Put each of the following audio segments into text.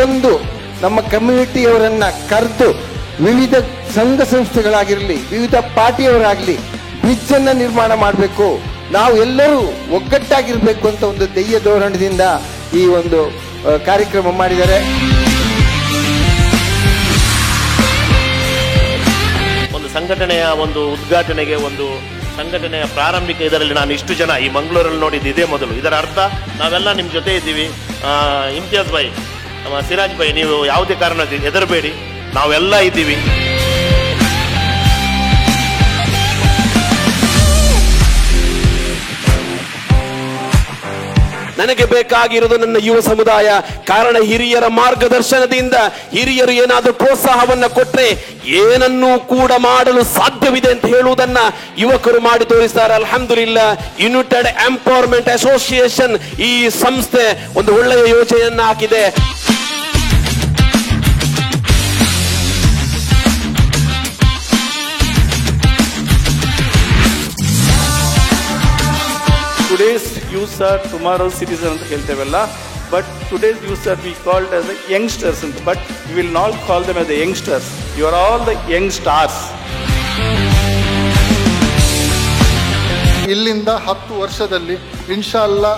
ಪ್ರತಿಯೊಂದು ನಮ್ಮ ಕಮ್ಯುನಿಟಿಯವರನ್ನ ಕರೆದು ವಿವಿಧ ಸಂಘ ಸಂಸ್ಥೆಗಳಾಗಿರಲಿ, ವಿವಿಧ ಪಾರ್ಟಿಯವರಾಗಲಿ ಬ್ರಿಡ್ಜ್ ಅನ್ನ ನಿರ್ಮಾಣ ಮಾಡಬೇಕು, ನಾವು ಎಲ್ಲರೂ ಒಗ್ಗಟ್ಟಾಗಿರ್ಬೇಕು ಅಂತ ಒಂದು ಧ್ಯೇಯ ಧೋರಣೆಯಿಂದ ಈ ಒಂದು ಕಾರ್ಯಕ್ರಮ ಮಾಡಿದ್ದಾರೆ. ಒಂದು ಸಂಘಟನೆಯ ಒಂದು ಉದ್ಘಾಟನೆಗೆ, ಒಂದು ಸಂಘಟನೆಯ ಪ್ರಾರಂಭಿಕ ಇದರಲ್ಲಿ ನಾನು ಇಷ್ಟು ಜನ ಈ ಮಂಗಳೂರಲ್ಲಿ ನೋಡಿದ್ದು ಇದೇ ಮೊದಲು. ಇದರ ಅರ್ಥ ನಾವೆಲ್ಲ ನಿಮ್ಮ ಜೊತೆ ಇದ್ದೀವಿ. ಇಮ್ತಿಯಾಜ್ ಭಾಯ್, ಸಿರಾಜ್ ಭಾಯ್, ನೀವು ಯಾವುದೇ ಕಾರಣಕ್ಕೆ ಹೆದರಬೇಡಿ, ನಾವೆಲ್ಲ ಇದ್ದೀವಿ. ನನಗೆ ಬೇಕಾಗಿರೋದು ನನ್ನ ಯುವ ಸಮುದಾಯ. ಕಾರಣ ಹಿರಿಯರ ಮಾರ್ಗದರ್ಶನದಿಂದ ಹಿರಿಯರು ಏನಾದರೂ ಪ್ರೋತ್ಸಾಹವನ್ನ ಕೊಟ್ರೆ ಏನನ್ನೂ ಕೂಡ ಮಾಡಲು ಸಾಧ್ಯವಿದೆ ಅಂತ ಹೇಳುವುದನ್ನ ಯುವಕರು ಮಾಡಿ ತೋರಿಸ್ತಾರೆ. ಅಲ್ಹಮ್ದುಲಿಲ್ಲಾ, ಯುನೈಟೆಡ್ ಎಂಪವರ್ಮೆಂಟ್ ಅಸೋಸಿಯೇಷನ್ ಈ ಸಂಸ್ಥೆ ಒಂದು ಒಳ್ಳೆಯ ಯೋಜನೆಯನ್ನ ಹಾಕಿದೆ. Today's youth are tomorrow's citizens ಅಂತ ಹೇಳ್ತೇವಲ್ಲ, but today's youth are we called as the youngsters, but we will not call them as the youngsters. You are all the young stars. ಇಲ್ಲಿಂದ 10 ವರ್ಷದಲ್ಲಿ ಇನ್ಶಾಲ್ಲಾ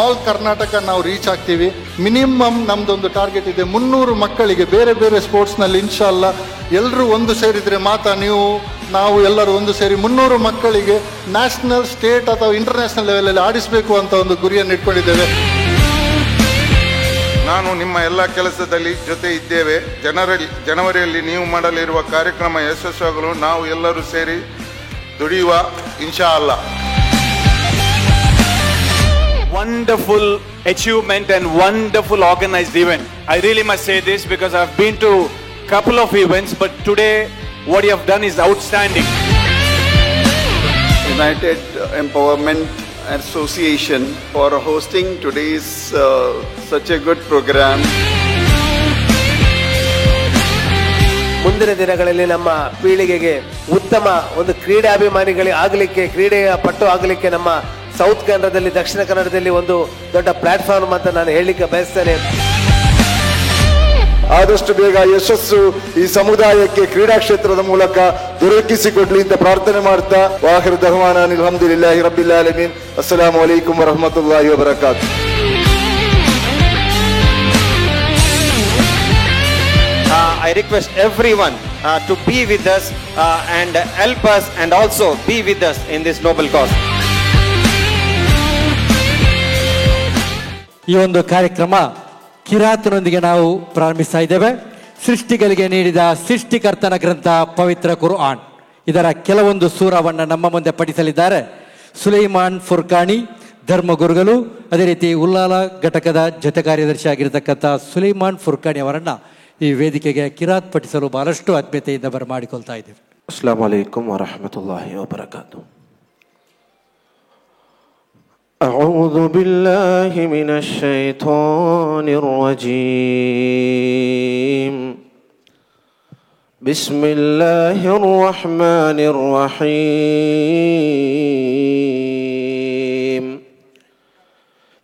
ಆಲ್ ಕರ್ನಾಟಕ ನಾವು ರೀಚ್ ಆಗ್ತೀವಿ. Minimum ನಮ್ದೊಂದು target ಇದೆ, 300 ಮಕ್ಕಳಿಗೆ ಬೇರೆ ಬೇರೆ ಸ್ಪೋರ್ಟ್ಸ್ನಲ್ಲಿ ಇನ್ಶಾಲ್ಲಾ ಎಲ್ಲರೂ ಒಂದು ಸೇರಿದರೆ ಮಾತ್ರ ನಾವು ಎಲ್ಲರೂ ಒಂದು ಸೇರಿ 300 ಮಕ್ಕಳಿಗೆ ನ್ಯಾಷನಲ್, ಸ್ಟೇಟ್ ಅಥವಾ ಇಂಟರ್ನ್ಯಾಷನಲ್ ಲೆವೆಲಲ್ಲಿ ಆಡಿಸಬೇಕು ಅಂತ ಒಂದು ಗುರಿಯನ್ನು ಇಟ್ಕೊಂಡಿದ್ದೇವೆ. ನಾನು ನಿಮ್ಮ ಎಲ್ಲ ಕೆಲಸದಲ್ಲಿ ಜೊತೆ ಇದ್ದೇವೆ. ಜನವರಿಯಲ್ಲಿ ನೀವು ಮಾಡಲಿರುವ ಕಾರ್ಯಕ್ರಮ ಯಶಸ್ವಿಯಾಗಲು ನಾವು ಎಲ್ಲರೂ ಸೇರಿ ದುಡಿಯುವ ಇನ್ಶಾ ಅಲ್ಲಾ. Wonderful achievement and wonderful organized event. I really must say this because I've been to couple of events, but today what you have done is outstanding. United Empowerment Association for hosting today's such a good program. ಮುಂದಿನ ದಿನಗಳಲ್ಲಿ ನಮ್ಮ ಪೀಳಿಗೆಗೆ ಉತ್ತಮ ಒಂದು ಕ್ರೀಡಾಭಿಮಾನಿಗಳಿಗೆ ಆಗಲಿಕ್ಕೆ, ಕ್ರೀಡೆಯ ಪಟ್ಟು ಆಗಲಿಕ್ಕೆ ನಮ್ಮ ಸೌತ್ ಕನ್ನಡದಲ್ಲಿ, ದಕ್ಷಿಣ ಕನ್ನಡದಲ್ಲಿ ಒಂದು ದೊಡ್ಡ ಪ್ಲಾಟ್ಫಾರ್ಮ್ ಅಂತ ನಾನು ಹೇಳಲಿಕ್ಕೆ ಬಯಸ್ತೇನೆ. ಆದಷ್ಟು ಬೇಗ ಯಶಸ್ಸು ಈ ಸಮುದಾಯಕ್ಕೆ ಕ್ರೀಡಾ ಕ್ಷೇತ್ರದ ಮೂಲಕ ದೊರಕಿಸಿಕೊಡ್ಲಿ ಅಂತ ಪ್ರಾರ್ಥನೆ ಮಾಡ್ತಾ, ವಾಹಿರ್ ದಹವಾನ ಅಲ್ಹಮ್ದುಲಿಲ್ಲಾಹಿ ರಬ್ಬಿಲ್ Al-Ameen. ಅಸ್ಸಲಾಮು ಅಲೈಕುಂ ವರಹಮತುಲ್ಲಾಹಿ ವಬರಕಾತು. I request everyone to be with us and help us and also be with us in this noble cause. ಈ ಒಂದು ಕಾರ್ಯಕ್ರಮ ಕಿರಾತನೊಂದಿಗೆ ನಾವು ಪ್ರಾರಂಭಿಸ್ತಾ ಇದ್ದೇವೆ. ಸೃಷ್ಟಿಗಳಿಗೆ ನೀಡಿದ ಸೃಷ್ಟಿಕರ್ತನ ಗ್ರಂಥ ಪವಿತ್ರ ಕುರ್ಆನ್, ಇದರ ಕೆಲವೊಂದು ಸೂರವನ್ನು ನಮ್ಮ ಮುಂದೆ ಪಠಿಸಲಿದ್ದಾರೆ ಸುಲೈಮಾನ್ ಫುರ್ಕಾಣಿ ಧರ್ಮಗುರುಗಳು. ಅದೇ ರೀತಿ ಉಲ್ಲಾಲ ಘಟಕದ ಜೊತೆ ಕಾರ್ಯದರ್ಶಿ ಆಗಿರತಕ್ಕಂಥ ಸುಲೈಮಾನ್ ಫುರ್ಕಾಣಿ ಅವರನ್ನು ಈ ವೇದಿಕೆಗೆ ಕಿರಾತ್ ಪಠಿಸಲು ಬಹಳಷ್ಟು ಆತ್ಮೀಯತೆಯಿಂದ ಬರಮಾಡಿಕೊಳ್ತಾ ಇದ್ದೇವೆ. ಅಸ್ಸಲಾಮು ಅಲೈಕುಂ ವರಹಮತುಲ್ಲಾಹಿ ವಬರಕಾತು. أعوذ بالله من الشيطان الرجيم. بسم الله الرحمن الرحيم.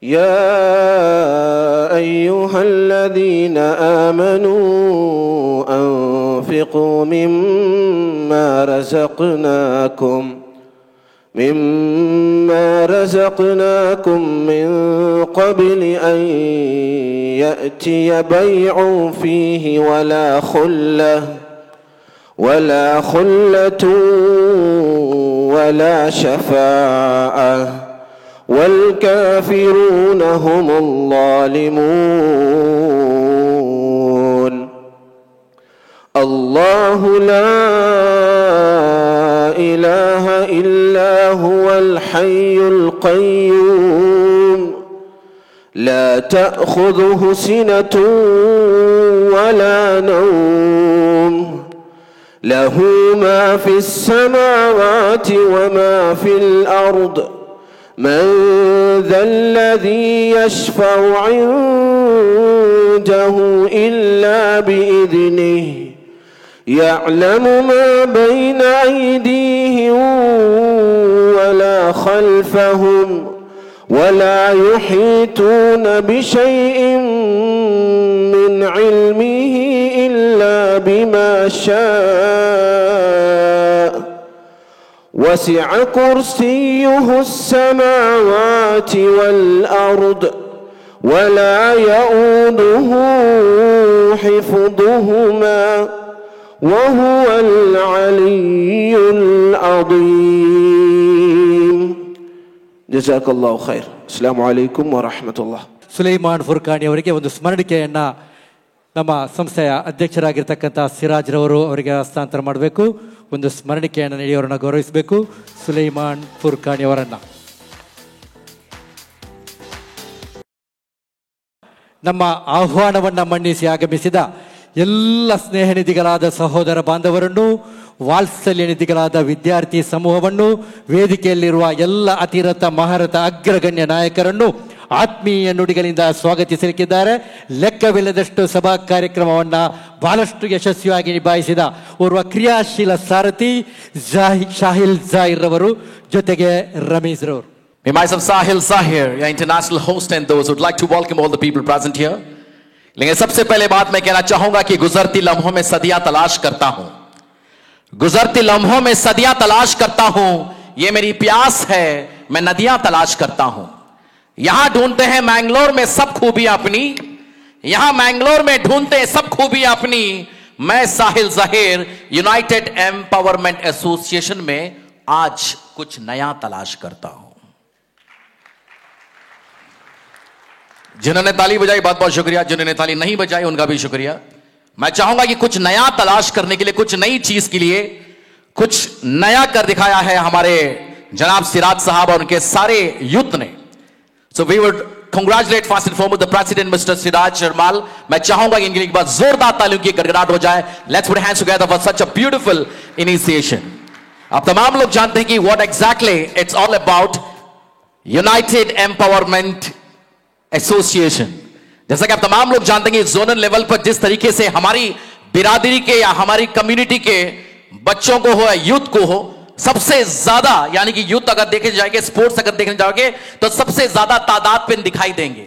يا أيها الذين آمنوا أنفقوا مما رزقناكم من قبل أن يأتي بيع فيه ولا خلة ولا شفاعة والكافرون هم الظالمون. الله لا إله إلا هو الحي القيوم لا تأخذه سنة ولا نوم له ما في السماوات وما في الأرض من ذا الذي يشفع عنده إلا بإذنه يعلم ما بين أيديهم ولا خلفهم ولا يحيطون بشيء من علمه إلا بما شاء وسع كرسيه السماوات والأرض ولا يؤوده حفظهما وهو العلي العظيم جزاك الله خير السلام عليكم ورحمة الله. ಸುಲೈಮಾನ್ ಫುರ್ಕಾನಿ ಅವರಿಗೆ ಒಂದು ಸ್ಮರಣಿಕೆಯನ್ನ ನಮ್ಮ ಸಂಸ್ಥೆಯ ಅಧ್ಯಕ್ಷರಾಗಿರ್ತಕ್ಕಂಥ ಸಿರಾಜ್ ರವರು ಅವರಿಗೆ ಹಸ್ತಾಂತರ ಮಾಡಬೇಕು. ಒಂದು ಸ್ಮರಣಿಕೆಯನ್ನು ನೀಡಿ ಅವರನ್ನು ಗೌರವಿಸಬೇಕು. ಸುಲೈಮಾನ್ ಫುರ್ಕಾನಿ ಅವರನ್ನ ನಮ್ಮ ಆಹ್ವಾನವನ್ನು ಮನ್ನಿಸಿ ಆಗಮಿಸಿದ ಎಲ್ಲ ಸ್ನೇಹ ನಿಧಿಗಳಾದ ಸಹೋದರ ಬಾಂಧವರನ್ನು, ವಾತ್ಸಲ್ಯ ನಿಧಿಗಳಾದ ವಿದ್ಯಾರ್ಥಿ ಸಮೂಹವನ್ನು, ವೇದಿಕೆಯಲ್ಲಿರುವ ಎಲ್ಲ ಅತಿರಥ ಮಹಾರಥ ಅಗ್ರಗಣ್ಯ ನಾಯಕರನ್ನು ಆತ್ಮೀಯ ನುಡಿಗಳಿಂದ ಸ್ವಾಗತಿಸಲಿಕ್ಕಿದ್ದಾರೆ. ಲೆಕ್ಕವಿಲ್ಲದಷ್ಟು ಸಭಾ ಕಾರ್ಯಕ್ರಮವನ್ನು ಬಹಳಷ್ಟು ಯಶಸ್ವಿಯಾಗಿ ನಿಭಾಯಿಸಿದ ಓರ್ವ ಕ್ರಿಯಾಶೀಲ ಸಾರಥಿ ಶಾಹಿಲ್ ಜಾಹಿರ್ ರವರು, ಜೊತೆಗೆ ರಮೀಜ್ ರವರು. May myself Sahil Zahir, your international host, and those who'd like to welcome all the people present here. लेकिन सबसे पहले बात मैं कहना चाहूंगा कि गुजरती लम्हों में सदियां तलाश करता हूं, गुजरती लम्हों में सदियां तलाश करता हूं, ये मेरी प्यास है, मैं नदियां तलाश करता हूं. यहां ढूंढते हैं मैंगलोर में सब खूबियां अपनी, यहां मैंगलोर में ढूंढते हैं सब खूबियां अपनी. मैं साहिल ज़हीर यूनाइटेड एम्पावरमेंट एसोसिएशन में आज कुछ नया तलाश करता हूं. जिन्होंने ताली बजाई बहुत बहुत शुक्रिया, जिन्होंने ताली नहीं बजाई उनका भी शुक्रिया. मैं चाहूंगा कि कुछ नया तलाश करने के लिए, कुछ नई चीज के लिए कुछ नया कर दिखाया है हमारे जनाब सिराज साहब और उनके सारे यूथ ने. So we would congratulate first and foremost the president mister Siraj Sharmal. मैं चाहूंगा कि इनके लिए एक बार जोरदार तालियों की गड़गड़ाहट हो जाए. Let's put hands together for such a beautiful initiation. आप तमाम लोग जानते हैं कि what exactly it's all about United empowerment association. जैसा कि आप तमाम लोग जानते हैं कि जोनल लेवल पर जिस तरीके से हमारी बिरादरी के या हमारी कम्युनिटी के बच्चों को हो या यूथ को हो, सबसे ज्यादा यानी कि यूथ अगर देखे जाएंगे, स्पोर्ट्स अगर देखने जाओगे तो सबसे ज्यादा तादाद पे दिखाई देंगे.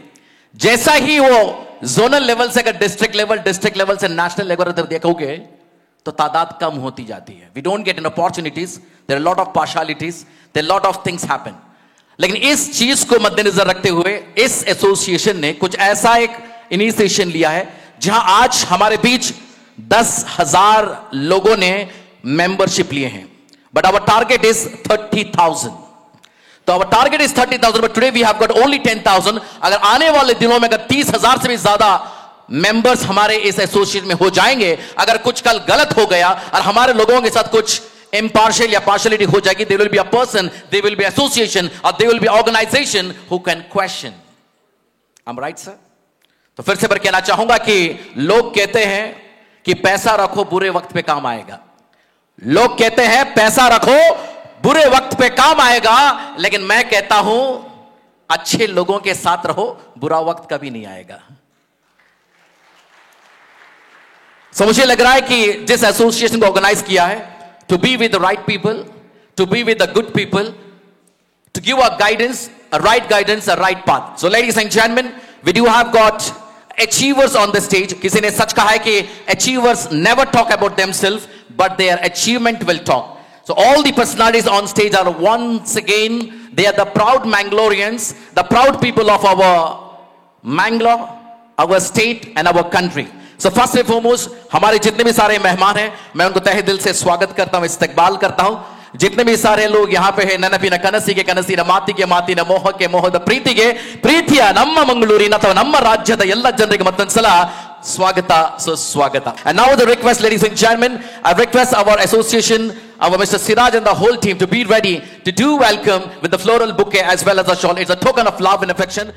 जैसा ही वो जोनल लेवल से अगर डिस्ट्रिक्ट लेवल से नेशनल लेवल तक देखोगे तो तादाद कम होती जाती है. We don't get in opportunities, there are lot of partialities, there lot of things happen. लेकिन इस चीज को मद्देनजर रखते हुए इस एसोसिएशन ने कुछ ऐसा एक इनिशिएशन लिया है जहां आज हमारे बीच 10,000 लोगों ने मेंबरशिप लिए हैं. But our target is 30,000. तो our target is 30,000, but today we have got only 10,000. अगर आने वाले दिनों में अगर 30,000 से भी ज्यादा मेंबर्स हमारे इस एसोसिएशन में हो जाएंगे, अगर कुछ कल गलत हो गया और हमारे लोगों के साथ कुछ impartial या partiality हो जाएगी, there will be a person, there will be association or there will be organization who can question. I'm right sir? तो फिर से कहना चाहूंगा कि लोग कहते हैं कि पैसा रखो बुरे वक्त पे काम आएगा. लोग कहते हैं पैसा रखो बुरे वक्त पे काम आएगा, लेकिन मैं कहता हूं अच्छे लोगों के साथ रहो, बुरा वक्त कभी नहीं आएगा. So मुझे लग रहा है कि जिस एसोसिएशन को ऑर्गेनाइज किया है, to be with the right people, to be with the good people, to give a guidance, a right path. So ladies and gentlemen, we do have got achievers on the stage. किसी ने सच कहा है कि achievers never talk about themselves, but their achievement will talk. So all the personalities on stage are once again, they are the proud Mangaloreans, the proud people of our Mangalore, our state and our country. So first and foremost, हमारे जितने भी सारे मेहमान हैं, मैं उनको तहे दिल से स्वागत करता हूं, इस्तकबाल करता हूं. जितने भी सारे लोग यहाँ पे हैं, ननपिन कनसी के कनसी, न माती के माती, न मोह के मोहದ ಪ್ರೀತಿಗೆ ಪ್ರೀತಿಯ ನಮ್ಮ ಮಂಗಳೂರಿನ ಅಥವಾ ನಮ್ಮ ರಾಜ್ಯದ ಎಲ್ಲ ಜನರಿಗೆ ಮತ್ತೊಂದ್ಸಲ ಸ್ವಾಗತ ಸುಸ್ವಾಗತ. And now the request, ladies and gentlemen, I request our association, our Mr. Siraj and the whole team to be ready to do welcome with the floral bouquet as well as a shawl. It's a token of love and affection.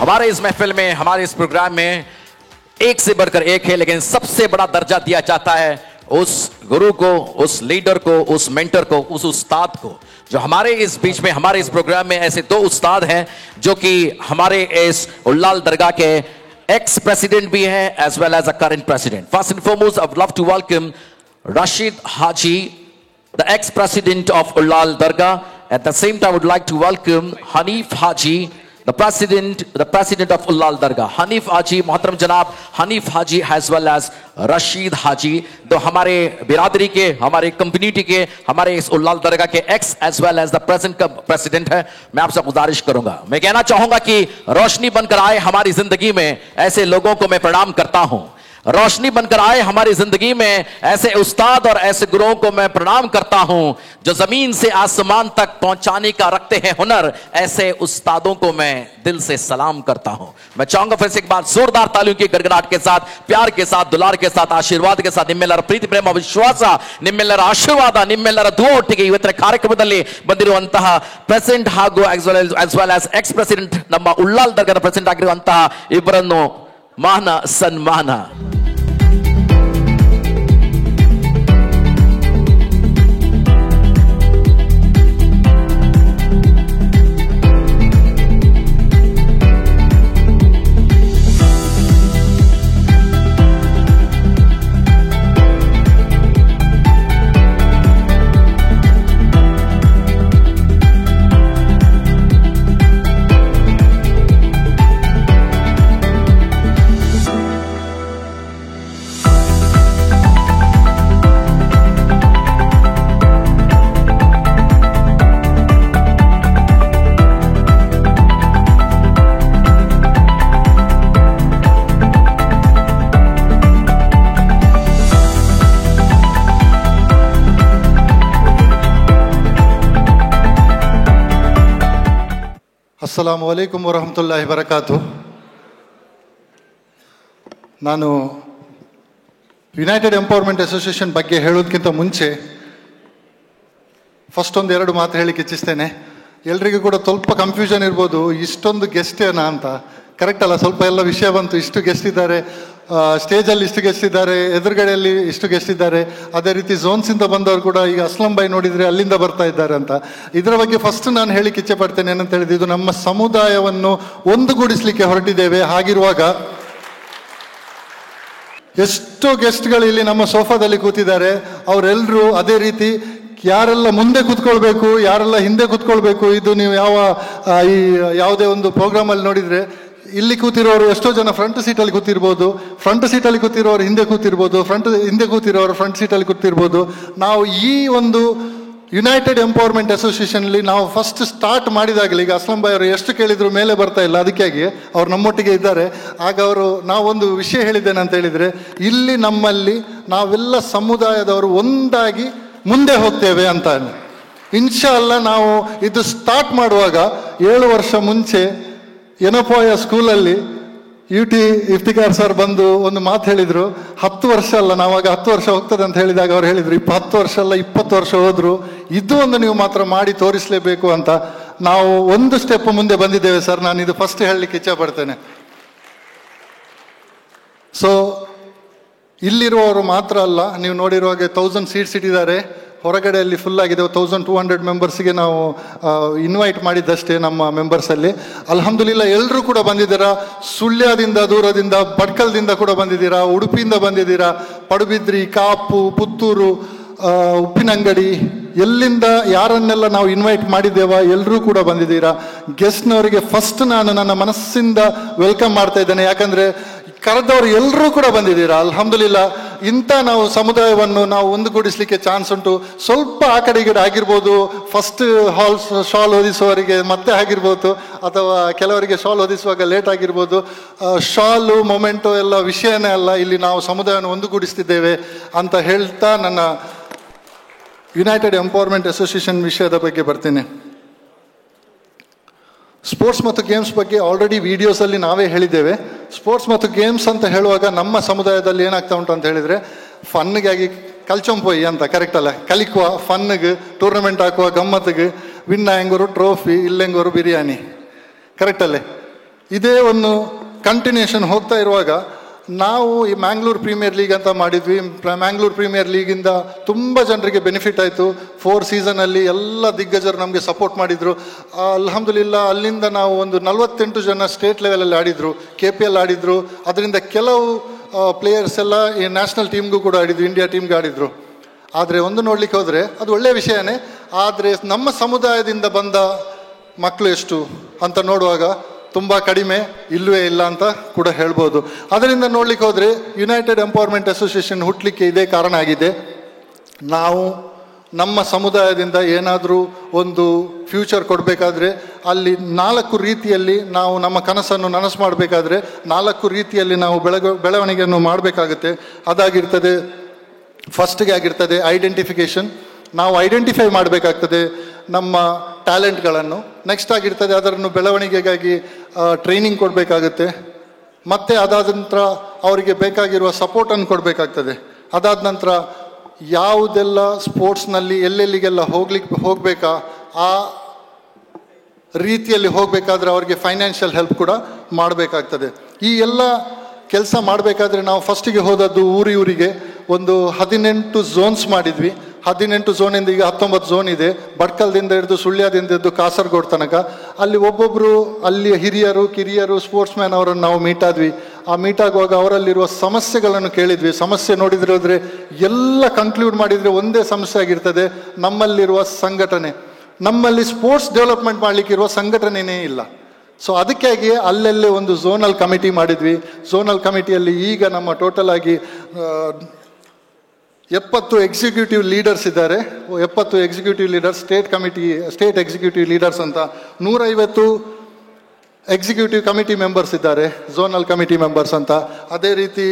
हमारे इस महफिल में, हमारे इस programme में एक से बढ़कर एक है, लेकिन सबसे बड़ा दर्जा दिया जाता है उस गुरु को, उस लीडर को, उस मेंटर को, उस उस्ताद को, जो हमारे इस बीच में, हमारे इस प्रोग्राम में ऐसे दो उस्ताद हैं जो कि हमारे इस उल्लाल दरगाह के एक्स प्रेसिडेंट भी हैं as well as a current president. First and foremost, I would love to welcome Rashid Haji, the ex-president of Ullal Dargah. At the same time, I would like to welcome Hanif Haji, the president of Ullal Dargah. Hanif Haji, Muhtaram Janab Hanif Haji, as well as Rashid Haji, तो हमारे बिरादरी के, हमारे community के, हमारे इस उल्लाल दरगाह के ex as well as the present president है. मैं आपसे गुजारिश करूंगा, मैं कहना चाहूंगा कि रोशनी बनकर आए हमारी जिंदगी में, ऐसे लोगों को मैं प्रणाम करता हूं. रोशनी बनकर आए हमारी जिंदगी में ऐसे उस्ताद और ऐसे गुरुओं को मैं प्रणाम करता हूं जो जमीन से आसमान तक पहुंचाने का रखते हैं हुनर. ऐसे उस्तादों को मैं दिल से सलाम करता हूं. मैं चाहूंगा फिर से एक बार जोरदार तालियों की गड़गड़ाहट के साथ, प्यार के साथ, दुलार के साथ, आशीर्वाद के साथ, ನಿಮ್ಮೆಲ್ಲರ ಪ್ರೀತಿ ಪ್ರೇಮ ವಿಶ್ವಾಸ, ನಿಮ್ಮೆಲ್ಲರ ಆಶೀರ್ವಾದ, ನಿಮ್ಮೆಲ್ಲರ ದುವಾ ಒಟ್ಟಿಗೆ ಇವತ್ತಿನ ಕಾರ್ಯಕ್ರಮದಲ್ಲಿ ಬಂದಿರುವಂತಹ ಪ್ರೆಸಿಡೆಂಟ್ ಹಾಗೂ as well as X president ನಮ್ಮ ಉಳ್ಳಾಲ್ ದರ್ಗಾದ ಪ್ರೆಸಿಡೆಂಟ್ ಆಗಿರುವಂತಹ ಇಬ್ಬರನ್ನು ಮಾನ ಸನ್ಮಾನ. ಅಸ್ಸಲಾಮು ಅಲೈಕುಮ್ ವರಹಮತುಲ್ಲಾಹಿ ಬರಕಾತು. ನಾನು ಯುನೈಟೆಡ್ ಎಂಪವರ್ಮೆಂಟ್ ಅಸೋಸಿಯೇಷನ್ ಬಗ್ಗೆ ಹೇಳೋದಕ್ಕಿಂತ ಮುಂಚೆ ಫಸ್ಟ್ ಒಂದೆರಡು ಮಾತು ಹೇಳಿಕ್ಕೆ ಇಚ್ಛಿಸ್ತೇನೆ. ಎಲ್ರಿಗೂ ಕೂಡ ಸ್ವಲ್ಪ ಕನ್ಫ್ಯೂಷನ್ ಇರ್ಬೋದು, ಇಷ್ಟೊಂದು ಗೆಸ್ಟ್ ಏನಾ ಅಂತ. ಕರೆಕ್ಟ್ ಅಲ್ಲ, ಸ್ವಲ್ಪ ಎಲ್ಲ ವಿಷಯ ಬಂತು. ಇಷ್ಟು ಗೆಸ್ಟ್ ಇದ್ದಾರೆ, ಸ್ಟೇಜಲ್ಲಿ ಇಷ್ಟು ಗೆಸ್ಟ್ ಇದ್ದಾರೆ, ಎದುರುಗಡೆಯಲ್ಲಿ ಇಷ್ಟು ಗೆಸ್ಟ್ ಇದ್ದಾರೆ. ಅದೇ ರೀತಿ ಝೋನ್ಸಿಂದ ಬಂದವರು ಕೂಡ ಈಗ ಅಸ್ಲಂ ಬೈ ನೋಡಿದರೆ ಅಲ್ಲಿಂದ ಬರ್ತಾ ಇದ್ದಾರೆ ಅಂತ. ಇದರ ಬಗ್ಗೆ ಫಸ್ಟ್ ನಾನು ಹೇಳಿಕ್ಕೆ ಇಚ್ಛೆ ಪಡ್ತೇನೆ. ಏನಂತ ಹೇಳಿದ್ರೆ, ಇದು ನಮ್ಮ ಸಮುದಾಯವನ್ನು ಒಂದುಗೂಡಿಸ್ಲಿಕ್ಕೆ ಹೊರಟಿದ್ದೇವೆ. ಹಾಗಿರುವಾಗ ಎಷ್ಟೋ ಗೆಸ್ಟ್ಗಳು ಇಲ್ಲಿ ನಮ್ಮ ಸೋಫಾದಲ್ಲಿ ಕೂತಿದ್ದಾರೆ. ಅವರೆಲ್ಲರೂ ಅದೇ ರೀತಿ ಯಾರೆಲ್ಲ ಮುಂದೆ ಕೂತ್ಕೊಳ್ಬೇಕು, ಯಾರೆಲ್ಲ ಹಿಂದೆ ಕೂತ್ಕೊಳ್ಬೇಕು, ಇದು ನೀವು ಯಾವುದೇ ಒಂದು ಪ್ರೋಗ್ರಾಮಲ್ಲಿ ನೋಡಿದರೆ ಇಲ್ಲಿ ಕೂತಿರೋರು ಎಷ್ಟೋ ಜನ ಫ್ರಂಟ್ ಸೀಟಲ್ಲಿ ಕೂತಿರ್ಬೋದು, ಫ್ರಂಟ್ ಸೀಟಲ್ಲಿ ಕೂತಿರೋರು ಹಿಂದೆ ಕೂತಿರ್ಬೋದು, ಹಿಂದೆ ಕೂತಿರೋರು ಫ್ರಂಟ್ ಸೀಟಲ್ಲಿ ಕೂತಿರ್ಬೋದು. ನಾವು ಈ ಒಂದು ಯುನೈಟೆಡ್ ಎಂಪವರ್ಮೆಂಟ್ ಅಸೋಸಿಯೇಷನ್ಲಿ ನಾವು ಫಸ್ಟ್ ಸ್ಟಾರ್ಟ್ ಮಾಡಿದಾಗಲೇ, ಈಗ ಅಸ್ಲಂ ಭಾಯ್ ಅವರು ಎಷ್ಟು ಕೇಳಿದ್ರು ಮೇಲೆ ಬರ್ತಾ ಇಲ್ಲ, ಅದಕ್ಕಾಗಿ ಅವ್ರು ನಮ್ಮೊಟ್ಟಿಗೆ ಇದ್ದಾರೆ. ಆಗ ನಾವೊಂದು ವಿಷಯ ಹೇಳಿದ್ದೇನೆ ಅಂತ ಹೇಳಿದರೆ, ಇಲ್ಲಿ ನಮ್ಮಲ್ಲಿ ನಾವೆಲ್ಲ ಸಮುದಾಯದವರು ಒಂದಾಗಿ ಮುಂದೆ ಹೋಗ್ತೇವೆ ಅಂತ. ಇನ್ಶಾ ಅಲ್ಲ, ನಾವು ಇದು ಸ್ಟಾರ್ಟ್ ಮಾಡುವಾಗ 7 ವರ್ಷ ಮುಂಚೆ ಏನಪ್ಪೋಯ ಸ್ಕೂಲಲ್ಲಿ UT ಇಫ್ತಿಕಾರ್ ಸರ್ ಬಂದು ಒಂದು ಮಾತು ಹೇಳಿದರು. 10 ವರ್ಷ ಅಲ್ಲ, ನಾವಾಗ 10 ವರ್ಷ ಹೋಗ್ತದೆ ಅಂತ ಹೇಳಿದಾಗ ಅವ್ರು ಹೇಳಿದರು, 10 ವರ್ಷ ಅಲ್ಲ 20 ವರ್ಷ ಹೋದ್ರು, ಇದು ಒಂದು ನೀವು ಮಾತ್ರ ಮಾಡಿ ತೋರಿಸಲೇಬೇಕು ಅಂತ. ನಾವು ಒಂದು ಸ್ಟೆಪ್ ಮುಂದೆ ಬಂದಿದ್ದೇವೆ ಸರ್. ನಾನು ಇದು ಫಸ್ಟ್ ಹೇಳಲಿಕ್ಕೆ ಇಚ್ಛೆ ಪಡ್ತೇನೆ. ಸೊ ಇಲ್ಲಿರುವವರು ಮಾತ್ರ ಅಲ್ಲ, ನೀವು ನೋಡಿರುವಾಗೆ 1000 ಸೀಟ್ಸ್ ಇಟ್ಟಿದ್ದಾರೆ. ಹೊರಗಡೆಯಲ್ಲಿ ಫುಲ್ ಆಗಿದೆ. 1200 ಮೆಂಬರ್ಸ್ಗೆ ನಾವು ಇನ್ವೈಟ್ ಮಾಡಿದ್ದಷ್ಟೇ ನಮ್ಮ ಮೆಂಬರ್ಸಲ್ಲಿ. ಅಲ್ಹಮ್ದುಲಿಲ್ಲ, ಎಲ್ಲರೂ ಕೂಡ ಬಂದಿದ್ದೀರಾ. ಸುಳ್ಯದಿಂದ, ದೂರದಿಂದ, ಭಟ್ಕಲ್ದಿಂದ ಕೂಡ ಬಂದಿದ್ದೀರಾ, ಉಡುಪಿಯಿಂದ ಬಂದಿದ್ದೀರಾ, ಪಡುಬಿದ್ರಿ, ಕಾಪು, ಪುತ್ತೂರು, ಉಪ್ಪಿನಂಗಡಿ, ಎಲ್ಲಿಂದ ಯಾರನ್ನೆಲ್ಲ ನಾವು ಇನ್ವೈಟ್ ಮಾಡಿದ್ದೇವ ಎಲ್ಲರೂ ಕೂಡ ಬಂದಿದ್ದೀರಾ. ಗೆಸ್ಟ್ನವರಿಗೆ ಫಸ್ಟ್ ನಾನು ನನ್ನ ಮನಸ್ಸಿಂದ ವೆಲ್ಕಮ್ ಮಾಡ್ತಾ ಇದ್ದೇನೆ. ಯಾಕಂದರೆ ಕರೆದವರು ಎಲ್ಲರೂ ಕೂಡ ಬಂದಿದ್ದೀರಾ. ಅಲ್ಹಮ್ದುಲಿಲ್ಲ, ಇಂಥ ನಾವು ಸಮುದಾಯವನ್ನು ನಾವು ಒಂದುಗೂಡಿಸ್ಲಿಕ್ಕೆ ಚಾನ್ಸ್ ಉಂಟು. ಸ್ವಲ್ಪ ಆ ಕಡೆ ಈ ಕಡೆ ಆಗಿರ್ಬೋದು, ಫಸ್ಟ್ ಶಾಲ್ ಓದಿಸುವವರಿಗೆ ಮತ್ತೆ ಆಗಿರ್ಬೋದು, ಅಥವಾ ಕೆಲವರಿಗೆ ಶಾಲ್ ಓದಿಸುವಾಗ ಲೇಟ್ ಆಗಿರ್ಬೋದು. ಶಾಲು ಮೊಮೆಂಟು ಎಲ್ಲ ವಿಷಯನೇ ಅಲ್ಲ, ಇಲ್ಲಿ ನಾವು ಸಮುದಾಯವನ್ನು ಒಂದುಗೂಡಿಸ್ತಿದ್ದೇವೆ ಅಂತ ಹೇಳ್ತಾ ನನ್ನ ಯುನೈಟೆಡ್ ಎಂಪವರ್ಮೆಂಟ್ ಅಸೋಸಿಯೇಷನ್ ವಿಷಯದ ಬಗ್ಗೆ ಬರ್ತೀನಿ. ಸ್ಪೋರ್ಟ್ಸ್ ಮತ್ತು ಗೇಮ್ಸ್ ಬಗ್ಗೆ ಆಲ್ರೆಡಿ ವಿಡಿಯೋಸಲ್ಲಿ ನಾವೇ ಹೇಳಿದ್ದೇವೆ. ಸ್ಪೋರ್ಟ್ಸ್ ಮತ್ತು ಗೇಮ್ಸ್ ಅಂತ ಹೇಳುವಾಗ ನಮ್ಮ ಸಮುದಾಯದಲ್ಲಿ ಏನಾಗ್ತಾ ಉಂಟು ಅಂತ ಹೇಳಿದರೆ, ಫನ್ಗಾಗಿ ಕಲ್ಚಂಪೊಯ್ ಅಂತ, ಕರೆಕ್ಟ್ ಅಲ್ಲ, ಕಲಿಕುವ ಫನ್ಗೆ ಟೂರ್ನಮೆಂಟ್ ಹಾಕುವ ಗಮ್ಮತ್ತಿಗೆ ವಿನ್ ಆಯಂಗೋರು ಟ್ರೋಫಿ, ಇಲ್ಲೆಂಗೋರು ಬಿರಿಯಾನಿ, ಕರೆಕ್ಟ್ ಅಲ್ಲೇ. ಇದೇ ಒಂದು ಕಂಟಿನ್ಯೂಷನ್ ಹೋಗ್ತಾ ಇರುವಾಗ ನಾವು ಈ ಮ್ಯಾಂಗ್ಳೂರ್ ಪ್ರೀಮಿಯರ್ ಲೀಗ್ ಅಂತ ಮಾಡಿದ್ವಿ. ಮ್ಯಾಂಗ್ಳೂರ್ ಪ್ರೀಮಿಯರ್ ಲೀಗಿಂದ ತುಂಬ ಜನರಿಗೆ ಬೆನಿಫಿಟ್ ಆಯಿತು. 4 ಸೀಸನಲ್ಲಿ ಎಲ್ಲ ದಿಗ್ಗಜರು ನಮಗೆ ಸಪೋರ್ಟ್ ಮಾಡಿದರು. ಅಲ್ಹಮ್ದುಲಿಲ್ಲಾ ಅಲ್ಲಿಂದ ನಾವು ಒಂದು 48 ಜನ ಸ್ಟೇಟ್ ಲೆವೆಲಲ್ಲಿ ಆಡಿದರು, KPL ಆಡಿದರು. ಅದರಿಂದ ಕೆಲವು ಪ್ಲೇಯರ್ಸ್ ಎಲ್ಲ ಈ ನ್ಯಾಷನಲ್ ಟೀಮ್ಗೂ ಕೂಡ ಆಡಿದ್ರು, ಇಂಡಿಯಾ ಟೀಮ್ಗೆ ಆಡಿದರು. ಆದರೆ ಒಂದು ನೋಡ್ಲಿಕ್ಕೆ ಹೋದರೆ ಅದು ಒಳ್ಳೆಯ ವಿಷಯನೇ. ಆದರೆ ನಮ್ಮ ಸಮುದಾಯದಿಂದ ಬಂದ ಮಕ್ಕಳು ಎಷ್ಟು ಅಂತ ನೋಡುವಾಗ ತುಂಬ ಕಡಿಮೆ, ಇಲ್ಲವೇ ಇಲ್ಲ ಅಂತ ಕೂಡ ಹೇಳ್ಬೋದು. ಅದರಿಂದ ನೋಡ್ಲಿಕ್ಕೆ ಹೋದರೆ ಯುನೈಟೆಡ್ ಎಂಪವರ್ಮೆಂಟ್ ಅಸೋಸಿಯೇಷನ್ ಹುಟ್ಟಲಿಕ್ಕೆ ಇದೇ ಕಾರಣ ಆಗಿದೆ. ನಾವು ನಮ್ಮ ಸಮುದಾಯದಿಂದ ಏನಾದರೂ ಒಂದು ಫ್ಯೂಚರ್ ಕೊಡಬೇಕಾದ್ರೆ ಅಲ್ಲಿ 4 ರೀತಿಯಲ್ಲಿ ನಾವು ನಮ್ಮ ಕನಸನ್ನು ನನಸು ಮಾಡಬೇಕಾದ್ರೆ 4 ರೀತಿಯಲ್ಲಿ ನಾವು ಬೆಳವಣಿಗೆಯನ್ನು ಮಾಡಬೇಕಾಗುತ್ತೆ. ಅದಾಗಿರ್ತದೆ, ಫಸ್ಟ್ಗೆ ಆಗಿರ್ತದೆ ಐಡೆಂಟಿಫಿಕೇಷನ್. ನಾವು ಐಡೆಂಟಿಫೈ ಮಾಡಬೇಕಾಗ್ತದೆ ನಮ್ಮ ಟ್ಯಾಲೆಂಟ್ಗಳನ್ನು. ನೆಕ್ಸ್ಟ್ ಆಗಿರ್ತದೆ ಅದನ್ನು ಬೆಳವಣಿಗೆಗಾಗಿ ಟ್ರೈನಿಂಗ್ ಕೊಡಬೇಕಾಗುತ್ತೆ. ಮತ್ತು ಅದಾದ ನಂತರ ಅವರಿಗೆ ಬೇಕಾಗಿರುವ ಸಪೋರ್ಟನ್ನು ಕೊಡಬೇಕಾಗ್ತದೆ. ಅದಾದ ನಂತರ ಯಾವುದೆಲ್ಲ ಸ್ಪೋರ್ಟ್ಸ್ನಲ್ಲಿ ಎಲ್ಲೆಲ್ಲಿಗೆಲ್ಲ ಹೋಗಬೇಕಾ ಆ ರೀತಿಯಲ್ಲಿ ಹೋಗಬೇಕಾದ್ರೆ ಅವರಿಗೆ ಫೈನಾನ್ಷಿಯಲ್ ಹೆಲ್ಪ್ ಕೂಡ ಮಾಡಬೇಕಾಗ್ತದೆ. ಈ ಎಲ್ಲ ಕೆಲಸ ಮಾಡಬೇಕಾದ್ರೆ ನಾವು ಫಸ್ಟಿಗೆ ಹೋದದ್ದು ಊರಿಗೆ ಒಂದು 18 ಝೋನ್ಸ್ ಮಾಡಿದ್ವಿ. 18 ಝೋನಿಂದ ಈಗ 19 ಝೋನ್ ಇದೆ. ಬಡ್ಕಲ್ದಿಂದ ಹಿಡಿದು ಸುಳ್ಯದಿಂದ ಹಿಡಿದು ಕಾಸರಗೋಡು ತನಕ. ಅಲ್ಲಿ ಒಬ್ಬೊಬ್ಬರು ಅಲ್ಲಿಯ ಹಿರಿಯರು ಕಿರಿಯರು ಸ್ಪೋರ್ಟ್ಸ್ ಮ್ಯಾನ್ ಅವರನ್ನು ನಾವು ಮೀಟ್ ಆದ್ವಿ. ಆ ಮೀಟ್ ಆಗುವಾಗ ಅವರಲ್ಲಿರುವ ಸಮಸ್ಯೆಗಳನ್ನು ಕೇಳಿದ್ವಿ. ಸಮಸ್ಯೆ ನೋಡಿದ್ರೆ ಎಲ್ಲ ಕನ್ಕ್ಲೂಡ್ ಮಾಡಿದರೆ ಒಂದೇ ಸಮಸ್ಯೆ ಆಗಿರ್ತದೆ, ನಮ್ಮಲ್ಲಿರುವ ಸಂಘಟನೆ. ನಮ್ಮಲ್ಲಿ ಸ್ಪೋರ್ಟ್ಸ್ ಡೆವಲಪ್ಮೆಂಟ್ ಮಾಡಲಿಕ್ಕಿರುವ ಸಂಘಟನೆಯೇ ಇಲ್ಲ. ಸೊ ಅದಕ್ಕಾಗಿ ಅಲ್ಲೆಲ್ಲೇ ಒಂದು ಝೋನಲ್ ಕಮಿಟಿ ಮಾಡಿದ್ವಿ. ಝೋನಲ್ ಕಮಿಟಿಯಲ್ಲಿ ಈಗ ನಮ್ಮ ಟೋಟಲ್ ಆಗಿ 70 ಎಕ್ಸಿಕ್ಯೂಟಿವ್ ಲೀಡರ್ಸ್ ಇದ್ದಾರೆ. 70 executive leaders, state executive leaders ಅಂತ 150 ಎಕ್ಸಿಕ್ಯೂಟಿವ್ ಕಮಿಟಿ ಮೆಂಬರ್ಸ್ ಇದ್ದಾರೆ, ಝೋನಲ್ ಕಮಿಟಿ ಮೆಂಬರ್ಸ್ ಅಂತ. ಅದೇ ರೀತಿ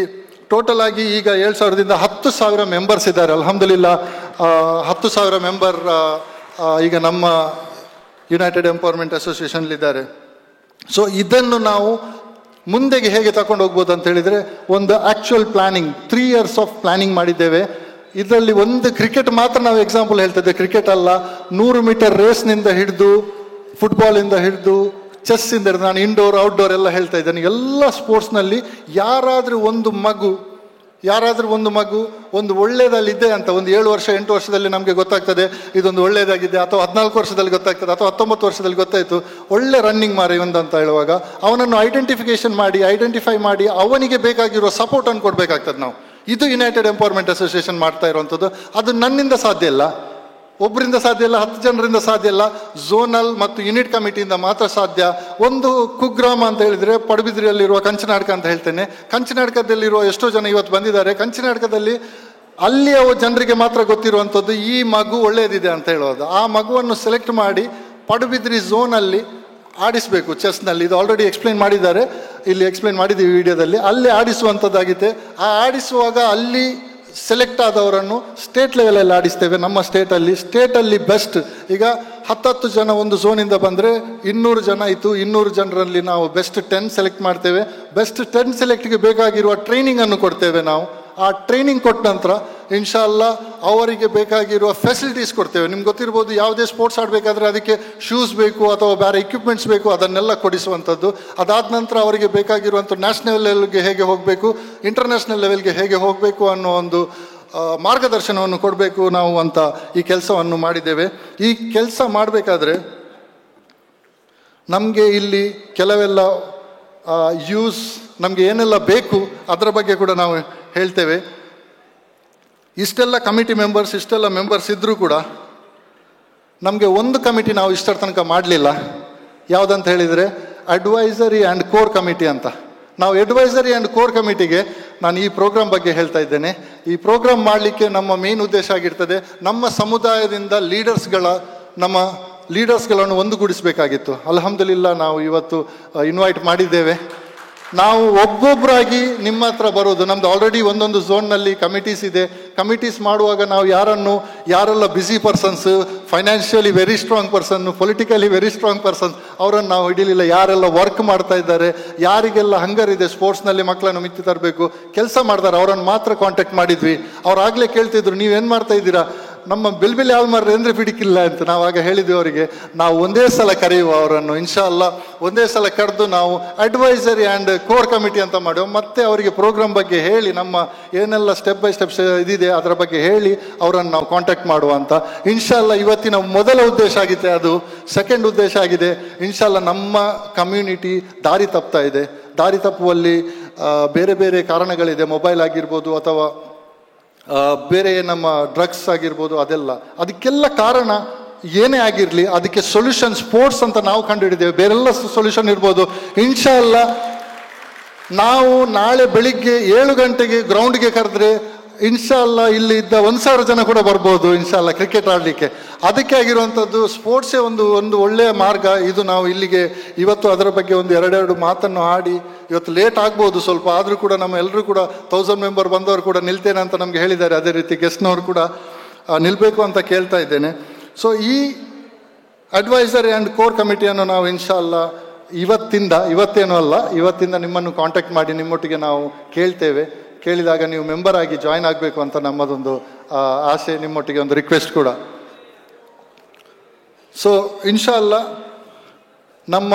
ಟೋಟಲ್ ಆಗಿ ಈಗ 7,000ದಿಂದ 10,000 ಮೆಂಬರ್ಸ್ ಇದ್ದಾರೆ. ಅಲ್ಹಮ್ದುಲಿಲ್ಲಾ 10,000 ಮೆಂಬರ್ ಈಗ ನಮ್ಮ ಯುನೈಟೆಡ್ ಎಂಪವರ್ಮೆಂಟ್ ಅಸೋಸಿಯೇಷನ್ಲಿದ್ದಾರೆ. ಸೊ ಇದನ್ನು ನಾವು ಮುಂದೆಗೆ ಹೇಗೆ ತಗೊಂಡು ಹೋಗ್ಬೋದು ಅಂತ ಹೇಳಿದರೆ ಒಂದು actual planning 3 years of planning ಮಾಡಿದ್ದೇವೆ. ಇದರಲ್ಲಿ ಒಂದು ಕ್ರಿಕೆಟ್ ಮಾತ್ರ ನಾವು ಎಕ್ಸಾಂಪಲ್ ಹೇಳ್ತಿದ್ದೆ. ಕ್ರಿಕೆಟ್ ಅಲ್ಲ, 100 ಮೀಟರ್ ರೇಸ್ನಿಂದ ಹಿಡಿದು ಫುಟ್ಬಾಲಿಂದ ಹಿಡಿದು ಚೆಸ್ಸಿಂದ ಹಿಡಿದು, ನಾನು ಇಂಡೋರ್ ಔಟ್ಡೋರ್ ಎಲ್ಲ ಹೇಳ್ತಾ ಇದ್ದೇನೆ. ಎಲ್ಲ ಸ್ಪೋರ್ಟ್ಸ್ನಲ್ಲಿ ಯಾರಾದರೂ ಒಂದು ಮಗು ಒಂದು ಒಳ್ಳೆಯದಲ್ಲಿದೆ ಅಂತ ಒಂದು 7 ವರ್ಷ 8 ವರ್ಷದಲ್ಲಿ ನಮಗೆ ಗೊತ್ತಾಗ್ತದೆ ಇದೊಂದು ಒಳ್ಳೆಯದಾಗಿದೆ, ಅಥವಾ 14 ವರ್ಷದಲ್ಲಿ ಗೊತ್ತಾಗ್ತದೆ, ಅಥವಾ 19 ವರ್ಷದಲ್ಲಿ ಗೊತ್ತಾಯಿತು ಒಳ್ಳೆ ರನ್ನಿಂಗ್ ಮಾರಿ ಒಂದು ಅಂತ ಹೇಳುವಾಗ ಅವನನ್ನು ಐಡೆಂಟಿಫೈ ಮಾಡಿ ಅವನಿಗೆ ಬೇಕಾಗಿರೋ ಸಪೋರ್ಟನ್ನು ಕೊಡಬೇಕಾಗ್ತದೆ ನಾವು. ಇದು ಯುನೈಟೆಡ್ ಎಂಪವರ್ಮೆಂಟ್ ಅಸೋಸಿಯೇಷನ್ ಮಾಡ್ತಾ ಇರುವಂಥದ್ದು. ಅದು ನನ್ನಿಂದ ಸಾಧ್ಯ ಇಲ್ಲ, ಒಬ್ಬರಿಂದ ಸಾಧ್ಯ ಇಲ್ಲ, 10 ಜನರಿಂದ ಸಾಧ್ಯ ಇಲ್ಲ, ಝೋನಲ್ ಮತ್ತು ಯೂನಿಟ್ ಕಮಿಟಿಯಿಂದ ಮಾತ್ರ ಸಾಧ್ಯ. ಒಂದು ಕುಗ್ರಾಮ ಅಂತ ಹೇಳಿದರೆ ಪಡುಬಿದ್ರಿಯಲ್ಲಿರುವ ಕಂಚನಾಡ್ಕ ಅಂತ ಹೇಳ್ತೇನೆ. ಕಂಚನಾಡ್ಕದಲ್ಲಿರುವ ಎಷ್ಟೋ ಜನ ಇವತ್ತು ಬಂದಿದ್ದಾರೆ. ಕಂಚನಾಡ್ಕದಲ್ಲಿ ಅಲ್ಲಿಯ ಜನರಿಗೆ ಮಾತ್ರ ಗೊತ್ತಿರುವಂಥದ್ದು ಈ ಮಗು ಒಳ್ಳೆಯದಿದೆ ಅಂತ ಹೇಳೋದು. ಆ ಮಗುವನ್ನು ಸೆಲೆಕ್ಟ್ ಮಾಡಿ ಪಡುಬಿದ್ರಿ ಝೋನಲ್ಲಿ ಆಡಿಸಬೇಕು ಚೆಸ್ನಲ್ಲಿ. ಇದು ಆಲ್ರೆಡಿ ಎಕ್ಸ್ಪ್ಲೈನ್ ಮಾಡಿದ್ದಾರೆ, ಇಲ್ಲಿ ಎಕ್ಸ್ಪ್ಲೈನ್ ಮಾಡಿದ್ದೀವಿ ವಿಡಿಯೋದಲ್ಲಿ. ಅಲ್ಲಿ ಆಡಿಸುವಂಥದ್ದಾಗಿದೆ. ಆ ಆಡಿಸುವಾಗ ಅಲ್ಲಿ ಸೆಲೆಕ್ಟ್ ಆದವರನ್ನು ಸ್ಟೇಟ್ ಲೆವೆಲಲ್ಲಿ ಆಡಿಸ್ತೇವೆ. ನಮ್ಮ ಸ್ಟೇಟಲ್ಲಿ ಬೆಸ್ಟ್ ಈಗ 10 ಜನ ಒಂದು ಝೋನಿಂದ ಬಂದರೆ 200 ಜನ ಇತ್ತು. 200 ಜನರಲ್ಲಿ ನಾವು ಬೆಸ್ಟ್ 10 ಸೆಲೆಕ್ಟ್ ಮಾಡ್ತೇವೆ. ಬೆಸ್ಟ್ 10 ಸೆಲೆಕ್ಟ್ಗೆ ಬೇಕಾಗಿರುವ ಟ್ರೈನಿಂಗನ್ನು ಕೊಡ್ತೇವೆ ನಾವು. ಆ ಟ್ರೈನಿಂಗ್ ಕೊಟ್ಟ ನಂತರ ಇನ್ಶಾಲ್ಲಾ ಅವರಿಗೆ ಬೇಕಾಗಿರುವ ಫೆಸಿಲಿಟೀಸ್ ಕೊಡ್ತೇವೆ. ನಿಮ್ಗೆ ಗೊತ್ತಿರ್ಬೋದು, ಯಾವುದೇ ಸ್ಪೋರ್ಟ್ಸ್ ಆಡಬೇಕಾದ್ರೆ ಅದಕ್ಕೆ ಶೂಸ್ ಬೇಕು ಅಥವಾ ಬೇರೆ ಎಕ್ವಿಪ್ಮೆಂಟ್ಸ್ ಬೇಕು, ಅದನ್ನೆಲ್ಲ ಕೊಡಿಸುವಂಥದ್ದು. ಅದಾದ ನಂತರ ಅವರಿಗೆ ಬೇಕಾಗಿರುವಂಥ ನ್ಯಾಷನಲ್ ಲೆವೆಲ್ಗೆ ಹೇಗೆ ಹೋಗಬೇಕು, ಇಂಟರ್ನ್ಯಾಷನಲ್ ಲೆವೆಲ್ಗೆ ಹೇಗೆ ಹೋಗಬೇಕು ಅನ್ನೋ ಒಂದು ಮಾರ್ಗದರ್ಶನವನ್ನು ಕೊಡಬೇಕು ನಾವು ಅಂತ ಈ ಕೆಲಸವನ್ನು ಮಾಡಿದ್ದೇವೆ. ಈ ಕೆಲಸ ಮಾಡಬೇಕಾದ್ರೆ ನಮಗೆ ಇಲ್ಲಿ ಕೆಲವೆಲ್ಲ ನಮಗೆ ಏನೆಲ್ಲ ಬೇಕು ಅದರ ಬಗ್ಗೆ ಕೂಡ ನಾವು ಹೇಳ್ತೇವೆ. ಇಷ್ಟೆಲ್ಲ ಕಮಿಟಿ ಮೆಂಬರ್ಸ್, ಇಷ್ಟೆಲ್ಲ ಮೆಂಬರ್ಸ್ ಇದ್ದರೂ ಕೂಡ ನಮಗೆ ಒಂದು ಕಮಿಟಿ ನಾವು ಇಷ್ಟರ ತನಕ ಮಾಡಲಿಲ್ಲ. ಯಾವುದಂತ ಹೇಳಿದರೆ ಅಡ್ವೈಸರಿ ಆ್ಯಂಡ್ ಕೋರ್ ಕಮಿಟಿ ಅಂತ. ನಾವು ಅಡ್ವೈಸರಿ ಆ್ಯಂಡ್ ಕೋರ್ ಕಮಿಟಿಗೆ ನಾನು ಈ ಪ್ರೋಗ್ರಾಮ್ ಬಗ್ಗೆ ಹೇಳ್ತಾ ಇದ್ದೇನೆ. ಈ ಪ್ರೋಗ್ರಾಮ್ ಮಾಡಲಿಕ್ಕೆ ನಮ್ಮ ಮೇನ್ ಉದ್ದೇಶ ಆಗಿರ್ತದೆ ನಮ್ಮ ಸಮುದಾಯದಿಂದ ನಮ್ಮ ಲೀಡರ್ಸ್ಗಳನ್ನು ಒಂದುಗೂಡಿಸಬೇಕಾಗಿತ್ತು. ಅಲ್ಹಮ್ದುಲಿಲ್ಲಾ ನಾವು ಇವತ್ತು ಇನ್ವೈಟ್ ಮಾಡಿದ್ದೇವೆ. ನಾವು ಒಬ್ಬೊಬ್ಬರಾಗಿ ನಿಮ್ಮ ಹತ್ರ ಬರೋದು. ನಮ್ದು ಆಲ್ರೆಡಿ ಒಂದೊಂದು ಝೋನ್ನಲ್ಲಿ ಕಮಿಟೀಸ್ ಇದೆ. ಕಮಿಟೀಸ್ ಮಾಡುವಾಗ ನಾವು ಯಾರೆಲ್ಲ busy persons, financially very strong person, politically very strong persons ಅವರನ್ನು ನಾವು ಹಿಡಿಲಿಲ್ಲ. ಯಾರೆಲ್ಲ ವರ್ಕ್ ಮಾಡ್ತಾ ಇದ್ದಾರೆ, ಯಾರಿಗೆಲ್ಲ ಹಂಗರ್ ಇದೆ ಸ್ಪೋರ್ಟ್ಸ್ನಲ್ಲಿ ಮಕ್ಕಳನ್ನು ಮಿತ್ತಿ ತರಬೇಕು, ಕೆಲಸ ಮಾಡ್ತಾರೆ, ಅವರನ್ನು ಮಾತ್ರ ಕಾಂಟ್ಯಾಕ್ಟ್ ಮಾಡಿದ್ವಿ. ಅವ್ರು ಆಗಲೇ ಕೇಳ್ತಿದ್ರು, ನೀವೇನು ಮಾಡ್ತಾ ಇದ್ದೀರಾ, ನಮ್ಮ ಬಿಲ್ಬಿಲ್ ಯಾಲ್ಮಾರ್ ಅಂದ್ರೆ ಬಿಡಿಕಿಲ್ಲ ಅಂತ ನಾವಾಗ ಹೇಳಿದ್ವಿ ಅವರಿಗೆ. ನಾವು ಒಂದೇ ಸಲ ಕರೆಯುವ ಅವರನ್ನು, ಇನ್ಶಾಲ್ಲ ಒಂದೇ ಸಲ ಕರೆದು ನಾವು ಅಡ್ವೈಸರಿ ಆ್ಯಂಡ್ ಕೋರ್ ಕಮಿಟಿ ಅಂತ ಮಾಡುವ. ಮತ್ತೆ ಅವರಿಗೆ ಪ್ರೋಗ್ರಾಮ್ ಬಗ್ಗೆ ಹೇಳಿ, ನಮ್ಮ ಏನೆಲ್ಲ ಸ್ಟೆಪ್ ಬೈ ಸ್ಟೆಪ್ಸ್ ಇದಿದೆ ಅದರ ಬಗ್ಗೆ ಹೇಳಿ ಅವರನ್ನು ನಾವು ಕಾಂಟ್ಯಾಕ್ಟ್ ಮಾಡುವ ಅಂತ. ಇನ್ಶಾಲ್ಲ ಇವತ್ತಿನ ಮೊದಲ ಉದ್ದೇಶ ಆಗಿದೆ, ಅದು ಸೆಕೆಂಡ್ ಉದ್ದೇಶ ಆಗಿದೆ. ಇನ್ಶಾಲ್ಲ ನಮ್ಮ ಕಮ್ಯುನಿಟಿ ದಾರಿ ತಪ್ತಾ ಇದೆ. ದಾರಿ ತಪ್ಪುವಲ್ಲಿ ಬೇರೆ ಬೇರೆ ಕಾರಣಗಳಿದೆ, ಮೊಬೈಲ್ ಆಗಿರ್ಬೋದು ಅಥವಾ ಬೇರೆ ನಮ್ಮ ಡ್ರಗ್ಸ್ ಆಗಿರ್ಬೋದು, ಅದಕ್ಕೆಲ್ಲ ಕಾರಣ ಏನೇ ಆಗಿರಲಿ ಅದಕ್ಕೆ ಸೊಲ್ಯೂಷನ್ ಸ್ಪೋರ್ಟ್ಸ್ ಅಂತ ನಾವು ಕಂಡುಹಿಡಿದ್ದೇವೆ. ಬೇರೆಲ್ಲ ಸೊಲ್ಯೂಷನ್ ಇರ್ಬೋದು. ಇನ್ಶಾಲ್ಲ ನಾವು ನಾಳೆ ಬೆಳಿಗ್ಗೆ 7 ಗಂಟೆಗೆ ಗ್ರೌಂಡ್ಗೆ ಕರೆದ್ರೆ ಇನ್ಶಾಲ್ಲ ಇಲ್ಲಿ ಇದ್ದ 1,000 ಜನ ಕೂಡ ಬರ್ಬೋದು ಇನ್ಶಾಲ್ಲ ಕ್ರಿಕೆಟ್ ಆಡಲಿಕ್ಕೆ. ಅದಕ್ಕೆ ಆಗಿರುವಂಥದ್ದು ಸ್ಪೋರ್ಟ್ಸೇ ಒಂದು ಒಳ್ಳೆಯ ಮಾರ್ಗ. ಇದು ನಾವು ಇಲ್ಲಿಗೆ ಇವತ್ತು ಅದರ ಬಗ್ಗೆ ಒಂದು 2 ಮಾತನ್ನು ಆಡಿ, ಇವತ್ತು ಲೇಟ್ ಆಗ್ಬೋದು ಸ್ವಲ್ಪ, ಆದರೂ ಕೂಡ ನಮ್ಮ ಎಲ್ಲರೂ ಕೂಡ 1000 ಮೆಂಬರ್ ಬಂದವರು ಕೂಡ ನಿಲ್ತೇನೆ ಅಂತ ನಮಗೆ ಹೇಳಿದ್ದಾರೆ. ಅದೇ ರೀತಿ ಗೆಸ್ಟ್ನವರು ಕೂಡ ನಿಲ್ಲಬೇಕು ಅಂತ ಕೇಳ್ತಾ ಇದ್ದೇನೆ. ಸೊ ಈ ಅಡ್ವೈಸರಿ ಆ್ಯಂಡ್ ಕೋರ್ ಕಮಿಟಿಯನ್ನು ನಾವು ಇನ್ಶಾಲ್ಲ ಇವತ್ತಿಂದ ನಿಮ್ಮನ್ನು ಕಾಂಟ್ಯಾಕ್ಟ್ ಮಾಡಿ ನಿಮ್ಮೊಟ್ಟಿಗೆ ನಾವು ಕೇಳ್ತೇವೆ. ಕೇಳಿದಾಗ ನೀವು ಮೆಂಬರ್ ಆಗಿ ಜಾಯ್ನ್ ಆಗಬೇಕು ಅಂತ ನಮ್ಮದೊಂದು ಆಸೆ, ನಿಮ್ಮೊಟ್ಟಿಗೆ ಒಂದು ರಿಕ್ವೆಸ್ಟ್ ಕೂಡ. ಸೊ ಇನ್ಶಾಲ್ಲ ನಮ್ಮ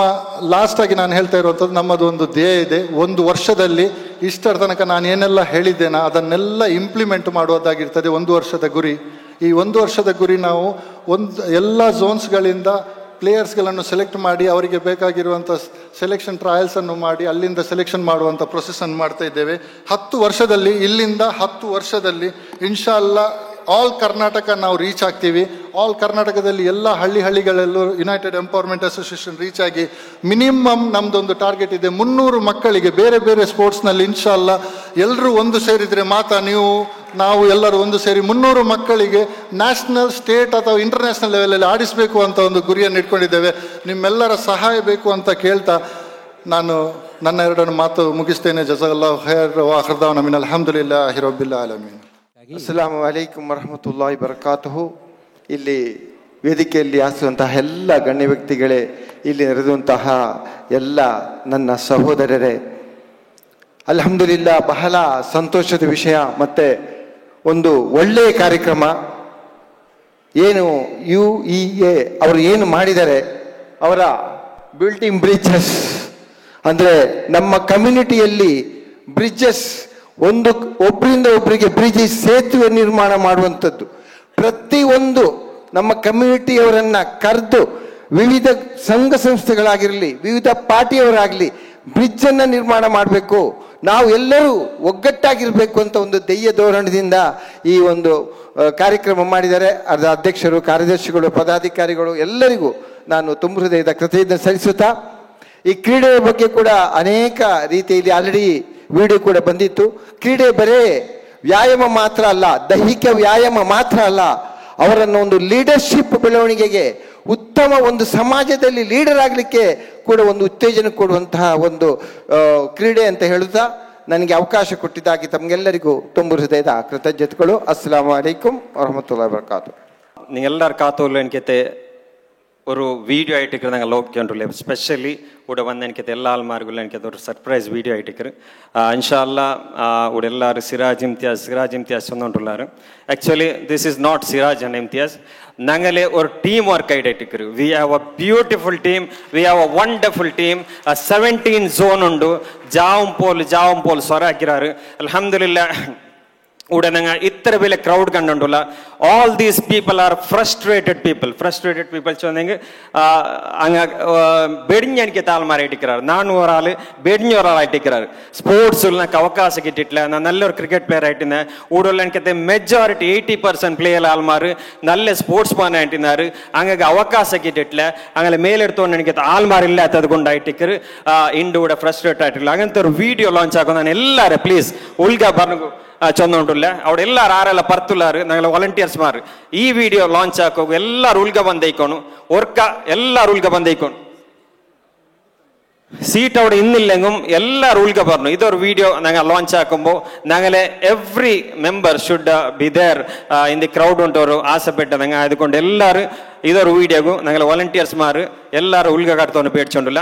ಲಾಸ್ಟಾಗಿ ನಾನು ಹೇಳ್ತಾ ಇರುವಂಥದ್ದು, ನಮ್ಮದು ಒಂದು ಧ್ಯೇಯ ಇದೆ. 1 ವರ್ಷದಲ್ಲಿ ಇಷ್ಟರ ತನಕ ನಾನು ಏನೆಲ್ಲ ಹೇಳಿದ್ದೇನೆ ಅದನ್ನೆಲ್ಲ ಇಂಪ್ಲಿಮೆಂಟ್ ಮಾಡುವುದಾಗಿರ್ತದೆ 1 ವರ್ಷದ ಗುರಿ. ಈ 1 ವರ್ಷದ ಗುರಿ ನಾವು ಎಲ್ಲ ಝೋನ್ಸ್ಗಳಿಂದ ಪ್ಲೇಯರ್ಸ್ಗಳನ್ನು ಸೆಲೆಕ್ಟ್ ಮಾಡಿ ಅವರಿಗೆ ಬೇಕಾಗಿರುವಂಥ ಸೆಲೆಕ್ಷನ್ ಟ್ರಯಲ್ಸನ್ನು ಮಾಡಿ ಅಲ್ಲಿಂದ ಸೆಲೆಕ್ಷನ್ ಮಾಡುವಂಥ ಪ್ರೊಸೆಸನ್ನು ಮಾಡ್ತಾ ಇದ್ದೇವೆ. 10 ವರ್ಷದಲ್ಲಿ, ಇಲ್ಲಿಂದ 10 ವರ್ಷದಲ್ಲಿ ಇನ್ಶಾಲ್ಲ ಆಲ್ ಕರ್ನಾಟಕ ನಾವು ರೀಚ್ ಆಗ್ತೀವಿ. ಆಲ್ ಕರ್ನಾಟಕದಲ್ಲಿ ಎಲ್ಲ ಹಳ್ಳಿಗಳಲ್ಲೂ ಯುನೈಟೆಡ್ ಎಂಪವರ್ಮೆಂಟ್ ಅಸೋಸಿಯೇಷನ್ ರೀಚ್ ಆಗಿ ಮಿನಿಮಮ್ ನಮ್ಮದೊಂದು ಟಾರ್ಗೆಟ್ ಇದೆ 300 ಮಕ್ಕಳಿಗೆ ಬೇರೆ ಬೇರೆ ಸ್ಪೋರ್ಟ್ಸ್ನಲ್ಲಿ ಇನ್ಶಾಲ್ಲ ಎಲ್ಲರೂ ಒಂದು ಸೇರಿದರೆ ನಾವು ಎಲ್ಲರೂ ಒಂದು ಸೇರಿ 300 ಮಕ್ಕಳಿಗೆ ನ್ಯಾಷನಲ್, ಸ್ಟೇಟ್ ಅಥವಾ ಇಂಟರ್ನ್ಯಾಷನಲ್ ಲೆವೆಲಲ್ಲಿ ಆಡಿಸಬೇಕು ಅಂತ ಒಂದು ಗುರಿಯನ್ನು ಇಟ್ಕೊಂಡಿದ್ದೇವೆ. ನಿಮ್ಮೆಲ್ಲರ ಸಹಾಯ ಬೇಕು ಅಂತ ಕೇಳ್ತಾ ನಾನು ನನ್ನ 2 ಮಾತು ಮುಗಿಸ್ತೇನೆ. ಜಜಾಕಲ್ಲಾಹು ಖೈರ್ ವ ಆಖಿರ್ ದಅವಾನಾ ಮಿನಲ್ ಹಮ್ದುಲಿಲ್ಲಾಹಿ ರಬ್ಬಿಲ್ ಆಲಮೀನ್. ಅಸ್ಸಲಾಮು ಅಲೈಕುಂ ವರಹಮತುಲ್ಲಾಹಿ ಬರಕಾತುಹು. ಇಲ್ಲಿ ವೇದಿಕೆಯಲ್ಲಿ ಆಸುವಂತಹ ಎಲ್ಲ ಗಣ್ಯ ವ್ಯಕ್ತಿಗಳೇ, ಇಲ್ಲಿ ನೆರೆದಂತಹ ಎಲ್ಲ ನನ್ನ ಸಹೋದರರೇ, ಅಲ್ಹಮ್ದುಲಿಲ್ಲಾ ಬಹಳ ಸಂತೋಷದ ವಿಷಯ. ಮತ್ತೆ ಒಂದು ಒಳ್ಳೆಯ ಕಾರ್ಯಕ್ರಮ. ಏನು UEA ಅವರು ಏನು ಮಾಡಿದ್ದಾರೆ, ಅವರ ಬಿಲ್ಡಿಂಗ್ ಬ್ರಿಡ್ಜಸ್ ಅಂದರೆ ನಮ್ಮ ಕಮ್ಯುನಿಟಿಯಲ್ಲಿ ಬ್ರಿಡ್ಜಸ್, ಒಬ್ಬರಿಂದ ಒಬ್ಬರಿಗೆ ಬ್ರಿಡ್ಜ್, ಸೇತುವೆ ನಿರ್ಮಾಣ ಮಾಡುವಂಥದ್ದು. ಪ್ರತಿಯೊಂದು ನಮ್ಮ ಕಮ್ಯುನಿಟಿಯವರನ್ನ ಕರೆದು ವಿವಿಧ ಸಂಘ ಸಂಸ್ಥೆಗಳಾಗಿರಲಿ, ವಿವಿಧ ಪಾರ್ಟಿಯವರಾಗಲಿ ಬ್ರಿಡ್ಜನ್ನು ನಿರ್ಮಾಣ ಮಾಡಬೇಕು, ನಾವು ಎಲ್ಲರೂ ಒಗ್ಗಟ್ಟಾಗಿರಬೇಕು ಅಂತ ಒಂದು ಧ್ಯೇಯ ಧೋರಣೆಯಿಂದ ಈ ಒಂದು ಕಾರ್ಯಕ್ರಮ ಮಾಡಿದ್ದಾರೆ. ಅದರ ಅಧ್ಯಕ್ಷರು, ಕಾರ್ಯದರ್ಶಿಗಳು, ಪದಾಧಿಕಾರಿಗಳು ಎಲ್ಲರಿಗೂ ನಾನು ತುಂಬ ಹೃದಯದ ಕೃತಜ್ಞತೆ ಸಲ್ಲಿಸುತ್ತಾ, ಈ ಕ್ರೀಡೆಯ ಬಗ್ಗೆ ಕೂಡ ಅನೇಕ ರೀತಿಯಲ್ಲಿ ಆಲ್ರೆಡಿ ವಿಡಿಯೋ ಕೂಡ ಬಂದಿತ್ತು. ಕ್ರೀಡೆ ಬರೇ ವ್ಯಾಯಾಮ ಮಾತ್ರ ಅಲ್ಲ, ದೈಹಿಕ ವ್ಯಾಯಾಮ ಮಾತ್ರ ಅಲ್ಲ, ಅವರನ್ನು ಒಂದು ಲೀಡರ್ಶಿಪ್ ಬೆಳವಣಿಗೆಗೆ, ಉತ್ತಮ ಒಂದು ಸಮಾಜದಲ್ಲಿ ಲೀಡರ್ ಆಗಲಿಕ್ಕೆ ಕೂಡ ಒಂದು ಉತ್ತೇಜನ ಕೊಡುವಂತಹ ಒಂದು ಕ್ರೀಡೆ ಅಂತ ಹೇಳುತ್ತಾ ನನಗೆ ಅವಕಾಶ ಕೊಟ್ಟಿದ್ದಾಗಿ ತಮಗೆಲ್ಲರಿಗೂ ತುಂಬ ಹೃದಯದ ಕೃತಜ್ಞತೆಗಳು. ಅಸ್ಸಲಾಮು ಅಲೈಕುಂ ವರಹಮತುಲ್ಲಾಹಿ ವಬರಕಾತು. നിങ്ങളെല്ലാവരും കാത്തോളൂ. എനിക്കത്തെ ഒരു വീഡിയോ ആയിട്ടിരിക്കും ഞങ്ങൾ നോക്കിക്കൊണ്ടുള്ള സ്പെഷ്യലി ഇവിടെ വന്ന് എനിക്കത്തെ എല്ലാ ആൾമാർക്കും എനിക്കത് ഒരു സർപ്രൈസ് വീഡിയോ ആയിട്ടിരിക്കും. ഇൻഷാല്ല ഇവിടെ എല്ലാവരും സിറാജ് ഇംതിയാസ് വന്നുകൊണ്ടുള്ളാറ്. Actually this is not Siraj and Imtiaz. ഞങ്ങളെ ഒരു ടീം വർക്ക് ആയിട്ടിരിക്കും. We have a beautiful team, we have a wonderful team. 17 zone ഉണ്ട്. ജാവും പോൽ സ്വരാക്കിറാറ്. അൽഹംദുലില്ലാ ഇവിടെ ഞങ്ങൾ ഇത്ര വലിയ ക്രൗഡ് കണ്ടുള്ള all these people are frustrated people சொன்னீங்க. அங்கே ಬೆಡಿഞ്ഞ എനിക്ക് താൽമാരായിട്ടിരിക്കാറ്. ನಾನು ഒരാള് ಬೆಡಿഞ്ഞ ഒരാളായിട്ടിരിക്കാറ്. സ്പോർട്സിൽ എനിക്ക് അവകാശം കിട്ടിയിട്ടില്ല. ഞാൻ നല്ലൊരു ക്രിക്കറ്റ് പ്ലെയർ ആയിട്ടിരുന്ന കൂടുതൽ എനിക്കത്തെ മെജോറിറ്റി 80% പ്ലെയർ ആൾമാർ നല്ല സ്പോർട്സ് മാൻ ആയിട്ടിരുന്നാറ്. അങ്ങനെ അവകാശം കിട്ടിയിട്ടില്ല. അങ്ങനെ മേലെടുത്തോണ്ട് എനിക്ക് ആൾമാരില്ലാത്തത് കൊണ്ടായിട്ടിരിക്കറ് ഇണ്ട് ഇവിടെ ഫ്രസ്ട്രേറ്റ് ആയിട്ടില്ല. അങ്ങനത്തെ ഒരു വീഡിയോ ലോഞ്ച് ആക്കുന്ന എല്ലാവരും പ്ലീസ് ഉൾഗ പറഞ്ഞു ಚಂದುಂಟುಲ್ಲ അവിടെ ಎಲ್ಲಾರು ಆರೆಲ್ಲ ಪರ್ತುಲಾರು ನಂಗೆ ವಾಲಂಟಿಯರ್ಸ್ ಈ ವಿಡಿಯೋ ಲಾಂಚ್ ಹಾಕೋ ಎಲ್ಲಾರು ಉಲ್ಗ ಬಂದೈಕೋನು ಒರ್ಕ ಎಲ್ಲಾರು ಉಲ್ಗ ಬಂದೈಕೋನು സീറ്റ് അവിടെ ഇന്നില്ലെങ്കും എല്ലാവരും ഉൾക്ക പറഞ്ഞു. ഇതൊരു വീഡിയോ ഞങ്ങൾ ലോഞ്ച് ആക്കുമ്പോൾ ഞങ്ങളെ every member should be there in the crowd ഉണ്ടോರು ಆಸೆಪಟ್ಟ ഞങ്ങൾ അതുകൊണ്ട് എല്ലാവരും ഇതൊരു വീഡിയോക്കും ഞങ്ങൾ ವಾಲಂಟಿಯರ್ಸ್മാർ എല്ലാവരും ഉൾക കടത്തോണ്ട് പേടിച്ചോണ്ടില്ല.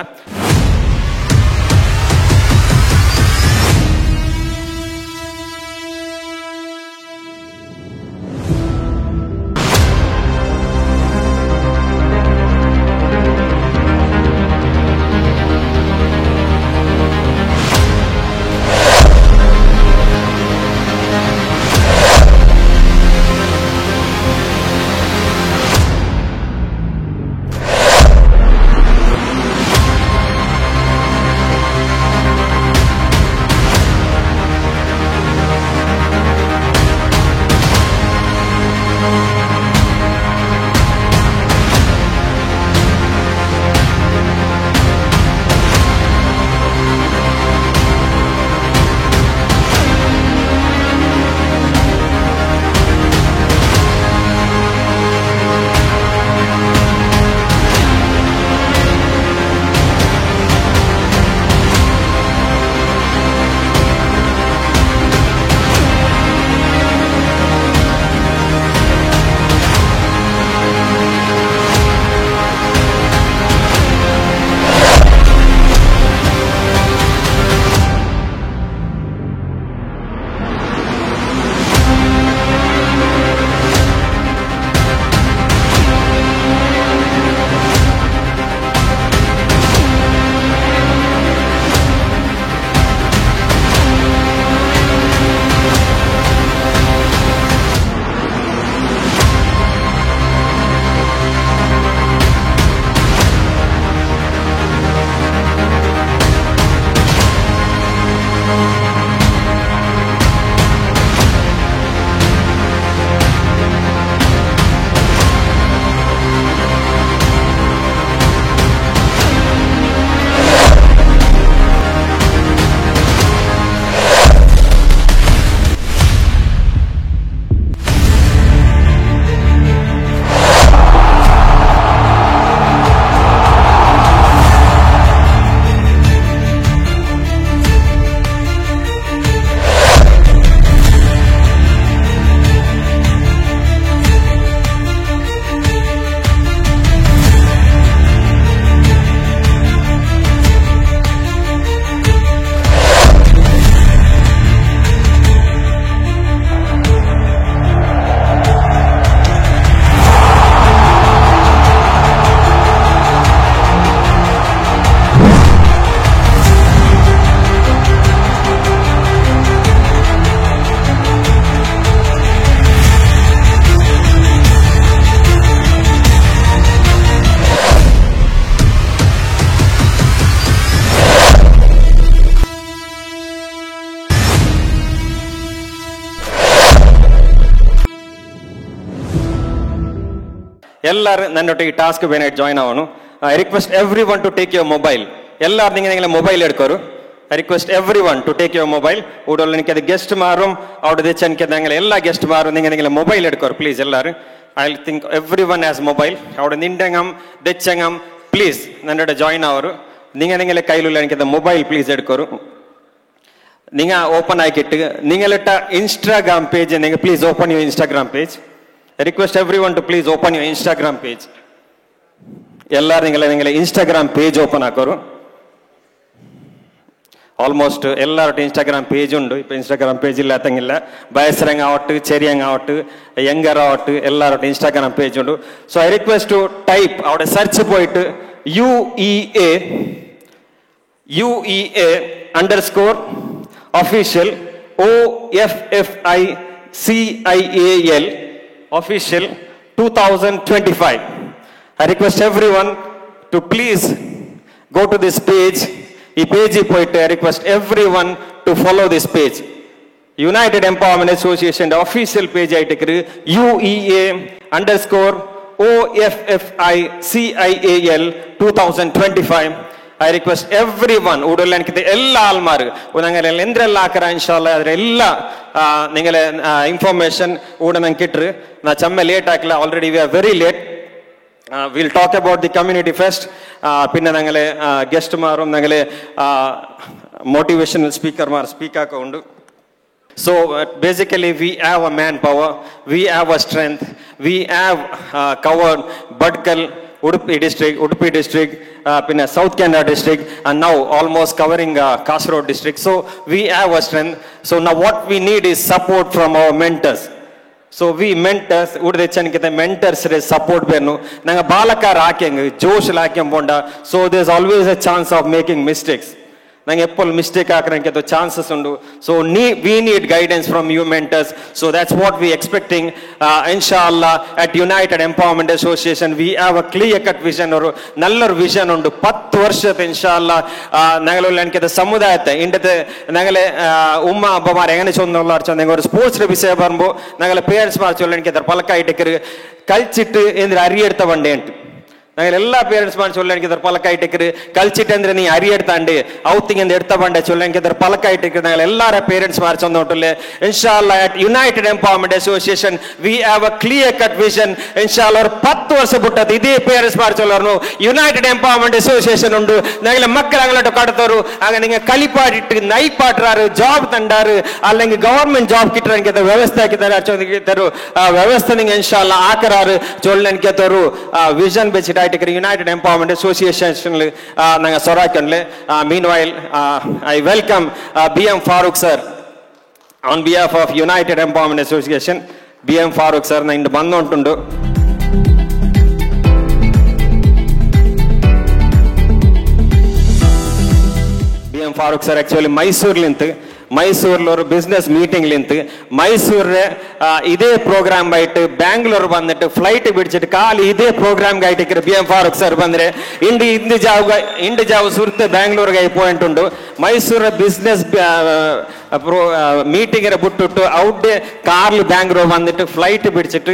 ಎಲ್ಲರೂ ನನ್ನೊಟ್ಟಿಗೆ ಟಾಸ್ಕ್ ಬೇನಾയിട്ട് ಜಾಯ್ನ್ ಆವನು. I request everyone to take your mobile. ಎಲ್ಲರೂ ನಿಂಗೆ ಮೊಬೈಲ್ ಎಡ್ಕೋರು. I request everyone to take your mobile. Udol ninke guest marum out de chan ke dangle ella guest marum ninge mobile edkor please ellaru. I think everyone has mobile. Out nindengam dechangam please nannada join avaru ninge kailu ninke mobile please edkoru. Ninga open aikittu ningeletta Instagram page ninge please open your Instagram page. I request everyone to please open your Instagram page. Ellaru ninge Instagram page open akoru. Almost ಎಲ್ಲರ Instagram page ಉಂಡು. ಇಪ್ಪ Instagram page ಇಲ್ಲ ಅತ್ತಂಗಿಲ್ಲ. ಬಯಸ್ರಂಗ ಆವಟ್ಟು ಚೆರಿಯಂಗ ಆವಟ್ಟು younger ಆವಟ್ಟು ಎಲ್ಲರ Instagram page ಉಂಡು. So I request to type ಅವಡ search போயிட்டு UEA _ official OFFICIAL official 2025. I request everyone to please go to this page. ಈ ಪೇಜ್ போயிட்டு I request everyone to follow this page. United Empowerment Association official page ஆயிட்டு UEA _ OFFICIAL 2025. I request everyone udol enikite ella almaru unangale endrella akara inshallah adre ella ningale information udanan kitru na chamme late akla already we are very late. We'll talk about the community fest. Pinna nangale guest marum nangale motivational speaker mar speak akondu. So basically we have a manpower, we have a strength, we have covered Badkal, Udupi district, Pinna South Canara district, and now almost covering Kasaragod district. So we have a strength. So now what we need is support from our mentors. So we mentors udechanikkite mentors re support bernu nanga balakar hakenga josh lakem bonda. So there's always a chance of making mistakes. Nanga eppol mistake akaranke to chances undu. So we need guidance from you mentors. So that's what we expecting inshallah at United Empowerment Association. We have a clear cut vision or nallar vision undu 10 varshate inshallah nangalo lanke the samudayate indate nangale umma abba mare engane chonnollar chonde or sports re visaya barbo nangale parents mar chollanke dar palaka itekir kalchittu endra ariyedta vande antu ಎಲ್ಲ parents ಮಾಡಿ ಚೊಲ್ಲಣಿಕೆ ಪಲಕ ಇಟ್ಟಿಕ್ರಿ ಕಲ್ಚಿಟ್ ಅಂದ್ರೆ ನೀ ಅರಿಯಡ್ತಾಂಡಿ ಔತಿಂಗ್ ಎಂದು ಎಡ್ತಾ ಬಂಡೆ ಚೊಲ್ಲಣಿಕೆ ಪಲಕ ಇಟ್ಟಿಕ್ರಿ ನಾಳೆ ಎಲ್ಲಾರ parents ಮಾಡಿ ಚಂದೊಟ್ಟಲೆ ಇನ್ಶಾಲ್ಲಾ at United Empowerment Association we have a clear cut vision ಇನ್ಶಾಲ್ಲಾ ಅವ್ರು 10 ವರ್ಷ ಬಿಟ್ಟದ್ದು ಇದೇ ಪೇರೆಂಟ್ಸ್ ಮಾಡಿ ಚೊಲ್ಲೋರು ಯುನೈಟೆಡ್ ಎಂಪವರ್ಮೆಂಟ್ ಅಸೋಸಿಯೇಷನ್ ಉಂಡು ನಾಳೆ ಮಕ್ಕಳು ಅಂಗಲಟ್ಟು ಕಡತವರು ಆಗ ನಿಂಗೆ ಕಲಿಪಾಡಿಟ್ಟು ನೈಟ್ ಪಾಟ್ರಾರು ಜಾಬ್ ತಂಡಾರು ಅಲ್ಲಂಗೆ ಗವರ್ಮೆಂಟ್ ಜಾಬ್ ಕಿಟ್ಟರಂಕೆ ವ್ಯವಸ್ಥೆ ಹಾಕಿದ್ದಾರೆ ವ್ಯವಸ್ಥೆ ನಿಂಗೆ ಇನ್ಶಾಲ್ಲಾ ಆಕರಾರು ಚೊಲ್ಲಣಿಕೆತವರು vision ಬೆಚ್ಚಿಟ್ಟು United Empowerment Association nanga sorakanle. Meanwhile I welcome BM Farooq sir on behalf of United Empowerment Association. BM Farooq sir na indu bandu untundu. BM Farooq sir actually Mysore lintu ಮೈಸೂರ್ಲವರು business meeting ಲಿಂತು ಮೈಸೂರೇ ಇದೇ programme ಆಯ್ತು ಬ್ಯಾಂಗ್ಳೂರ್ ಬಂದಿಟ್ಟು flight ಬಿಡಿಸಿಟ್ಟು ಖಾಲಿ ಇದೇ ಪ್ರೋಗ್ರಾಮ್ಗೆ ಆಯ್ತು BM Farooq sir ಬಂದ್ರೆ ಇಂಡು ಜಾವ ಸುರ್ತೆ ಬ್ಯಾಂಗ್ಳೂರ್ಗೆ ಪಾಯಿಂಟ್ ಉಂಟು ಮೈಸೂರ ಬಿಸ್ನೆಸ್ ಮೀಟಿಂಗ್ ಬಿಟ್ಟು ಔಟ್ ಕಾರ್ಲು ಬ್ಯಾಂಗ್ಳೂರ್ ಬಂದಿಟ್ಟು ಫ್ಲೈಟ್ ಬಿಡಿಸಿಟ್ಟು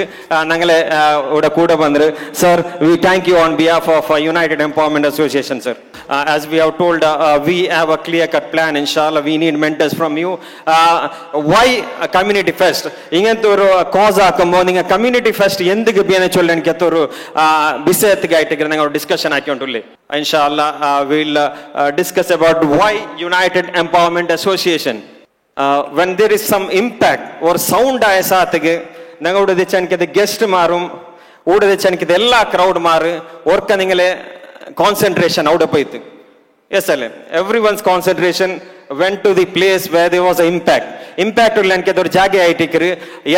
ನಂಗಲೆ ಕೂಡ ಬಂದ್ರು sir we thank you on behalf of United Empowerment Association sir. As we have told, we have a clear-cut plan. Inshallah, we need mentors from you. Why a community fest? Ingentoru cause akambo ninga community fest endige bene chollen kettoru bisayatge aitigre nanga discussion akontulle. Inshallah, we'll discuss about why United Empowerment Association. When there is some impact or sound ayasatge nanga udade chankede guest marum udade chankede ella crowd maru work ningale concentration out of it. Yes, sir. Everyone's concentration went to the place where there was an impact. Impact lanke dor jage aitikru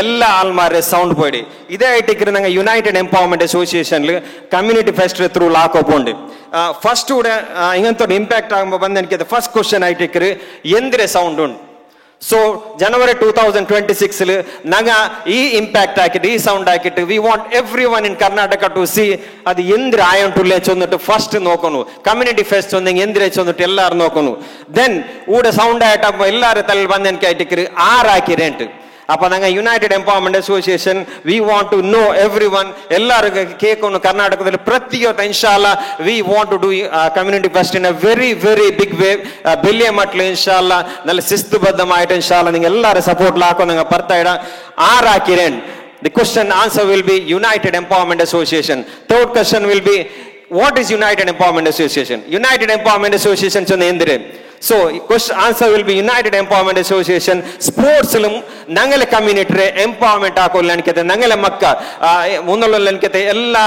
ella almare sound podi. Ide aitikru nanga United Empowerment Association le community fest through la koponde. First ude inganto impact agamba bandanke the first question aitikruendre sound undu. So January 2026 naga ee impact akittu ee sound akittu we want everyone in Karnataka to see adu endre ayantulle chonnittu first nokonu community fest chonnenge endre chonnittu ellaru nokonu then ude sound ayata ellaru tal bandenke aitikku 6 akirent ಅಪ್ಪ ನಂಗೆ United Empowerment Association we want to know everyone ಎಲ್ಲರಿಗೂ ಕೇಕನ್ನು ಕರ್ನಾಟಕದಲ್ಲಿ ಪ್ರತಿಯೊಂದು ಇನ್ಶಾಲ್ಲ we want to do community fest in a very very big way ಬೆಲ್ಲಿಯ ಮಟ್ಲು ಇನ್ಶಾಲ್ಲ നല്ല ಶಿಸ್ತುಬದ್ಧമായിട്ട് ഇൻഷാല്ല നിങ്ങൾ എല്ലാവരും സപ്പോർട്ടിലാക്കും നിങ്ങൾ പറത്തായിട ആരാക്കിരൻ the question answer will be United Empowerment Association. Third question will be what is United Empowerment Association? United Empowerment Association ചൊന്ന എന്തിരെ so question answer will be United Empowerment Association sports lum nangale community empowerment akolla ankete nangale makka munnolla ankete ella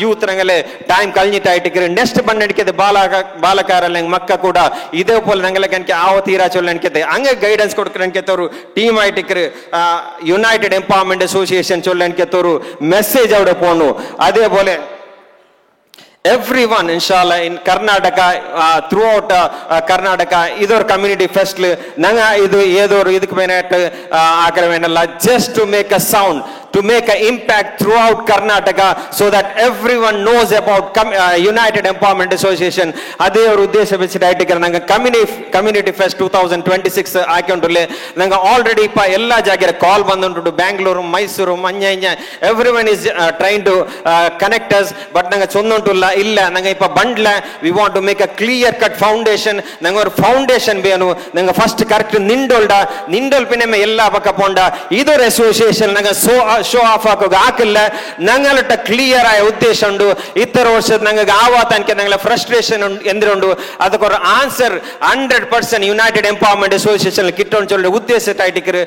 youth nangale time kalnita itikre next bandadikete balakaralle makka kuda ide pole nangale kanke avatira cholla ankete ange guidance kodukre ankete ಅವರು team itikre United Empowerment Association cholla ankete ಅವರು message avade ponu ade pole everyone inshallah in Karnataka throughout Karnataka idor community fest nanga idu edoru idukku benate akravenalla just to make a sound to make an impact throughout Karnataka so that everyone knows about United Empowerment Association ade avaru uddesha vechidaittikare nanga community fest 2026 akondulle nanga already pa ella jagere call bandundu Bangalore Mysore Manyanya everyone is trying to connect us but nanga chonnuntulla illa nanga ipa bandla we want to make a clear cut foundation nanga or foundation benu nanga first correct nindol pineme ella bakaponda idor association nanga show off ಹಾಕಿಲ್ಲ ನಂಗಲಟ clear ಆಯ ಉದ್ದೇಶ ಉಂಡು ಇತರ ವರ್ಷದ ನಂಗೆ ಆವಾತನಕ್ಕೆ ನಂಗೆ frustration ಎಂದ್ರುಂಡು ಅದಕ್ಕೊರ ಆನ್ಸರ್ 100% ಯುನೈಟೆಡ್ ಎಂಪವರ್ಮೆಂಟ್ ಅಸೋಸಿಯೇಷನ್ ಕಿಟ್ಟೊಂಡು ಚೊಲ್ಲೆ ಉದ್ದೇಶ ತಾಯ್ಟಿಕರು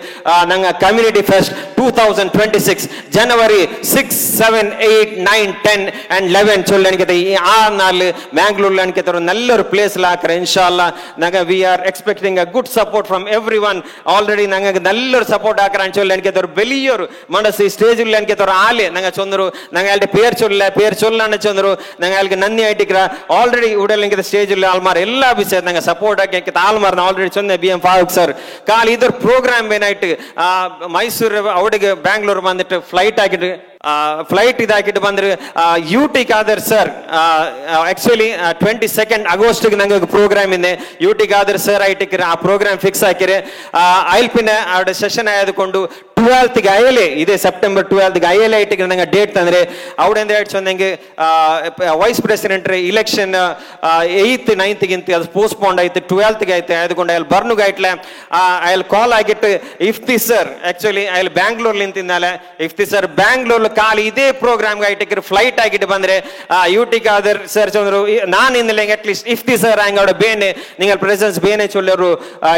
ನಂಗೆ ಕಮ್ಯುನಿಟಿ ಫೆಸ್ಟ್ 2026 ಜನವರಿ 6, 7, 8, 9, 10 and 11 ಚೊಲ್ಲೆ ಅನ್ಕತೆ ಈ 6-4 ಬ್ಯಾಂಗ್ಳೂರ್ ಅನ್ಕತೆ ನಲ್ಲೊರು ಪ್ಲೇಸ್ ಲಾಕರೆ ಇನ್ಶಾಲ್ಲಾ ನಂಗೆ we are expecting a good support from everyone already ನಂಗೆ ನಲ್ಲೊರು ಸಪೋರ್ಟ್ ಹಾಕರ ಅಂಚೊಲ್ಲೆ ಅನ್ಕತೆ ಬೆಲಿಯೋರು ಮನಸ್ಸು ಸ್ಟೇಜ್ ಇಲ್ಲ ಅನ್ಕೇತವ್ರು ಆಲೆ ನಂಗೆ ಚಂದ್ರು ನಂಗೆ ಅಲ್ಲಿ ಪೇರ್ ಚೊಲ್ಲ ಚಂದ್ರು ನಂಗೆ ಅಲ್ಲಿ ನನ್ನಿ ಐಟಿಕ್ರ ಆಲ್ರೆಡಿ ಉಡಲ್ ನಿಂಗೆ ಸ್ಟೇಜ್ ಇಲ್ಲ ಆಲ್ಮಾರ್ ಎಲ್ಲ ವಿಷಯ ನಂಗೆ ಸಪೋರ್ಟ್ ಆಗಿ ಆಲ್ಮಾರ್ ಆಲ್ರೆಡಿ ಚಂದ BM ಫಾರೂಕ್ ಸರ್ ಕಾಲ್ ಇದ್ರ ಪ್ರೋಗ್ರಾಮ್ ಏನಾಯ್ತು ಮೈಸೂರು ಅವಡಿಗೆ ಬ್ಯಾಂಗ್ಳೂರ್ ಬಂದಿಟ್ಟು ಫ್ಲೈಟ್ ಆಗಿಟ್ಟು ಫ್ಲೈಟ್ ಇದಾಕಿಟ್ಟು ಬಂದ್ರೆ UT ಖಾದರ್ ಸರ್ ಆಕ್ಚುಲಿ 22 ಆಗಸ್ಟ್ಗೆ ನಂಗೆ ಪ್ರೋಗ್ರಾಮ್ ಇದೆ UT ಖಾದರ್ ಸರ್ ಐಟಿಕ್ರೆ ಆ ಪ್ರೋಗ್ರಾಮ್ ಫಿಕ್ಸ್ ಹಾಕಿರೆ ಐಲ್ಪಿನ ಅವರ ಸೆಷನ್ ಆಯ್ದುಕೊಂಡು 12th ಅಯ್ಯಲೆ ಇದೆ ಸೆಪ್ಟೆಂಬರ್ 12th ಅಯ್ಯಲೆ ಐಟಿಗೆ ನಂಗೆ ಡೇಟ್ ತಂದ್ರೆ ಅವಡೆಂದ್ರೆ ನಂಗೆ vice president election 8th 9th ಗಿಂತ ಅದು ಪೋಸ್ಟ್ಪೋಂಡ್ ಆಯ್ತು 12th ಆಯ್ತು ಆಯ್ದುಕೊಂಡು ಅಲ್ಲಿ ಬರ್ನುಗ ಐಟ್ಲೆ ಅಲ್ಲಿ ಕಾಲ್ ಆಗಿಟ್ಟು ಇಫ್ತಿ ಸರ್ ಆಕ್ಚುಲಿ ಅಲ್ಲಿ ಬ್ಯಾಂಗ್ಳೂರ್ ನಿಂತಿದ್ದಾಲೆ ಇಫ್ತಿ ಸರ್ ಬ್ಯಾಂಗ್ಳೂರ್ ಕಾಲಿ ಇದೇ ಪ್ರೋಗ್ರಾಮ್ ಐಟಿಕ್ರೆ ಫ್ಲೈಟ್ ಆಗಿಟ್ಟು ಬಂದ್ರೆ UT ಖಾದರ್ ಸರ್ ಚಂದ್ರು ನಾನು ಇನ್ನಿಲ್ಲ ಅಟ್ಲೀಸ್ಟ್ ಇಫ್ತಿ ಸರ್ ಹಂಗ ಬೇನೆ നിങ്ങൾ presence ಬೇನೆ ಚೊಲ್ಲರು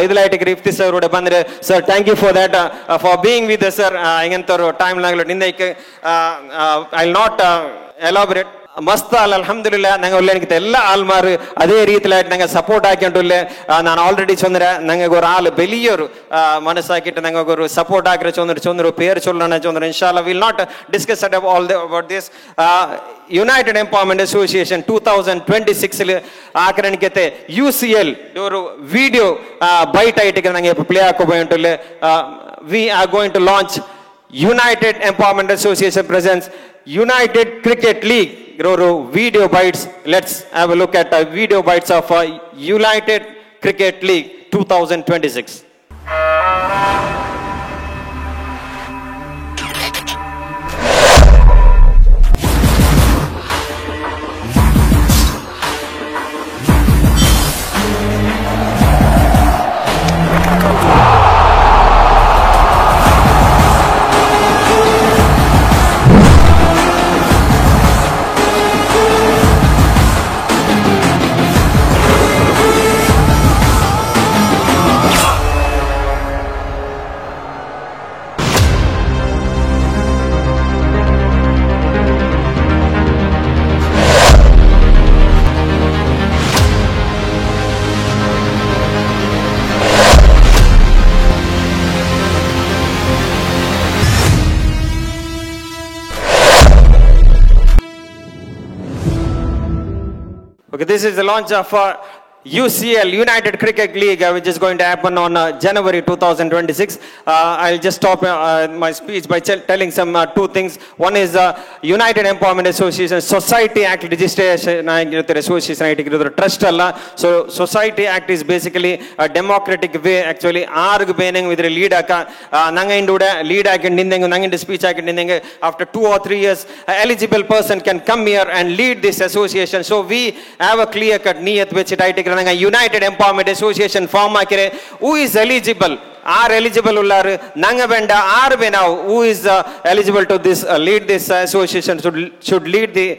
ಇದಲೈಟಿಕ್ರೆ ಇಫ್ತಿ ಸರ್ ಕೂಡ ಬಂದ್ರೆ sir thank you for that for being with us sir ingantoro time laglo nindaike I'll not elaborate ಮಸ್ತ್ ಅಲ್ಲ ಅಲ್ಹಮ್ದುಲಿಲ್ಲಾ ನಂಗೆ ಒಳ್ಳೆನಿಗೆ ಎಲ್ಲ ಆಲ್ಮಾರ್ ಅದೇ ರೀತಿಲಾയിട്ട് ನಂಗೆ ಸಪೋರ್ಟ್ ಹಾಕೊಂಡುಲ್ಲೆ ನಾನು ಆಲ್ರೆಡಿ ಚಂದ್ರ ನಂಗೆ ಗೊರು ಆಲ್ ಬೆಲಿಯೋರು ಮನಸ್ಸಾಕಿಟ್ಟು ನಂಗೆ ಗೊರು ಸಪೋರ್ಟ್ ಹಾಕಿದ್ರೆ ಚಂದ್ರ ಪೇರ್ ಚೊಲ್ಲೋಣ ಚಂದ್ರ ಇನ್ಶಾಲ್ಲಾ will not discuss about this United Empowerment Association 2026 ಆಕರಣಿಕೆ UCL ಇವರು ವಿಡಿಯೋ ಬೈಟ್ ಐಟಿಗೆ ನಂಗೆ ಪ್ಲೇ ಹಾಕೋಬೋ ಉಂಟುಲ್ಲೆ we are going to launch United Empowerment Association presents United Cricket League video bites. Let's have a look at video bites of United Cricket League 2026. Okay, this is the launch of UCL, United Cricket League, which is going to happen on January 2026. I'll just stop my speech by telling some two things. One is United Empowerment Association, Society Act registration association trust alla. So Society Act is basically a democratic way actually arg bening with lead aka nanga indude lead aka nindenge nanga speech aka nindenge after 2 or 3 years eligible person can come here and lead this association. So we have a clear cut niyat which it United Empowerment Association form akire. Who is eligible? Are eligible ullar nanga benda are be now who is eligible to this lead this association should lead the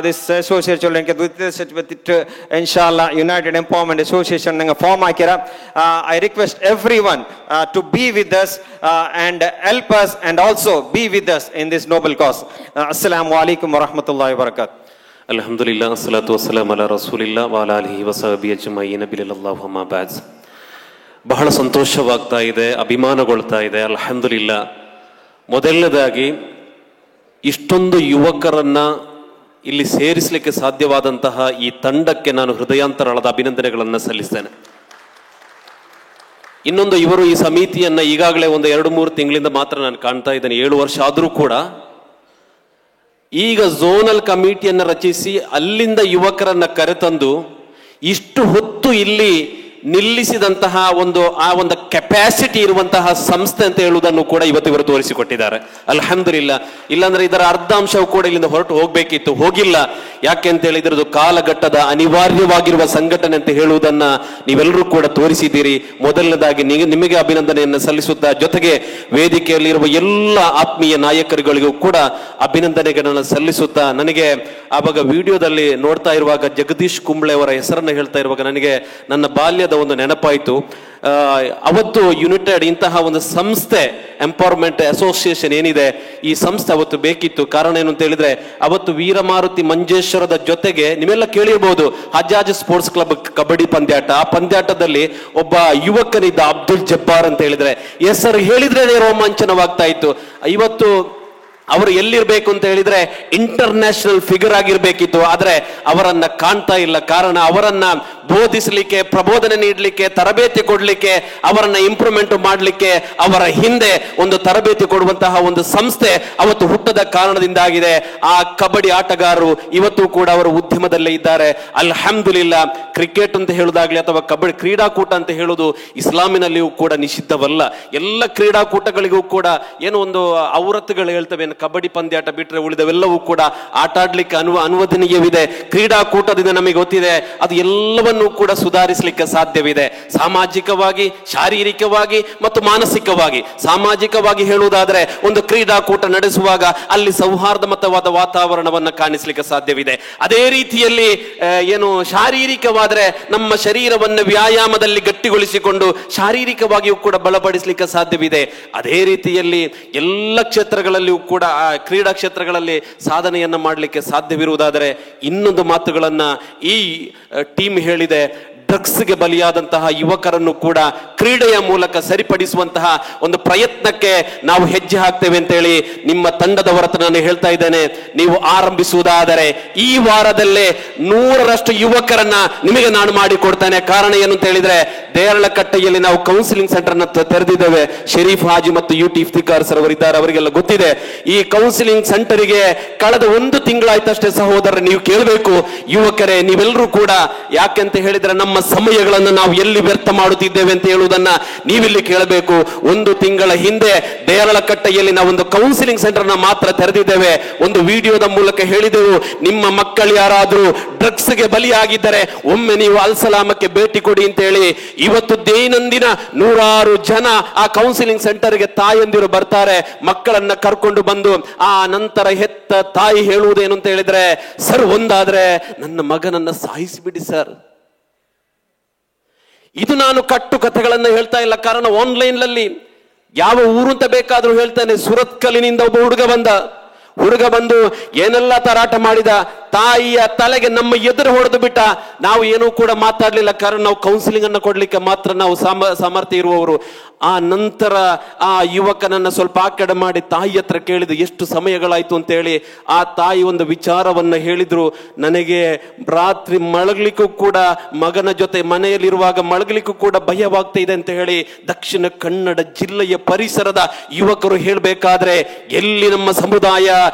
this association with it, inshallah United Empowerment Association nanga form akira. I request everyone to be with us and help us and also be with us in this noble cause. Assalamu alaikum wa rahmatullahi wa barakatuh. Alhamdulillah, salatu wassalamu ala rasulillah wa ala alihi wa sahbihi ajma'in bilallahu amma ba'd. ಬಹಳ ಸಂತೋಷವಾಗ್ತಾ ಇದೆ, ಅಭಿಮಾನಗೊಳ್ತಾ ಇದೆ. ಅಲ್ಹಮ್ದುಲಿಲ್ಲಾ. ಮೊದಲನೇದಾಗಿ ಇಷ್ಟೊಂದು ಯುವಕರನ್ನ ಇಲ್ಲಿ ಸೇರಿಸಲಿಕ್ಕೆ ಸಾಧ್ಯವಾದಂತಹ ಈ ತಂಡಕ್ಕೆ ನಾನು ಹೃದಯಾಂತರಾಳದ ಅಭಿನಂದನೆಗಳನ್ನು ಸಲ್ಲಿಸ್ತೇನೆ. ಇನ್ನೊಂದು, ಇವರು ಈ ಸಮಿತಿಯನ್ನ ಈಗಾಗಲೇ ಒಂದು 2-3 ತಿಂಗಳಿಂದ ಮಾತ್ರ ನಾನು ಕಾಣ್ತಾ ಇದ್ದೇನೆ. 7 ವರ್ಷ ಆದರೂ ಕೂಡ ಈಗ ಝೋನಲ್ ಕಮಿಟಿಯನ್ನು ರಚಿಸಿ ಅಲ್ಲಿಂದ ಯುವಕರನ್ನ ಕರೆತಂದು ಇಷ್ಟು ಹೊತ್ತು ಇಲ್ಲಿ ನಿಲ್ಲಿಸಿದಂತಹ ಒಂದು ಕೆಪಾಸಿಟಿ ಇರುವಂತಹ ಸಂಸ್ಥೆ ಅಂತ ಹೇಳುವುದನ್ನು ಕೂಡ ಇವತ್ತು ಇವರು ತೋರಿಸಿಕೊಟ್ಟಿದ್ದಾರೆ. ಅಲ್ಹಮ್ದುಲಿಲ್ಲಾ. ಇಲ್ಲಾಂದ್ರೆ ಇದರ ಅರ್ಧಾಂಶವು ಕೂಡ ಇಲ್ಲಿಂದ ಹೊರಟು ಹೋಗ್ಬೇಕಿತ್ತು, ಹೋಗಿಲ್ಲ. ಯಾಕೆ ಅಂತ ಹೇಳಿದ್ರೆ ಇದು ಕಾಲಘಟ್ಟದ ಅನಿವಾರ್ಯವಾಗಿರುವ ಸಂಘಟನೆ ಅಂತ ಹೇಳುವುದನ್ನ ನೀವೆಲ್ಲರೂ ಕೂಡ ತೋರಿಸಿದ್ದೀರಿ. ಮೊದಲನೇದಾಗಿ ನಿಮಗೆ ಅಭಿನಂದನೆಯನ್ನು ಸಲ್ಲಿಸುತ್ತಾ, ಜೊತೆಗೆ ವೇದಿಕೆಯಲ್ಲಿರುವ ಎಲ್ಲ ಆತ್ಮೀಯ ನಾಯಕರುಗಳಿಗೂ ಕೂಡ ಅಭಿನಂದನೆಗಳನ್ನು ಸಲ್ಲಿಸುತ್ತಾ, ನನಗೆ ಆವಾಗ ವಿಡಿಯೋದಲ್ಲಿ ನೋಡ್ತಾ ಇರುವಾಗ ಜಗದೀಶ್ ಕುಂಬ್ಳೆ ಅವರ ಹೆಸರನ್ನು ಹೇಳ್ತಾ ಇರುವಾಗ ನನಗೆ ನನ್ನ ಬಾಲ್ಯದ ಒಂದು ನೆನಪಾಯಿತು. ಅವತ್ತು ಯುನೈಟೆಡ್ ಇಂತಹ ಒಂದು ಸಂಸ್ಥೆ, ಎಂಪವರ್ಮೆಂಟ್ ಅಸೋಸಿಯೇಷನ್ ಏನಿದೆ, ಈ ಸಂಸ್ಥೆ ಅವತ್ತು ಬೇಕಿತ್ತು. ಕಾರಣ ಏನು ಅಂತ ಹೇಳಿದ್ರೆ, ಅವತ್ತು ವೀರಮಾರುತಿ ಮಂಜೇಶ್ವರದ ಜೊತೆಗೆ ನೀವೆಲ್ಲ ಕೇಳಿರ್ಬೋದು ಹಜಾಜ್ ಸ್ಪೋರ್ಟ್ಸ್ ಕ್ಲಬ್ ಕಬಡ್ಡಿ ಪಂದ್ಯಾಟ. ಆ ಪಂದ್ಯಾಟದಲ್ಲಿ ಒಬ್ಬ ಯುವಕನಿದ್ದ ಅಬ್ದುಲ್ ಜಬ್ಬಾರ್ ಅಂತ ಹೇಳಿದ್ರೆ ಹೆಸರು ಹೇಳಿದ್ರೆ ರೋಮಾಂಚನವಾಗ್ತಾ ಇತ್ತು. ಇವತ್ತು ಅವರು ಎಲ್ಲಿರ್ಬೇಕು ಅಂತ ಹೇಳಿದ್ರೆ ಇಂಟರ್ನ್ಯಾಷನಲ್ ಫಿಗರ್ ಆಗಿರ್ಬೇಕಿತ್ತು. ಆದ್ರೆ ಅವರನ್ನ ಕಾಣ್ತಾ ಇಲ್ಲ. ಕಾರಣ ಅವರನ್ನ ಬೋಧಿಸಲಿಕ್ಕೆ, ಪ್ರಬೋಧನೆ ನೀಡಲಿಕ್ಕೆ, ತರಬೇತಿ ಕೊಡ್ಲಿಕ್ಕೆ, ಅವರನ್ನ ಇಂಪ್ರೂವ್ಮೆಂಟ್ ಮಾಡಲಿಕ್ಕೆ ಅವರ ಹಿಂದೆ ಒಂದು ತರಬೇತಿ ಕೊಡುವಂತಹ ಒಂದು ಸಂಸ್ಥೆ ಅವತ್ತು ಹುಟ್ಟದ ಕಾರಣದಿಂದಾಗಿದೆ. ಆ ಕಬಡ್ಡಿ ಆಟಗಾರರು ಇವತ್ತು ಕೂಡ ಅವರ ಉದ್ಯಮದಲ್ಲೇ ಇದ್ದಾರೆ. ಅಲ್ಹಮ್ದುಲಿಲ್ಲಾ. ಕ್ರಿಕೆಟ್ ಅಂತ ಹೇಳುದಾಗ್ಲಿ ಅಥವಾ ಕಬಡ್ಡಿ ಕ್ರೀಡಾಕೂಟ ಅಂತ ಹೇಳುವುದು ಇಸ್ಲಾಮಿನಲ್ಲಿಯೂ ಕೂಡ ನಿಷಿದ್ಧವಲ್ಲ. ಎಲ್ಲ ಕ್ರೀಡಾಕೂಟಗಳಿಗೂ ಕೂಡ ಏನೋ ಒಂದು ಔರತ್ತುಗಳು ಹೇಳ್ತವೆ, ಕಬಡ್ಡಿ ಪಂದ್ಯಾಟ ಬಿಟ್ಟರೆ ಉಳಿದವೆಲ್ಲವೂ ಕೂಡ ಆಟ ಆಡ್ಲಿಕ್ಕೆ ಅನುವದನೀಯವಿದೆ. ಕ್ರೀಡಾಕೂಟದಿಂದ ನಮಗೆ ಗೊತ್ತಿದೆ ಅದು ಎಲ್ಲವನ್ನೂ ಕೂಡ ಸುಧಾರಿಸಲಿಕ್ಕೆ ಸಾಧ್ಯವಿದೆ. ಸಾಮಾಜಿಕವಾಗಿ, ಶಾರೀರಿಕವಾಗಿ ಮತ್ತು ಮಾನಸಿಕವಾಗಿ. ಸಾಮಾಜಿಕವಾಗಿ ಹೇಳುವುದಾದ್ರೆ ಒಂದು ಕ್ರೀಡಾಕೂಟ ನಡೆಸುವಾಗ ಅಲ್ಲಿ ಸೌಹಾರ್ದಮತವಾದ ವಾತಾವರಣವನ್ನು ಕಾಣಿಸಲಿಕ್ಕೆ ಸಾಧ್ಯವಿದೆ. ಅದೇ ರೀತಿಯಲ್ಲಿ ಏನು ಶಾರೀರಿಕವಾದ್ರೆ ನಮ್ಮ ಶರೀರವನ್ನು ವ್ಯಾಯಾಮದಲ್ಲಿ ಗಟ್ಟಿಗೊಳಿಸಿಕೊಂಡು ಶಾರೀರಿಕವಾಗಿಯೂ ಕೂಡ ಬಲಪಡಿಸಲಿಕ್ಕೆ ಸಾಧ್ಯವಿದೆ. ಅದೇ ರೀತಿಯಲ್ಲಿ ಎಲ್ಲ ಕ್ಷೇತ್ರಗಳಲ್ಲಿಯೂ ಕೂಡ ಕ್ರೀಡಾ ಕ್ಷೇತ್ರಗಳಲ್ಲಿ ಸಾಧನೆಯನ್ನ ಮಾಡಲಿಕ್ಕೆ ಸಾಧ್ಯವಿರುವುದಾದರೆ ಇನ್ನೊಂದು ಮಾತುಗಳನ್ನ ಈ ಟೀಮ್ ಹೇಳಿದೆ. ಡ್ರಗ್ಸ್ಗೆ ಬಲಿಯಾದಂತಹ ಯುವಕರನ್ನು ಕೂಡ ಕ್ರೀಡೆಯ ಮೂಲಕ ಸರಿಪಡಿಸುವಂತಹ ಒಂದು ಪ್ರಯತ್ನಕ್ಕೆ ನಾವು ಹೆಜ್ಜೆ ಹಾಕ್ತೇವೆ ಅಂತೇಳಿ ನಿಮ್ಮ ತಂಡದವರ ಹತ್ರ ನಾನು ಹೇಳ್ತಾ ಇದ್ದೇನೆ. ನೀವು ಆರಂಭಿಸುವುದಾದರೆ ಈ ವಾರದಲ್ಲೇ 100ರಷ್ಟು ಯುವಕರನ್ನ ನಿಮಗೆ ನಾನು ಮಾಡಿಕೊಡ್ತೇನೆ. ಕಾರಣ ಏನು ಅಂತ ಹೇಳಿದ್ರೆ, ದೇರಳಕಟ್ಟೆಯಲ್ಲಿ ನಾವು ಕೌನ್ಸಿಲಿಂಗ್ ಸೆಂಟರ್ ಅನ್ನ ತೆರೆದಿದ್ದೇವೆ. ಶರೀಫ್ ಹಾಜಿ ಮತ್ತು ಯುಟಿ ಇಫ್ತಿಕಾರ್ ಸರ್ ಅವರಿದ್ದಾರೆ, ಅವರಿಗೆಲ್ಲ ಗೊತ್ತಿದೆ. ಈ ಕೌನ್ಸಿಲಿಂಗ್ ಸೆಂಟರಿಗೆ ಕಳೆದ 1 ತಿಂಗಳಾಯ್ತಷ್ಟೇ ಸಹೋದರ, ನೀವು ಕೇಳಬೇಕು ಯುವಕರೇ, ನೀವೆಲ್ಲರೂ ಕೂಡ. ಯಾಕೆಂತ ಹೇಳಿದ್ರೆ ನಮ್ಮ ಸಮಯಗಳನ್ನು ನಾವು ಎಲ್ಲಿ ವ್ಯರ್ಥ ಮಾಡುತ್ತಿದ್ದೇವೆ ಅಂತ ಹೇಳುವುದನ್ನ ನೀವಿಲ್ಲಿ ಕೇಳಬೇಕು. 1 ತಿಂಗಳ ಹಿಂದೆ ದೇರಳಕಟ್ಟೆಯಲ್ಲಿ ನಾವು ಒಂದು ಕೌನ್ಸಿಲಿಂಗ್ ಸೆಂಟರ್ ನ ಮಾತ್ರ ತೆರೆದಿದ್ದೇವೆ. ಒಂದು ವಿಡಿಯೋದ ಮೂಲಕ ಹೇಳಿದೆವು, ನಿಮ್ಮ ಮಕ್ಕಳು ಯಾರಾದ್ರೂ ಡ್ರಗ್ಸ್ಗೆ ಬಲಿಯಾಗಿದ್ದರೆ ಒಮ್ಮೆ ನೀವು ಅಲ್ಸಲಾಮಕ್ಕೆ ಭೇಟಿ ಕೊಡಿ ಅಂತ ಹೇಳಿ. ಇವತ್ತು ದೈನಂದಿನ 100 ಜನ ಆ ಕೌನ್ಸಿಲಿಂಗ್ ಸೆಂಟರ್ಗೆ ತಾಯಂದಿರು ಬರ್ತಾರೆ. ಮಕ್ಕಳನ್ನ ಕರ್ಕೊಂಡು ಬಂದು ಆ ನಂತರ ಹೆತ್ತ ತಾಯಿ ಹೇಳುವುದೇನು ಅಂತ ಹೇಳಿದ್ರೆ, ಸರ್ ಒಂದಾದ್ರೆ ನನ್ನ ಮಗನನ್ನ ಸಾಯಿಸಿಬಿಡಿ ಸರ್. ಇದು ನಾನು ಕಟ್ಟು ಕಥೆಗಳನ್ನು ಹೇಳ್ತಾ ಇಲ್ಲ. ಕಾರಣ ಆನ್ಲೈನ್ ನಲ್ಲಿ ಯಾವ ಊರು ಅಂತ ಬೇಕಾದ್ರೂ ಹೇಳ್ತಾನೆ. ಸುರತ್ಕಲ್ಲಿನಿಂದ ಒಬ್ಬ ಹುಡುಗ ಬಂದು ಏನೆಲ್ಲ ತರಾಟ ಮಾಡಿದ, ತಾಯಿಯ ತಲೆಗೆ ನಮ್ಮ ಎದುರು ಹೊಡೆದು ಬಿಟ್ಟ. ನಾವು ಏನೂ ಕೂಡ ಮಾತಾಡ್ಲಿಲ್ಲ. ಕಾರಣ ನಾವು ಕೌನ್ಸಿಲಿಂಗ್ ಅನ್ನು ಕೊಡ್ಲಿಕ್ಕೆ ಮಾತ್ರ ನಾವು ಸಾಮರ್ಥ್ಯ ಇರುವವರು. ಆ ನಂತರ ಆ ಯುವಕನನ್ನ ಸ್ವಲ್ಪ ಆ ಕಡೆ ಮಾಡಿ ತಾಯಿ ಹತ್ರ ಕೇಳಿದ್ರು ಎಷ್ಟು ಸಮಯಗಳಾಯ್ತು ಅಂತ ಹೇಳಿ. ಆ ತಾಯಿ ಒಂದು ವಿಚಾರವನ್ನ ಹೇಳಿದ್ರು, ನನಗೆ ರಾತ್ರಿ ಮಲಗಲಿಕ್ಕೂ ಕೂಡ ಮಗನ ಜೊತೆ ಮನೆಯಲ್ಲಿರುವಾಗ ಮಲಗಲಿಕ್ಕೂ ಕೂಡ ಭಯವಾಗ್ತಾ ಇದೆ ಅಂತ ಹೇಳಿ ದಕ್ಷಿಣ ಕನ್ನಡ ಜಿಲ್ಲೆಯ ಪರಿಸರದ ಯುವಕರು ಹೇಳಬೇಕಾದ್ರೆ ಎಲ್ಲಿ ನಮ್ಮ ಸಮುದಾಯ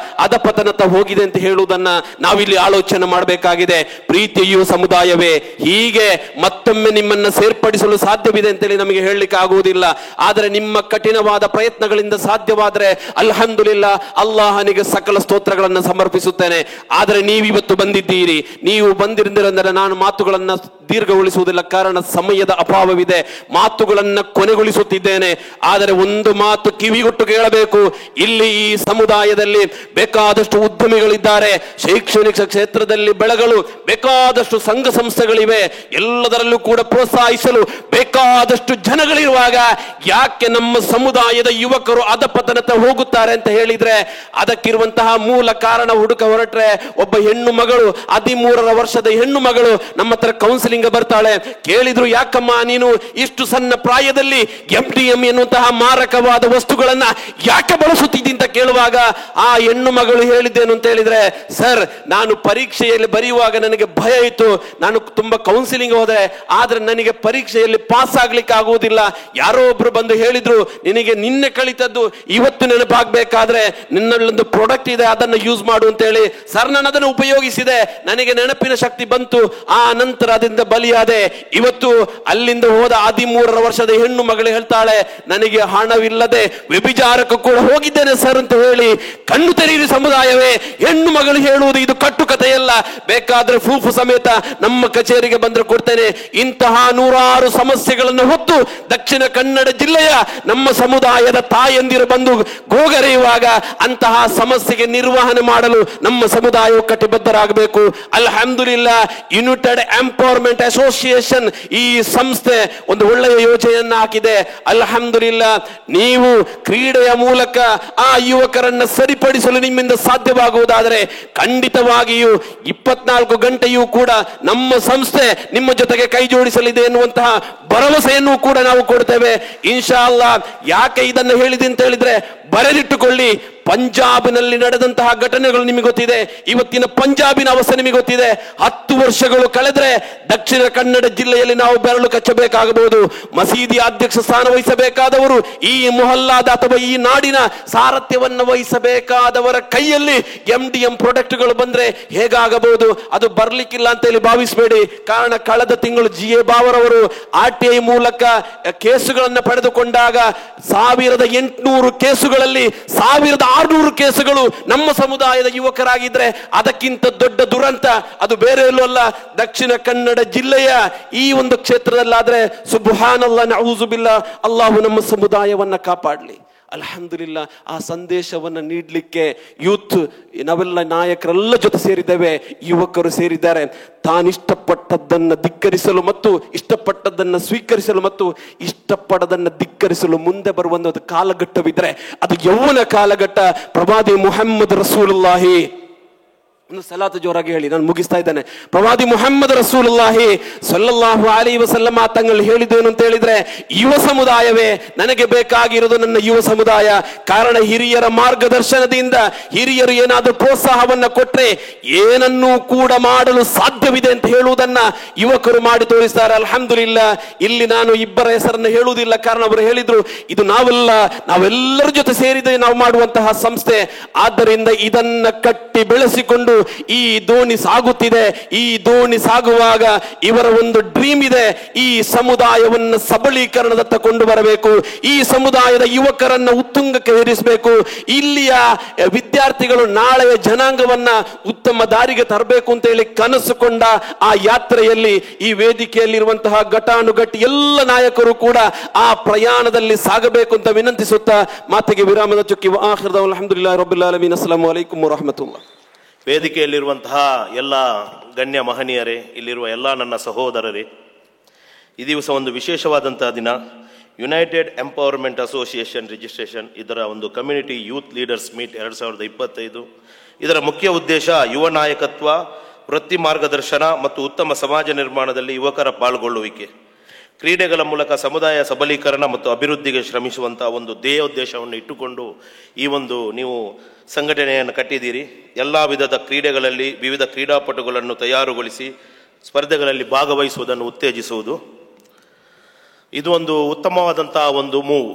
ಅಧಪತನತ ಹೋಗಿದೆ ಅಂತ ಹೇಳುವುದನ್ನ ನಾವಿಲ್ಲಿ ಆಲೋಚನೆ ಮಾಡಬೇಕಾಗಿದೆ. ಪ್ರೀತಿಯ ಯುವ ಸಮುದಾಯವೇ, ಹೀಗೆ ಮತ್ತೊಮ್ಮೆ ನಿಮ್ಮನ್ನ ಸೇರ್ಪಡಿಸಲು ಸಾಧ್ಯವಿದೆ ಅಂತೇಳಿ ನಮಗೆ ಹೇಳಲಿಕ್ಕೆ ಆಗುವುದಿಲ್ಲ. ಆದರೆ ನಿಮ್ಮ ಕಠಿಣವಾದ ಪ್ರಯತ್ನಗಳಿಂದ ಸಾಧ್ಯವಾದರೆ ಅಲ್ಹಮ್ದುಲಿಲ್ಲಾ, ಅಲ್ಲಾಹನಿಗೆ ಸಕಲ ಸ್ತೋತ್ರಗಳನ್ನು ಸಮರ್ಪಿಸುತ್ತೇನೆ. ಆದರೆ ನೀವಿವತ್ತು ಬಂದಿದ್ದೀರಿ, ನೀವು ಬಂದಿರಂದರೆ ನಾನು ಮಾತುಗಳನ್ನ ದೀರ್ಘಗೊಳಿಸುವುದಿಲ್ಲ, ಕಾರಣ ಸಮಯದ ಅಭಾವವಿದೆ. ಮಾತುಗಳನ್ನ ಕೊನೆಗೊಳಿಸುತ್ತಿದ್ದೇನೆ. ಆದರೆ ಒಂದು ಮಾತು ಕಿವಿಗೊಟ್ಟು ಕೇಳಬೇಕು. ಇಲ್ಲಿ ಈ ಸಮುದಾಯದಲ್ಲಿ ಬೇಕಾದಷ್ಟು ಉದ್ಯಮಿಗಳಿದ್ದಾರೆ, ಶೈಕ್ಷಣಿಕ ಕ್ಷೇತ್ರದಲ್ಲಿ ಬೆಳೆಗಳು ಬೇಕಾದಷ್ಟು ಸಂಘ ಸಂಸ್ಥೆಗಳಿವೆ, ಎಲ್ಲದರಲ್ಲೂ ಕೂಡ ಪ್ರೋತ್ಸಾಹಿಸಲು ಬೇಕಾದಷ್ಟು ಜನಗಳಿರುವಾಗ ಯಾಕೆ ನಮ್ಮ ಸಮುದಾಯದ ಯುವಕರು ಅಧಪತನತೆ ಹೋಗುತ್ತಾರೆ ಅಂತ ಹೇಳಿದ್ರೆ ಅದಕ್ಕಿರುವಂತಹ ಮೂಲ ಕಾರಣ ಹುಡುಕ ಹೊರಟ್ರೆ ಒಬ್ಬ ಹೆಣ್ಣು ಮಗಳು 13 ವರ್ಷದ ಹೆಣ್ಣು ಮಗಳು ನಮ್ಮ ಹತ್ರ ಕೌನ್ಸಿಲಿಂಗ್ ಬರ್ತಾಳೆ. ಕೇಳಿದ್ರು, ಯಾಕಮ್ಮ ನೀನು ಇಷ್ಟು ಸಣ್ಣ ಪ್ರಾಯದಲ್ಲಿ MDM ಎನ್ನುವಂತಹ ಮಾರಕವಾದ ವಸ್ತುಗಳನ್ನ ಯಾಕೆ ಬಳಸುತ್ತಿದ್ದಿ ಅಂತ ಕೇಳುವಾಗ ಆ ಹೆಣ್ಣು ಮಗಳು ಹೇಳಿದ್ದೇನು ಅಂತ ಹೇಳಿದ್ರೆ, ಸರ್ ನಾನು ಪರೀಕ್ಷೆಯಲ್ಲಿ ಬರೆಯುವಾಗ ನನಗೆ ಭಯ ಇತ್ತು, ನಾನು ತುಂಬಾ ಕೌನ್ಸಿಲಿಂಗ್ ಹೋದೆ, ಆದ್ರೆ ನನಗೆ ಪರೀಕ್ಷೆಯಲ್ಲಿ ಪಾಸ್ ಆಗ್ಲಿಕ್ಕೆ ಆಗುವುದಿಲ್ಲ. ಯಾರೋ ಒಬ್ರು ಬಂದು ಹೇಳಿದ್ರು, ನಿನಗೆ ನಿನ್ನೆ ಕಳಿತದ್ದು ಇವತ್ತು ನೆನಪಾಗಬೇಕಾದ್ರೆ ನಿನ್ನಲ್ಲೊಂದು ಪ್ರಾಡಕ್ಟ್ ಇದೆ, ಅದನ್ನು ಯೂಸ್ ಮಾಡು ಅಂತ ಹೇಳಿ. ಸರ್ ನಾನು ಅದನ್ನು ಉಪಯೋಗಿಸಿದೆ, ನನಗೆ ನೆನಪಿನ ಶಕ್ತಿ ಬಂತು, ಆ ನಂತರ ಅದರಿಂದ ಬಲಿಯಾದೆ. ಇವತ್ತು ಅಲ್ಲಿಂದ ಹೋದ 13 ವರ್ಷದ ಹೆಣ್ಣು ಮಗಳು ಹೇಳ್ತಾಳೆ, ನನಗೆ ಹಣವಿಲ್ಲದೆ ವ್ಯಭಿಚಾರಕ್ಕೂ ಕೂಡ ಹೋಗಿದ್ದೇನೆ ಸರ್ ಅಂತ ಹೇಳಿ. ಕಣ್ಣು ತೆರೆಯಿರಿ ಸಮುದಾಯವೇ, ಹೆಣ್ಣು ಮಗಳು ಹೇಳುವುದು ಇದು ಕಟ್ಟುಕತೆಯಲ್ಲ. ಬೇಕಾದ್ರೆ ಪ್ರೂಫ್ ಸಮೇತ ನಮ್ಮ ಕಚೇರಿಗೆ ಬಂದ್ರೆ ಕೊಡ್ತೇನೆ. ಇಂತಹ 100 ಸಮಸ್ಯೆಗಳನ್ನು ಹೊತ್ತು ದಕ್ಷಿಣ ಕನ್ನಡ ಜಿಲ್ಲೆಯ ನಮ್ಮ ಸಮುದಾಯದ ತಾಯಂದಿರು ಬಂದು ಗೋಗರೆಯುವಾಗ ಅಂತಹ ಸಮಸ್ಯೆಗೆ ನಿರ್ವಹಣೆ ಮಾಡಲು ನಮ್ಮ ಸಮುದಾಯವು ಕಟಿಬದ್ಧರಾಗಬೇಕು. ಅಲ್ಹಮ್ದುಲಿಲ್ಲಾ, ಯುನೈಟೆಡ್ ಎಂಪವರ್ಮೆಂಟ್ ಅಸೋಸಿಯೇಷನ್ ಈ ಸಂಸ್ಥೆ ಒಂದು ಒಳ್ಳೆಯ ಯೋಜನೆಯನ್ನ ಹಾಕಿದೆ. ಅಲ್ಹಮ್ದುಲಿಲ್ಲಾ, ನೀವು ಕ್ರೀಡೆಯ ಮೂಲಕ ಆ ಯುವಕರನ್ನ ಸರಿಪಡಿಸಲು ನಿಮ್ಮಿಂದ ಸಾಧ್ಯವಾಗುವುದಾದರೆ ಖಂಡಿತವಾಗಿಯೂ 24 ಗಂಟೆಯೂ ಕೂಡ ನಮ್ಮ ಸಂಸ್ಥೆ ನಿಮ್ಮ ಜೊತೆಗೆ ಕೈ ಜೋಡಿಸಲಿದೆ ಎನ್ನುವಂತಹ ಭರವಸೆಯನ್ನು ಕೂಡ ನಾವು ಕೊಡ್ತೇವೆ ಇನ್ಶಾ ಅಲ್ಲಾ. ಯಾಕೆ ಇದನ್ನು ಹೇಳಿದೆ ಅಂತ ಹೇಳಿದ್ರೆ ಬರೆದಿಟ್ಟುಕೊಳ್ಳಿ. ಪಂಜಾಬ್ನಲ್ಲಿ ನಡೆದಂತಹ ಘಟನೆಗಳು ನಿಮಗೆ ಗೊತ್ತಿದೆ, ಇವತ್ತಿನ ಪಂಜಾಬಿನ ಅವಸ್ಥೆ ನಿಮಗೆ ಗೊತ್ತಿದೆ. 10 ವರ್ಷಗಳು ಕಳೆದ್ರೆ ದಕ್ಷಿಣ ಕನ್ನಡ ಜಿಲ್ಲೆಯಲ್ಲಿ ನಾವು ಬೆರಳು ಕಚ್ಚಬೇಕಾಗಬಹುದು. ಮಸೀದಿ ಅಧ್ಯಕ್ಷ ಸ್ಥಾನ ವಹಿಸಬೇಕಾದವರು, ಈ ಮೊಹಲ್ಲಾದ ಅಥವಾ ಈ ನಾಡಿನ ಸಾರಥ್ಯವನ್ನು ವಹಿಸಬೇಕಾದವರ ಕೈಯಲ್ಲಿ MDM ಪ್ರಾಡಕ್ಟ್ಗಳು ಬಂದ್ರೆ ಹೇಗಾಗಬಹುದು? ಅದು ಬರ್ಲಿಕ್ಕಿಲ್ಲ ಅಂತ ಹೇಳಿ ಭಾವಿಸಬೇಡಿ. ಕಾರಣ ಕಳೆದ ತಿಂಗಳು GA ಬಾವರವರು RTI ಮೂಲಕ ಕೇಸುಗಳನ್ನು ಪಡೆದುಕೊಂಡಾಗ 1800 ಕೇಸುಗಳಲ್ಲಿ 1600 ಕೇಸುಗಳು ನಮ್ಮ ಸಮುದಾಯದ ಯುವಕರಾಗಿದ್ರೆ ಅದಕ್ಕಿಂತ ದೊಡ್ಡ ದುರಂತ ಅದು ಬೇರೆ ಎಲ್ಲೂ ಅಲ್ಲ, ದಕ್ಷಿಣ ಕನ್ನಡ ಜಿಲ್ಲೆಯ ಈ ಒಂದು ಕ್ಷೇತ್ರದಲ್ಲಾದ್ರೆ ಸುಬ್ಹಾನಲ್ಲಾಹ್ ನಊಜು ಬಿಲ್ಲಾ, ಅಲ್ಲಾಹು ನಮ್ಮ ಸಮುದಾಯವನ್ನ ಕಾಪಾಡಲಿ. ಅಲ್ಹಮ್ದುಲಿಲ್ಲಾ, ಆ ಸಂದೇಶವನ್ನು ನೀಡಲಿಕ್ಕೆ ಯೂತ್ ನಾವೆಲ್ಲ ನಾಯಕರೆಲ್ಲ ಜೊತೆ ಸೇರಿದ್ದೇವೆ, ಯುವಕರು ಸೇರಿದ್ದಾರೆ. ತಾನಿಷ್ಟಪಟ್ಟದ್ದನ್ನು ಧಿಕ್ಕರಿಸಲು ಮತ್ತು ಇಷ್ಟಪಟ್ಟದ್ದನ್ನು ಸ್ವೀಕರಿಸಲು ಮತ್ತು ಇಷ್ಟಪಡದನ್ನು ಧಿಕ್ಕರಿಸಲು ಮುಂದೆ ಬರುವ ಒಂದು ಕಾಲಘಟ್ಟವಿದ್ರೆ ಅದು ಯೌವನ ಕಾಲಘಟ್ಟ. ಪ್ರವಾದಿ ಮುಹಮ್ಮದ್ ರಸೂಲುಲ್ಲಾಹಿ, ಒಂದು ಸಲಾತು ಜೋರಾಗಿ ಹೇಳಿ, ನಾನು ಮುಗಿಸ್ತಾ ಇದ್ದೇನೆ. ಪ್ರವಾದಿ ಮುಹಮ್ಮದ್ ರಸೂಲುಲ್ಲಾಹಿ ಸಲ್ಲಲ್ಲಾಹು ಅಲೈಹಿ ವಸಲ್ಲಮ ತಂಗಳು ಹೇಳಿದ್ದೇನು ಅಂತ ಹೇಳಿದ್ರೆ, ಯುವ ಸಮುದಾಯವೇ, ನನಗೆ ಬೇಕಾಗಿರೋದು ನನ್ನ ಯುವ ಸಮುದಾಯ. ಕಾರಣ ಹಿರಿಯರ ಮಾರ್ಗದರ್ಶನದಿಂದ ಹಿರಿಯರು ಏನಾದರೂ ಪ್ರೋತ್ಸಾಹವನ್ನ ಕೊಟ್ರೆ ಏನನ್ನೂ ಕೂಡ ಮಾಡಲು ಸಾಧ್ಯವಿದೆ ಅಂತ ಹೇಳುವುದನ್ನ ಯುವಕರು ಮಾಡಿ ತೋರಿಸ್ತಾರೆ. ಅಲ್ಹಮ್ದುಲಿಲ್ಲಾ, ಇಲ್ಲಿ ನಾನು ಇಬ್ಬರ ಹೆಸರನ್ನು ಹೇಳುವುದಿಲ್ಲ, ಕಾರಣ ಅವರು ಹೇಳಿದ್ರು ಇದು ನಾವೆಲ್ಲರ ಜೊತೆ ಸೇರಿದ ನಾವು ಮಾಡುವಂತಹ ಸಂಸ್ಥೆ. ಆದ್ದರಿಂದ ಇದನ್ನ ಕಟ್ಟಿ ಬೆಳೆಸಿಕೊಂಡು ಈ ದೋಣಿ ಸಾಗುತ್ತಿದೆ. ಈ ದೋಣಿ ಸಾಗುವಾಗ ಇವರ ಒಂದು ಡ್ರೀಮ್ ಇದೆ, ಈ ಸಮುದಾಯವನ್ನು ಸಬಲೀಕರಣದತ್ತ ಕೊಂಡು ಬರಬೇಕು, ಈ ಸಮುದಾಯದ ಯುವಕರನ್ನ ಉತ್ತುಂಗಕ್ಕೆ ಏರಿಸಬೇಕು, ಇಲ್ಲಿಯ ವಿದ್ಯಾರ್ಥಿಗಳು ನಾಳೆಯ ಜನಾಂಗವನ್ನ ಉತ್ತಮ ದಾರಿಗೆ ತರಬೇಕು ಅಂತ ಹೇಳಿ ಕನಸುಕೊಂಡ ಆ ಯಾತ್ರೆಯಲ್ಲಿ ಈ ವೇದಿಕೆಯಲ್ಲಿರುವಂತಹ ಘಟಾನುಘಟಿ ಎಲ್ಲ ನಾಯಕರು ಕೂಡ ಆ ಪ್ರಯಾಣದಲ್ಲಿ ಸಾಗಬೇಕು ಅಂತ ವಿನಂತಿಸುತ್ತಾ ಮಾತಿಗೆ ವಿರಾಮದ ಚುಕ್ಕಿ. ಅಲ್ಹಮ್ದುಲಿಲ್ಲಾಹಿ ರಬ್ಬಿಲ್ ಆಲಮೀನ್. ಅಸ್ಸಲಾಮು ಅಲೈಕುಂ ವರಹಮತುಲ್ಲಾಹ್. ವೇದಿಕೆಯಲ್ಲಿರುವಂತಹ ಎಲ್ಲ ಗಣ್ಯ ಮಹನೀಯರೇ, ಇಲ್ಲಿರುವ ಎಲ್ಲ ನನ್ನ ಸಹೋದರರೇ, ಈ ದಿವಸ ಒಂದು ವಿಶೇಷವಾದಂತಹ ದಿನ. ಯುನೈಟೆಡ್ ಎಂಪವರ್ಮೆಂಟ್ ಅಸೋಸಿಯೇಷನ್ ರಿಜಿಸ್ಟ್ರೇಷನ್, ಇದರ ಒಂದು ಕಮ್ಯುನಿಟಿ ಯೂತ್ ಲೀಡರ್ಸ್ ಮೀಟ್ 2025. ಇದರ ಮುಖ್ಯ ಉದ್ದೇಶ ಯುವ ನಾಯಕತ್ವ, ವೃತ್ತಿ ಮಾರ್ಗದರ್ಶನ ಮತ್ತು ಉತ್ತಮ ಸಮಾಜ ನಿರ್ಮಾಣದಲ್ಲಿ ಯುವಕರ ಪಾಲ್ಗೊಳ್ಳುವಿಕೆ. ಕ್ರೀಡೆಗಳ ಮೂಲಕ ಸಮುದಾಯ ಸಬಲೀಕರಣ ಮತ್ತು ಅಭಿವೃದ್ಧಿಗೆ ಶ್ರಮಿಸುವಂಥ ಒಂದು ಧ್ಯೇಯೋದ್ದೇಶವನ್ನು ಇಟ್ಟುಕೊಂಡು ಈ ಒಂದು ನೀವು ಸಂಘಟನೆಯನ್ನು ಕಟ್ಟಿದ್ದೀರಿ. ಎಲ್ಲ ವಿಧದ ಕ್ರೀಡೆಗಳಲ್ಲಿ ವಿವಿಧ ಕ್ರೀಡಾಪಟುಗಳನ್ನು ತಯಾರುಗೊಳಿಸಿ ಸ್ಪರ್ಧೆಗಳಲ್ಲಿ ಭಾಗವಹಿಸುವುದನ್ನು ಉತ್ತೇಜಿಸುವುದು. ಇದು ಒಂದು ಉತ್ತಮವಾದಂಥ ಒಂದು move,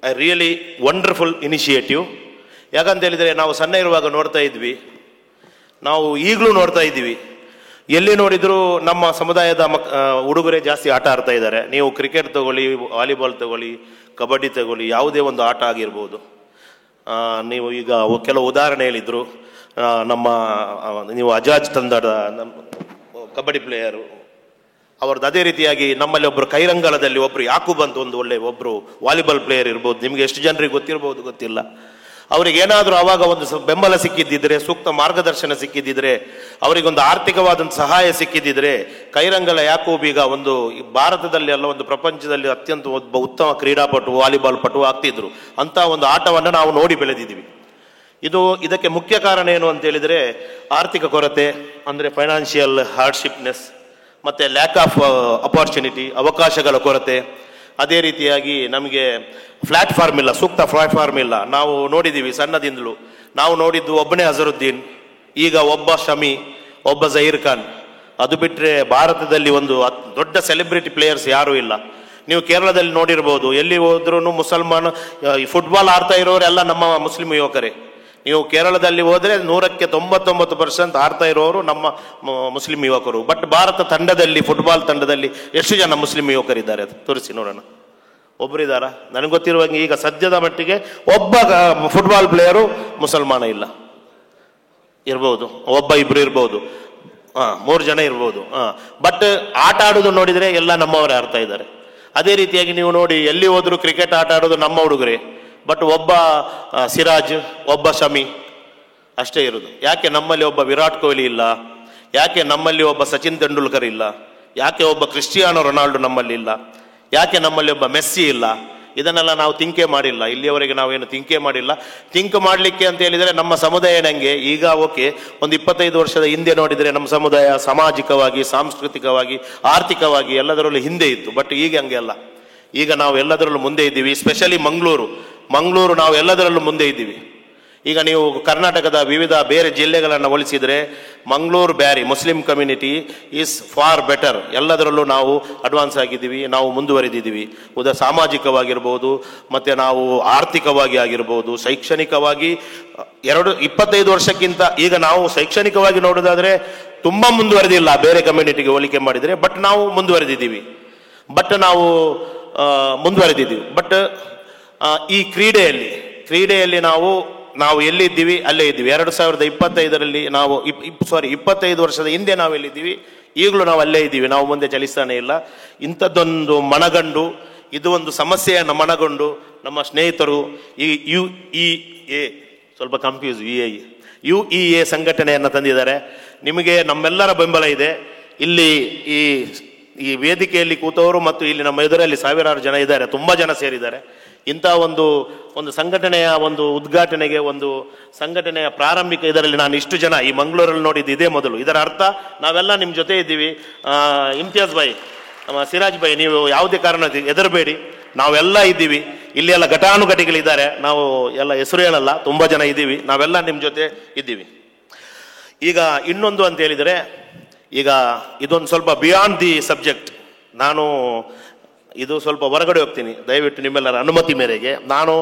I really wonderful initiative. ಯಾಕಂತ ಹೇಳಿದರೆ ನಾವು ಸಣ್ಣ ಇರುವಾಗ ನೋಡ್ತಾ ಇದ್ವಿ, ನಾವು ಈಗಲೂ ನೋಡ್ತಾ ಇದ್ದೀವಿ, ಎಲ್ಲಿ ನೋಡಿದರೂ ನಮ್ಮ ಸಮುದಾಯದ ಹುಡುಗರೇ ಜಾಸ್ತಿ ಆಟ ಆಡ್ತಾ ಇದ್ದಾರೆ. ನೀವು ಕ್ರಿಕೆಟ್ ತಗೊಳ್ಳಿ, ವಾಲಿಬಾಲ್ ತಗೊಳ್ಳಿ, ಕಬಡ್ಡಿ ತಗೊಳ್ಳಿ, ಯಾವುದೇ ಒಂದು ಆಟ ಆಗಿರ್ಬೋದು. ನೀವು ಈಗ ಕೆಲವು ಉದಾಹರಣೆ ಹೇಳಿದರು, ನಮ್ಮ ನೀವು ಅಜಾಜ್ ತಂಡದ ಕಬಡ್ಡಿ ಪ್ಲೇಯರು ಅವ್ರದ್ದು. ಅದೇ ರೀತಿಯಾಗಿ ನಮ್ಮಲ್ಲಿ ಒಬ್ಬರು ಕೈರಂಗಾಲದಲ್ಲಿ ಒಬ್ಬರು ಯಾಕೂಬ್ ಅಂತ ಒಂದು ಒಳ್ಳೆ ಒಬ್ಬರು ವಾಲಿಬಾಲ್ ಪ್ಲೇಯರ್ ಇರ್ಬೋದು. ನಿಮಗೆ ಎಷ್ಟು ಜನರಿಗೆ ಗೊತ್ತಿರ್ಬೋದು ಗೊತ್ತಿಲ್ಲ. ಅವರಿಗೆ ಏನಾದರೂ ಆವಾಗ ಒಂದು ಬೆಂಬಲ ಸಿಕ್ಕಿದ್ದಿದ್ರೆ, ಸೂಕ್ತ ಮಾರ್ಗದರ್ಶನ ಸಿಕ್ಕಿದ್ದಿದ್ರೆ, ಅವರಿಗೊಂದು ಆರ್ಥಿಕವಾದಂಥ ಸಹಾಯ ಸಿಕ್ಕಿದ್ದಿದ್ರೆ, ಕೈರಂಗಲ ಯಾಕೂಬ್ ಈಗ ಒಂದು ಭಾರತದಲ್ಲಿ ಅಲ್ಲ, ಒಂದು ಪ್ರಪಂಚದಲ್ಲಿ ಅತ್ಯಂತ ಒಬ್ಬ ಉತ್ತಮ ಕ್ರೀಡಾಪಟು, ವಾಲಿಬಾಲ್ ಪಟು ಆಗ್ತಿದ್ರು. ಅಂತ ಒಂದು ಆಟವನ್ನು ನಾವು ನೋಡಿ ಬೆಳೆದಿದ್ದೀವಿ. ಇದಕ್ಕೆ ಮುಖ್ಯ ಕಾರಣ ಏನು ಅಂತ ಹೇಳಿದರೆ ಆರ್ಥಿಕ ಕೊರತೆ, ಅಂದರೆ ಫೈನಾನ್ಷಿಯಲ್ ಹಾರ್ಡ್ಶಿಪ್ನೆಸ್, ಮತ್ತು ಲ್ಯಾಕ್ ಆಫ್ ಅಪಾರ್ಚುನಿಟಿ, ಅವಕಾಶಗಳ ಕೊರತೆ. ಅದೇ ರೀತಿಯಾಗಿ ನಮಗೆ ಪ್ಲಾಟ್ಫಾರ್ಮ್ ಇಲ್ಲ, ಸೂಕ್ತ ಪ್ಲಾಟ್ಫಾರ್ಮ್ ಇಲ್ಲ. ನಾವು ನೋಡಿದ್ದೀವಿ ಸಣ್ಣದಿಂದಲೂ, ನಾವು ನೋಡಿದ್ದು ಒಬ್ಬನೇ ಅಜರುದ್ದೀನ್, ಈಗ ಒಬ್ಬ ಶಮಿ, ಒಬ್ಬ ಜಹೀರ್ ಖಾನ್. ಅದು ಬಿಟ್ಟರೆ ಭಾರತದಲ್ಲಿ ಒಂದು ದೊಡ್ಡ ಸೆಲೆಬ್ರಿಟಿ ಪ್ಲೇಯರ್ಸ್ ಯಾರೂ ಇಲ್ಲ. ನೀವು ಕೇರಳದಲ್ಲಿ ನೋಡಿರ್ಬೋದು, ಎಲ್ಲಿ ಹೋದ್ರೂ ಮುಸಲ್ಮಾನ ಫುಟ್ಬಾಲ್ ಆಡ್ತಾ ಇರೋರೆಲ್ಲ ನಮ್ಮ ಮುಸ್ಲಿಂ ಯುವಕರೇ. ನೀವು ಕೇರಳದಲ್ಲಿ ಹೋದರೆ 99% ಆಡ್ತಾ ಇರೋರು ನಮ್ಮ ಮುಸ್ಲಿಂ ಯುವಕರು. ಬಟ್ ಭಾರತ ತಂಡದಲ್ಲಿ, ಫುಟ್ಬಾಲ್ ತಂಡದಲ್ಲಿ ಎಷ್ಟು ಜನ ಮುಸ್ಲಿಂ ಯುವಕರಿದ್ದಾರೆ ಅದು ತೋರಿಸಿ ನೋಡೋಣ. ಒಬ್ಬರಿದ್ದಾರಾ? ನನಗೆ ಗೊತ್ತಿರುವಂಗೆ ಈಗ ಸದ್ಯದ ಮಟ್ಟಿಗೆ ಒಬ್ಬ ಫುಟ್ಬಾಲ್ ಪ್ಲೇಯರು ಮುಸಲ್ಮಾನ ಇಲ್ಲ. ಇರ್ಬೋದು, ಒಬ್ಬ ಇಬ್ರು ಇರ್ಬೋದು, 3 ಜನ ಇರ್ಬೋದು. ಬಟ್ ಆಟ ಆಡೋದು ನೋಡಿದರೆ ಎಲ್ಲ ನಮ್ಮವರೇ ಆಡ್ತಾ ಇದ್ದಾರೆ. ಅದೇ ರೀತಿಯಾಗಿ ನೀವು ನೋಡಿ, ಎಲ್ಲಿ ಹೋದ್ರು ಕ್ರಿಕೆಟ್ ಆಟ ಆಡೋದು ನಮ್ಮ ಹುಡುಗರೇ. ಬಟ್ ಒಬ್ಬ ಸಿರಾಜ್, ಒಬ್ಬ ಶಮಿ ಅಷ್ಟೇ ಇರೋದು. ಯಾಕೆ ನಮ್ಮಲ್ಲಿ ಒಬ್ಬ ವಿರಾಟ್ ಕೊಹ್ಲಿ ಇಲ್ಲ? ಯಾಕೆ ನಮ್ಮಲ್ಲಿ ಒಬ್ಬ ಸಚಿನ್ ತೆಂಡೂಲ್ಕರ್ ಇಲ್ಲ? ಯಾಕೆ ಒಬ್ಬ ಕ್ರಿಸ್ಟಿಯಾನೋ ರೊನಾಲ್ಡೋ ನಮ್ಮಲ್ಲಿ ಇಲ್ಲ? ಯಾಕೆ ನಮ್ಮಲ್ಲಿ ಒಬ್ಬ ಮೆಸ್ಸಿ ಇಲ್ಲ? ಇದನ್ನೆಲ್ಲ ನಾವು ತಿಂಕೇ ಮಾಡಿಲ್ಲ. ಇಲ್ಲಿಯವರೆಗೆ ನಾವೇನು ತಿಂಕೇ ಮಾಡಿಲ್ಲ. ತಿಂಕ್ ಮಾಡಲಿಕ್ಕೆ ಅಂತ ಹೇಳಿದರೆ ನಮ್ಮ ಸಮುದಾಯ ನಂಗೆ ಈಗ ಓಕೆ, ಒಂದು 25 ವರ್ಷದ ಹಿಂದೆ ನೋಡಿದರೆ ನಮ್ಮ ಸಮುದಾಯ ಸಾಮಾಜಿಕವಾಗಿ, ಸಾಂಸ್ಕೃತಿಕವಾಗಿ, ಆರ್ಥಿಕವಾಗಿ ಎಲ್ಲದರಲ್ಲೂ ಹಿಂದೆ ಇತ್ತು. ಬಟ್ ಈಗ ಹಂಗೆ ಅಲ್ಲ. ಈಗ ನಾವು ಎಲ್ಲದರಲ್ಲೂ ಮುಂದೆ ಇದ್ದೀವಿ. ಸ್ಪೆಷಲಿ ಮಂಗಳೂರು ನಾವು ಎಲ್ಲದರಲ್ಲೂ ಮುಂದೆ ಇದ್ದೀವಿ. ಈಗ ನೀವು ಕರ್ನಾಟಕದ ವಿವಿಧ ಬೇರೆ ಜಿಲ್ಲೆಗಳನ್ನು ಹೋಲಿಸಿದರೆ Mangaluru Beary Muslim community is for better. ಎಲ್ಲದರಲ್ಲೂ ನಾವು ಅಡ್ವಾನ್ಸ್ ಆಗಿದ್ದೀವಿ, ನಾವು ಮುಂದುವರೆದಿದ್ದೀವಿ. ಸಾಮಾಜಿಕವಾಗಿರ್ಬೋದು, ಮತ್ತು ನಾವು ಆರ್ಥಿಕವಾಗಿ ಆಗಿರ್ಬೋದು, ಶೈಕ್ಷಣಿಕವಾಗಿ 25 ವರ್ಷಕ್ಕಿಂತ ಈಗ ನಾವು ಶೈಕ್ಷಣಿಕವಾಗಿ ನೋಡೋದಾದರೆ ತುಂಬ ಮುಂದುವರೆದಿಲ್ಲ ಬೇರೆ ಕಮ್ಯುನಿಟಿಗೆ ಹೋಲಿಕೆ ಮಾಡಿದರೆ. ಬಟ್ ನಾವು ಮುಂದುವರೆದಿದ್ದೀವಿ. ಬಟ್ ಈ ಕ್ರೀಡೆಯಲ್ಲಿ ನಾವು ಎಲ್ಲಿದ್ದೀವಿ ಅಲ್ಲೇ ಇದ್ದೀವಿ. 2025ರಲ್ಲಿ ನಾವು 25 ವರ್ಷದ ಹಿಂದೆ ನಾವು ಎಲ್ಲಿದ್ದೀವಿ, ಈಗಲೂ ನಾವು ಅಲ್ಲೇ ಇದ್ದೀವಿ. ನಾವು ಮುಂದೆ ಚಲಿಸ್ತಾನೆ ಇಲ್ಲ. ಇಂಥದ್ದೊಂದು ಮನಗಂಡು, ಇದು ಒಂದು ಸಮಸ್ಯೆಯನ್ನು ಮನಗೊಂಡು ನಮ್ಮ ಸ್ನೇಹಿತರು ಈ UEA, ಸ್ವಲ್ಪ ಕನ್ಫ್ಯೂಸ್, UEA ಸಂಘಟನೆಯನ್ನು ತಂದಿದ್ದಾರೆ. ನಿಮಗೆ ನಮ್ಮೆಲ್ಲರ ಬೆಂಬಲ ಇದೆ. ಇಲ್ಲಿ ಈ ವೇದಿಕೆಯಲ್ಲಿ ಕೂತವರು ಮತ್ತು ಇಲ್ಲಿ ನಮ್ಮ ಎದುರಲ್ಲಿ ಸಾವಿರಾರು ಜನ ಇದ್ದಾರೆ, ತುಂಬ ಜನ ಸೇರಿದ್ದಾರೆ. ಇಂಥ ಒಂದು ಸಂಘಟನೆಯ ಒಂದು ಉದ್ಘಾಟನೆಗೆ, ಒಂದು ಸಂಘಟನೆಯ ಪ್ರಾರಂಭಿಕ ಇದರಲ್ಲಿ ನಾನು ಇಷ್ಟು ಜನ ಈ ಮಂಗಳೂರಲ್ಲಿ ನೋಡಿದ್ದು ಇದೇ ಮೊದಲು. ಇದರ ಅರ್ಥ ನಾವೆಲ್ಲ ನಿಮ್ಮ ಜೊತೆ ಇದ್ದೀವಿ. ಇಮ್ತಿಯಾಜ್ ಭಾಯ್, ಸಿರಾಜ್ ಭಾಯ್, ನೀವು ಯಾವುದೇ ಕಾರಣ ಹೆದರಬೇಡಿ, ನಾವೆಲ್ಲ ಇದ್ದೀವಿ. ಇಲ್ಲಿ ಎಲ್ಲ ಘಟಾನುಘಟಿಗಳಿದ್ದಾರೆ. ನಾವು ಎಲ್ಲ ಹೆಸರು ಹೇಳಲ್ಲ, ತುಂಬ ಜನ ಇದ್ದೀವಿ. ನಾವೆಲ್ಲ ನಿಮ್ಮ ಜೊತೆ ಇದ್ದೀವಿ. ಈಗ ಇನ್ನೊಂದು ಅಂತ ಹೇಳಿದರೆ, ಈಗ ಇದೊಂದು ಸ್ವಲ್ಪ ಬಿಯಾಂಡ್ ದಿ ಸಬ್ಜೆಕ್ಟ್. ನಾನು ಇದು ಸ್ವಲ್ಪ ಹೊರಗಡೆ ಹೋಗ್ತೀನಿ, ದಯವಿಟ್ಟು ನಿಮ್ಮೆಲ್ಲರ ಅನುಮತಿ ಮೇರೆಗೆ. ನಾನು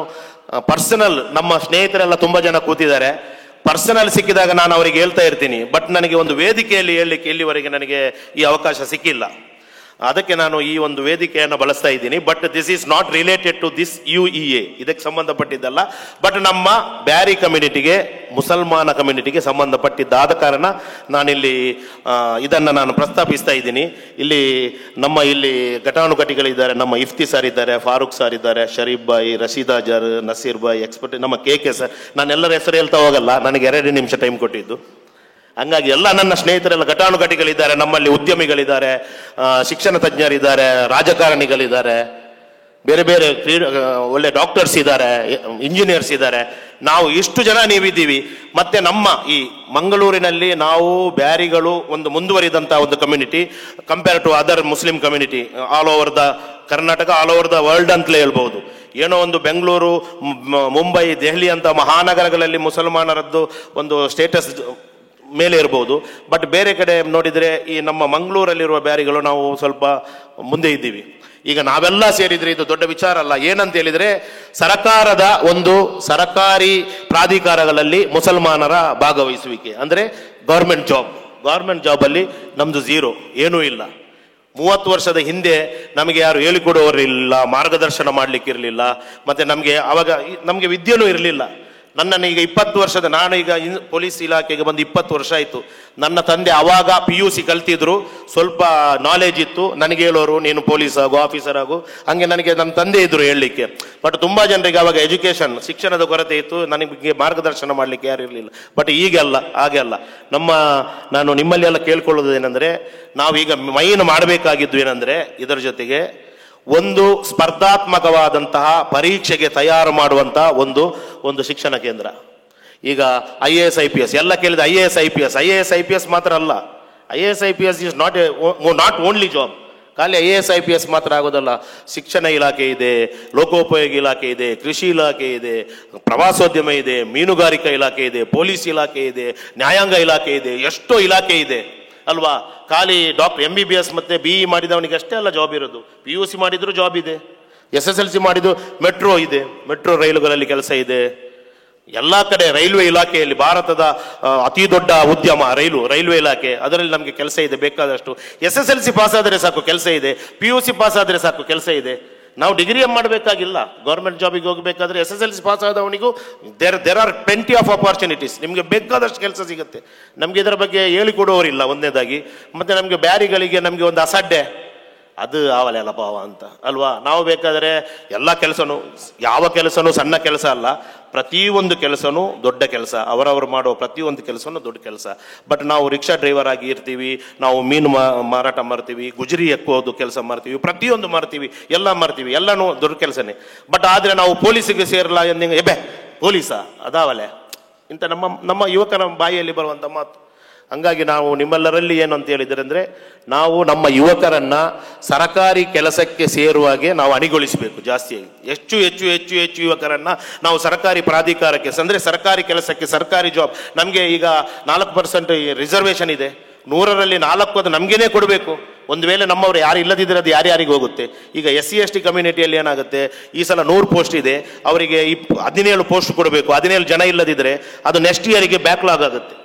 ಪರ್ಸನಲ್, ನಮ್ಮ ಸ್ನೇಹಿತರೆಲ್ಲ ತುಂಬ ಜನ ಕೂತಿದ್ದಾರೆ, ಪರ್ಸನಲ್ ಸಿಕ್ಕಿದಾಗ ನಾನು ಅವರಿಗೆ ಹೇಳ್ತಾ ಇರ್ತೀನಿ. ಬಟ್ ನನಗೆ ಒಂದು ವೇದಿಕೆಯಲ್ಲಿ ಹೇಳಲಿಕ್ಕೆ ಇಲ್ಲಿವರೆಗೆ ನನಗೆ ಈ ಅವಕಾಶ ಸಿಕ್ಕಿಲ್ಲ. ಅದಕ್ಕೆ ನಾನು ಈ ಒಂದು ವೇದಿಕೆಯನ್ನು ಬಳಸ್ತಾ ಇದ್ದೀನಿ. But this is not related to this UEA, ಇದಕ್ಕೆ ಸಂಬಂಧಪಟ್ಟಿದ್ದಲ್ಲ. ಬಟ್ ನಮ್ಮ ಬ್ಯಾರಿ ಕಮ್ಯುನಿಟಿಗೆ, ಮುಸಲ್ಮಾನ ಕಮ್ಯುನಿಟಿಗೆ ಸಂಬಂಧಪಟ್ಟಿದ್ದಾದ ಕಾರಣ ನಾನಿಲ್ಲಿ ಇದನ್ನು ನಾನು ಪ್ರಸ್ತಾಪಿಸ್ತಾ ಇದ್ದೀನಿ. ಇಲ್ಲಿ ಘಟಾನುಘಟಿಗಳಿದ್ದಾರೆ. ನಮ್ಮ ಇಫ್ತಿ ಸರ್ ಇದ್ದಾರೆ, ಫಾರೂಕ್ ಸರ್ ಇದ್ದಾರೆ, ಶರೀಫ್ ಬಾಯಿ, ರಶೀದ್ ಅಜರ್, ನಸೀರ್ ಬಾಯಿ, ಎಕ್ಸ್ಪರ್ಟ್, ನಮ್ಮ KK ಸರ್. ನಾನೆಲ್ಲರ ಹೆಸರು ಹೇಳ್ತಾ ಹೋಗಲ್ಲ, ನನಗೆ 2 ನಿಮಿಷ ಟೈಮ್ ಕೊಟ್ಟಿದ್ದು. ಹಂಗಾಗಿ ಎಲ್ಲ ನನ್ನ ಸ್ನೇಹಿತರೆಲ್ಲ ಘಟಾನುಘಟಿಗಳಿದ್ದಾರೆ. ನಮ್ಮಲ್ಲಿ ಉದ್ಯಮಿಗಳಿದ್ದಾರೆ, ಶಿಕ್ಷಣ ತಜ್ಞರಿದ್ದಾರೆ, ರಾಜಕಾರಣಿಗಳಿದ್ದಾರೆ, ಬೇರೆ ಬೇರೆ ಒಳ್ಳೆ ಡಾಕ್ಟರ್ಸ್ ಇದ್ದಾರೆ, ಇಂಜಿನಿಯರ್ಸ್ ಇದ್ದಾರೆ. ನಾವು ಇಷ್ಟು ಜನ ನೀವಿದ್ದೀವಿ. ಮತ್ತೆ ನಮ್ಮ ಈ ಮಂಗಳೂರಿನಲ್ಲಿ ನಾವು ಬ್ಯಾರಿಗಳು ಒಂದು ಮುಂದುವರಿದಂತಹ ಒಂದು community compare to other Muslim community all over the Karnataka, all over the world ಅಂತಲೇ ಹೇಳ್ಬಹುದು. ಏನೋ ಒಂದು ಬೆಂಗಳೂರು, ಮುಂಬೈ, ದೆಹಲಿ ಅಂತ ಮಹಾನಗರಗಳಲ್ಲಿ ಮುಸಲ್ಮಾನರದ್ದು ಒಂದು ಸ್ಟೇಟಸ್ ಮೇಲೆ ಇರ್ಬೋದು. ಬಟ್ ಬೇರೆ ಕಡೆ ನೋಡಿದರೆ ಈ ನಮ್ಮ ಮಂಗಳೂರಲ್ಲಿರುವ ಬ್ಯಾರಿಗಳು ನಾವು ಸ್ವಲ್ಪ ಮುಂದೆ ಇದ್ದೀವಿ. ಈಗ ನಾವೆಲ್ಲ ಸೇರಿದ್ರೆ ಇದು ದೊಡ್ಡ ವಿಚಾರ ಅಲ್ಲ. ಏನಂತ ಹೇಳಿದ್ರೆ ಸರ್ಕಾರದ ಒಂದು ಸರ್ಕಾರಿ ಪ್ರಾಧಿಕಾರಗಳಲ್ಲಿ ಮುಸಲ್ಮಾನರ ಭಾಗವಹಿಸುವಿಕೆ ಅಂದ್ರೆ ಗವರ್ಮೆಂಟ್ ಜಾಬ್ ಅಲ್ಲಿ ನಮ್ದು ಝೀರೋ, ಏನೂ ಇಲ್ಲ. 30 ವರ್ಷದ ಹಿಂದೆ ನಮಗೆ ಯಾರು ಹೇಳಿಕೊಡುವವರಿಲ್ಲ, ಮಾರ್ಗದರ್ಶನ ಮಾಡ್ಲಿಕ್ಕಿರಲಿಲ್ಲ. ಮತ್ತೆ ನಮಗೆ ವಿದ್ಯೆನೂ ಇರಲಿಲ್ಲ. ನನ್ನನ್ನು ಈಗ 20 ವರ್ಷದ, ನಾನು ಈಗ ಪೊಲೀಸ್ ಇಲಾಖೆಗೆ ಬಂದು 20 ವರ್ಷ ಆಯಿತು. ನನ್ನ ತಂದೆ ಅವಾಗ PUC ಕಲ್ತಿದ್ರು, ಸ್ವಲ್ಪ ನಾಲೆಜ್ ಇತ್ತು. ನನಗೆ ಹೇಳೋರು ನೀನು ಪೊಲೀಸ್ ಆಗು, ಆಫೀಸರ್ ಆಗು, ಹಂಗೆ ನನಗೆ ನನ್ನ ತಂದೆ ಇದ್ರು ಹೇಳಲಿಕ್ಕೆ. ಬಟ್ ತುಂಬಾ ಜನರಿಗೆ ಅವಾಗ ಶಿಕ್ಷಣದ ಕೊರತೆ ಇತ್ತು, ನನಗೆ ಮಾರ್ಗದರ್ಶನ ಮಾಡಲಿಕ್ಕೆ ಯಾರು ಇರಲಿಲ್ಲ. ಬಟ್ ಈಗೆಲ್ಲ ಹಾಗೆ ಅಲ್ಲ. ನಾನು ನಿಮ್ಮಲ್ಲಿ ಎಲ್ಲ ಕೇಳ್ಕೊಳ್ಳೋದು ಏನಂದ್ರೆ, ನಾವೀಗ ಮೈನ್ ಮಾಡಬೇಕಾಗಿದ್ದು ಏನಂದ್ರೆ, ಇದರ ಜೊತೆಗೆ ಒಂದು ಸ್ಪರ್ಧಾತ್ಮಕವಾದಂತಹ ಪರೀಕ್ಷೆಗೆ ತಯಾರು ಮಾಡುವಂತಹ ಒಂದು ಶಿಕ್ಷಣ ಕೇಂದ್ರ. ಈಗ IAS IPS ಎಲ್ಲ ಕೇಳಿದ IAS IPS ಮಾತ್ರ ಅಲ್ಲ. IAS IPS is not only job. ಖಾಲಿ IAS IPS ಮಾತ್ರ ಆಗೋದಲ್ಲ. ಶಿಕ್ಷಣ ಇಲಾಖೆ ಇದೆ, ಲೋಕೋಪಯೋಗಿ ಇಲಾಖೆ ಇದೆ, ಕೃಷಿ ಇಲಾಖೆ ಇದೆ, ಪ್ರವಾಸೋದ್ಯಮ ಇದೆ, ಮೀನುಗಾರಿಕಾ ಇಲಾಖೆ ಇದೆ, ಪೊಲೀಸ್ ಇಲಾಖೆ ಇದೆ, ನ್ಯಾಯಾಂಗ ಇಲಾಖೆ ಇದೆ, ಎಷ್ಟೋ ಇಲಾಖೆ ಇದೆ ಅಲ್ವಾ. ಖಾಲಿ MBBS ಮತ್ತೆ BE ಮಾಡಿದವನಿಗೆ ಅಷ್ಟೇ ಅಲ್ಲ ಜಾಬ್ ಇರೋದು. PUC ಮಾಡಿದ್ರು ಜಾಬ್ ಇದೆ, SSLC ಮಾಡಿದ್ರು ಮೆಟ್ರೋ ಇದೆ, ಮೆಟ್ರೋ ರೈಲುಗಳಲ್ಲಿ ಕೆಲಸ ಇದೆ. ಎಲ್ಲ ಕಡೆ ರೈಲ್ವೆ ಇಲಾಖೆಯಲ್ಲಿ ಭಾರತದ ಅತಿ ದೊಡ್ಡ ಉದ್ಯಮ ರೈಲ್ವೆ ಇಲಾಖೆ, ಅದರಲ್ಲಿ ನಮಗೆ ಕೆಲಸ ಇದೆ ಬೇಕಾದಷ್ಟು. SSLC ಪಾಸ್ ಆದರೆ ಸಾಕು ಕೆಲಸ ಇದೆ, PUC ಪಾಸ್ ಆದರೆ ಸಾಕು ಕೆಲಸ ಇದೆ. ನಾವು ಡಿಗ್ರಿ ಮಾಡಬೇಕಾಗಿಲ್ಲ. ಗೌರ್ಮೆಂಟ್ ಜಾಬಿಗೆ ಹೋಗಬೇಕಾದ್ರೆ SSLC ಪಾಸ್ ಆದವನಿಗೂ there are plenty of opportunities. ನಿಮಗೆ ಬೇಕಾದಷ್ಟು ಕೆಲಸ ಸಿಗುತ್ತೆ. ನಮ್ಗೆ ಇದರ ಬಗ್ಗೆ ಹೇಳಿಕೊಡುವವರಿಲ್ಲ ಒಂದನೇದಾಗಿ. ಮತ್ತೆ ನಮಗೆ ಬ್ಯಾರಿಗಳಿಗೆ ನಮಗೆ ಒಂದು ಅಸಡ್ಡೆ, ಅದು ಆವಲೆಲ್ಲ ಭಾವ ಅಂತ ಅಲ್ವಾ. ನಾವು ಬೇಕಾದರೆ ಎಲ್ಲ ಕೆಲಸನೂ, ಯಾವ ಕೆಲಸನೂ ಸಣ್ಣ ಕೆಲಸ ಅಲ್ಲ, ಪ್ರತಿಯೊಂದು ಕೆಲಸನೂ ದೊಡ್ಡ ಕೆಲಸ. ಅವರವರು ಮಾಡುವ ಪ್ರತಿಯೊಂದು ಕೆಲಸನೂ ದೊಡ್ಡ ಕೆಲಸ. ಬಟ್ ನಾವು ರಿಕ್ಷಾ ಡ್ರೈವರ್ ಆಗಿ ಇರ್ತೀವಿ, ನಾವು ಮೀನು ಮಾರಾಟ ಮಾಡ್ತೀವಿ, ಗುಜರಿ ಎಕ್ಕುವುದು ಕೆಲಸ ಮಾಡ್ತೀವಿ, ಪ್ರತಿಯೊಂದು ಮಾಡ್ತೀವಿ, ಎಲ್ಲ ಮಾಡ್ತೀವಿ, ಎಲ್ಲನೂ ದೊಡ್ಡ ಕೆಲಸನೇ. ಬಟ್ ಆದರೆ ನಾವು ಪೊಲೀಸಿಗೆ ಸೇರಲ್ಲ ಎಂದಿಂಗ ಪೊಲೀಸಾ ಅದಾವಲೆ ಇಂಥ ನಮ್ಮ ಯುವಕರ ಬಾಯಿಯಲ್ಲಿ ಬರುವಂಥ ಮಾತು. ಹಂಗಾಗಿ ನಾವು ನಿಮ್ಮೆಲ್ಲರಲ್ಲಿ ಏನು ಅಂತ ಹೇಳಿದ್ರೆ ಅಂದರೆ, ನಾವು ನಮ್ಮ ಯುವಕರನ್ನ ಸರಕಾರಿ ಕೆಲಸಕ್ಕೆ ಸೇರುವಾಗೆ ನಾವು ಅಣಿಗೊಳಿಸಬೇಕು. ಜಾಸ್ತಿಯಾಗಿ ಹೆಚ್ಚು ಹೆಚ್ಚು ಹೆಚ್ಚು ಹೆಚ್ಚು ಯುವಕರನ್ನ ನಾವು ಸರ್ಕಾರಿ ಪ್ರಾಧಿಕಾರಕ್ಕೆ ಅಂದರೆ ಸರ್ಕಾರಿ ಕೆಲಸಕ್ಕೆ, ಸರ್ಕಾರಿ ಜಾಬ್. ನಮಗೆ ಈಗ 4% ರಿಸರ್ವೇಷನ್ ಇದೆ. 100ರಲ್ಲಿ 4 ಅದು ನಮಗೇನೆ ಕೊಡಬೇಕು. ಒಂದು ವೇಳೆ ನಮ್ಮವರು ಯಾರು ಇಲ್ಲದಿದ್ದರೆ ಅದು ಯಾರ್ಯಾರಿಗೆ ಹೋಗುತ್ತೆ. ಈಗ SC ST ಕಮ್ಯುನಿಟಿಯಲ್ಲಿ ಏನಾಗುತ್ತೆ, ಈ ಸಲ 100 ಪೋಸ್ಟ್ ಇದೆ, ಅವರಿಗೆ 17 ಪೋಸ್ಟ್ ಕೊಡಬೇಕು. 17 ಜನ ಇಲ್ಲದಿದ್ದರೆ ಅದು ನೆಕ್ಸ್ಟ್ ಇಯರಿಗೆ ಬ್ಯಾಕ್ಲಾಗ್ ಆಗುತ್ತೆ.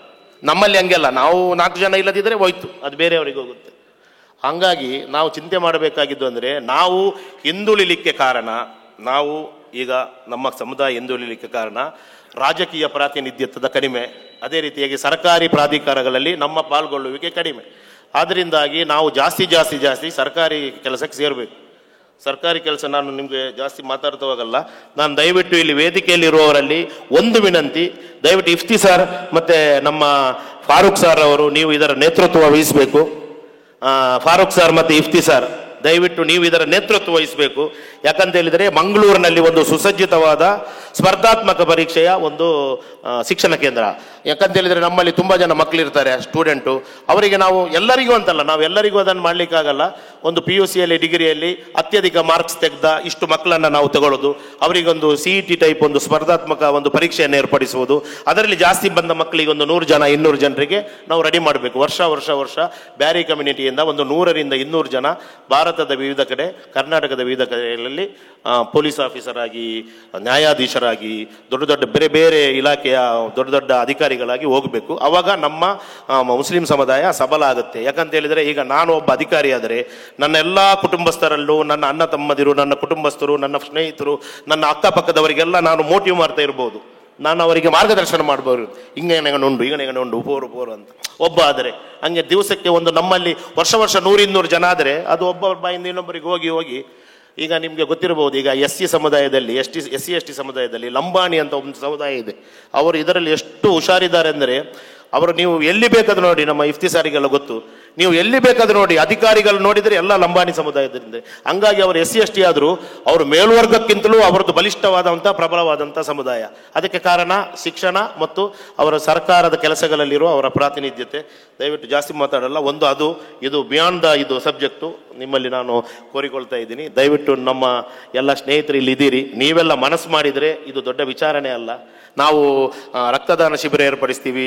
ನಮ್ಮಲ್ಲಿ ಹಂಗೆಲ್ಲ, ನಾವು 4 ಜನ ಇಲ್ಲದಿದ್ದರೆ ಹೋಯ್ತು, ಅದು ಬೇರೆಯವರಿಗೆ ಹೋಗುತ್ತೆ. ಹಂಗಾಗಿ ನಾವು ಚಿಂತೆ ಮಾಡಬೇಕಾಗಿದ್ದು ಅಂದರೆ, ನಾವು ಹಿಂದುಳಿಲಿಕ್ಕೆ ಕಾರಣ, ನಾವು ಈಗ ನಮ್ಮ ಸಮುದಾಯ ಹಿಂದುಳಿಲಿಕ್ಕೆ ಕಾರಣ ರಾಜಕೀಯ ಪ್ರಾತಿನಿಧ್ಯದ ಕಡಿಮೆ, ಅದೇ ರೀತಿಯಾಗಿ ಸರ್ಕಾರಿ ಪ್ರಾಧಿಕಾರಗಳಲ್ಲಿ ನಮ್ಮ ಪಾಲ್ಗೊಳ್ಳುವಿಕೆ ಕಡಿಮೆ. ಆದ್ದರಿಂದಾಗಿ ನಾವು ಜಾಸ್ತಿ ಸರ್ಕಾರಿ ಕೆಲಸಕ್ಕೆ ಸೇರಬೇಕು. ಸರ್ಕಾರಿ ಕೆಲಸ, ನಾನು ನಿಮಗೆ ಜಾಸ್ತಿ ಮಾತಾಡ್ತಾ ಹೋಗಲ್ಲ. ನಾನು ದಯವಿಟ್ಟು ಇಲ್ಲಿ ವೇದಿಕೆಯಲ್ಲಿರುವವರಲ್ಲಿ ಒಂದು ವಿನಂತಿ, ದಯವಿಟ್ಟು ಇಫ್ತಿ ಸರ್ ಮತ್ತೆ ನಮ್ಮ ಫಾರೂಕ್ ಸರ್ ಅವರು ನೀವು ಇದರ ನೇತೃತ್ವ ವಹಿಸಬೇಕು. ಫಾರೂಕ್ ಸರ್ ಮತ್ತೆ ಇಫ್ತಿ ಸರ್ ದಯವಿಟ್ಟು ನೀವು ಇದರ ನೇತೃತ್ವ ವಹಿಸಬೇಕು. ಯಾಕಂತ ಹೇಳಿದರೆ ಮಂಗಳೂರಿನಲ್ಲಿ ಒಂದು ಸುಸಜ್ಜಿತವಾದ ಸ್ಪರ್ಧಾತ್ಮಕ ಪರೀಕ್ಷೆಯ ಒಂದು ಶಿಕ್ಷಣ ಕೇಂದ್ರ. ಯಾಕಂತ ಹೇಳಿದರೆ ನಮ್ಮಲ್ಲಿ ತುಂಬ ಜನ ಮಕ್ಕಳಿರ್ತಾರೆ, ಸ್ಟೂಡೆಂಟು. ಅವರಿಗೆ ನಾವು ಎಲ್ಲರಿಗೂ ಅಂತಲ್ಲ, ನಾವು ಎಲ್ಲರಿಗೂ ಅದನ್ನು ಮಾಡಲಿಕ್ಕಾಗಲ್ಲ. ಒಂದು PUCಯಲ್ಲಿ ಡಿಗ್ರಿಯಲ್ಲಿ ಅತ್ಯಧಿಕ ಮಾರ್ಕ್ಸ್ ತೆಗೆದ ಇಷ್ಟು ಮಕ್ಕಳನ್ನು ನಾವು ತಗೊಳ್ಳೋದು, ಅವರಿಗೊಂದು CET ಟೈಪ್ ಒಂದು ಸ್ಪರ್ಧಾತ್ಮಕ ಒಂದು ಪರೀಕ್ಷೆಯನ್ನು ಏರ್ಪಡಿಸುವುದು. ಅದರಲ್ಲಿ ಜಾಸ್ತಿ ಬಂದ ಮಕ್ಕಳಿಗೆ ಒಂದು 100 ಜನ 200 ಜನರಿಗೆ ನಾವು ರೆಡಿ ಮಾಡಬೇಕು. ವರ್ಷ ಬ್ಯಾರಿ ಕಮ್ಯುನಿಟಿಯಿಂದ ಒಂದು 100ರಿಂದ 200 ಜನ ಭಾರತದ ವಿವಿಧ ಕಡೆ, ಕರ್ನಾಟಕದ ವಿವಿಧ ಕಡೆಗಳಲ್ಲಿ ಪೊಲೀಸ್ ಆಫೀಸರ್ ಆಗಿ, ನ್ಯಾಯಾಧೀಶರಾಗಿ, ದೊಡ್ಡ ಬೇರೆ ಬೇರೆ ಇಲಾಖೆಯ ದೊಡ್ಡ ಅಧಿಕಾರಿಗಳಾಗಿ ಹೋಗಬೇಕು. ಅವಾಗ ನಮ್ಮ ಮುಸ್ಲಿಂ ಸಮುದಾಯ ಸಬಲ ಆಗುತ್ತೆ. ಯಾಕಂತ ಹೇಳಿದರೆ, ಈಗ ನಾನು ಒಬ್ಬ ಅಧಿಕಾರಿ ಆದರೆ ನನ್ನ ಎಲ್ಲ ಕುಟುಂಬಸ್ಥರಲ್ಲೂ, ನನ್ನ ಅಣ್ಣ ತಮ್ಮದಿರು, ನನ್ನ ಕುಟುಂಬಸ್ಥರು, ನನ್ನ ಸ್ನೇಹಿತರು, ನನ್ನ ಅಕ್ಕಪಕ್ಕದವರಿಗೆಲ್ಲ ನಾನು ಮೋಟಿವ್ ಮಾಡ್ತಾ ಇರ್ಬೋದು. ನಾನು ಅವರಿಗೆ ಮಾರ್ಗದರ್ಶನ ಮಾಡ್ಬೋದು. ಹಿಂಗೇನೆ ಉಂಡು ಪೋರು ಅಂತ ಒಬ್ಬ ಆದರೆ. ಹಂಗೆ ದಿವಸಕ್ಕೆ ಒಂದು, ನಮ್ಮಲ್ಲಿ ವರ್ಷ 100-200 ಜನ ಆದರೆ ಅದು ಒಬ್ಬರ ಬಾಯಿಂದ ಇನ್ನೊಬ್ಬರಿಗೆ ಹೋಗಿ ಈಗ ನಿಮಗೆ ಗೊತ್ತಿರಬಹುದು. ಈಗ SC ಸಮುದಾಯದಲ್ಲಿ, SC ST ಸಮುದಾಯದಲ್ಲಿ ಲಂಬಾಣಿ ಅಂತ ಒಂದು ಸಮುದಾಯ ಇದೆ. ಅವರು ಇದರಲ್ಲಿ ಎಷ್ಟು ಹುಷಾರಿದ್ದಾರೆ ಅಂದರೆ, ಅವರು ನೀವು ಎಲ್ಲಿ ಬೇಕಾದ್ರೂ ನೋಡಿ, ನಮ್ಮ ಇಫ್ತಿ ಸಾರಿಗೆಲ್ಲ ಗೊತ್ತು, ನೀವು ಎಲ್ಲಿ ಬೇಕಾದ್ರೂ ನೋಡಿ, ಅಧಿಕಾರಿಗಳು ನೋಡಿದರೆ ಎಲ್ಲ ಲಂಬಾಣಿ ಸಮುದಾಯದಿಂದ. ಹಂಗಾಗಿ ಅವರು SC/ST ಆದರೂ ಅವರು ಮೇಲ್ವರ್ಗಕ್ಕಿಂತಲೂ ಅವರದ್ದು ಬಲಿಷ್ಠವಾದಂಥ ಪ್ರಬಲವಾದಂಥ ಸಮುದಾಯ. ಅದಕ್ಕೆ ಕಾರಣ ಶಿಕ್ಷಣ ಮತ್ತು ಅವರ ಸರ್ಕಾರದ ಕೆಲಸಗಳಲ್ಲಿರುವ ಅವರ ಪ್ರಾತಿನಿಧ್ಯತೆ. ದಯವಿಟ್ಟು ಜಾಸ್ತಿ ಮಾತಾಡಲ್ಲ. ಒಂದು ಅದು ಇದು ಬಿಯಾಂಡ್ ಇದು ಸಬ್ಜೆಕ್ಟು ನಿಮ್ಮಲ್ಲಿ ನಾನು ಕೋರಿಕೊಳ್ತಾ ಇದ್ದೀನಿ. ದಯವಿಟ್ಟು ನಮ್ಮ ಎಲ್ಲ ಸ್ನೇಹಿತರು ಇಲ್ಲಿ ಇದ್ದೀರಿ, ನೀವೆಲ್ಲ ಮನಸ್ಸು ಮಾಡಿದರೆ ಇದು ದೊಡ್ಡ ವಿಚಾರಣೆ ಅಲ್ಲ. ನಾವು ರಕ್ತದಾನ ಶಿಬಿರ ಏರ್ಪಡಿಸ್ತೀವಿ,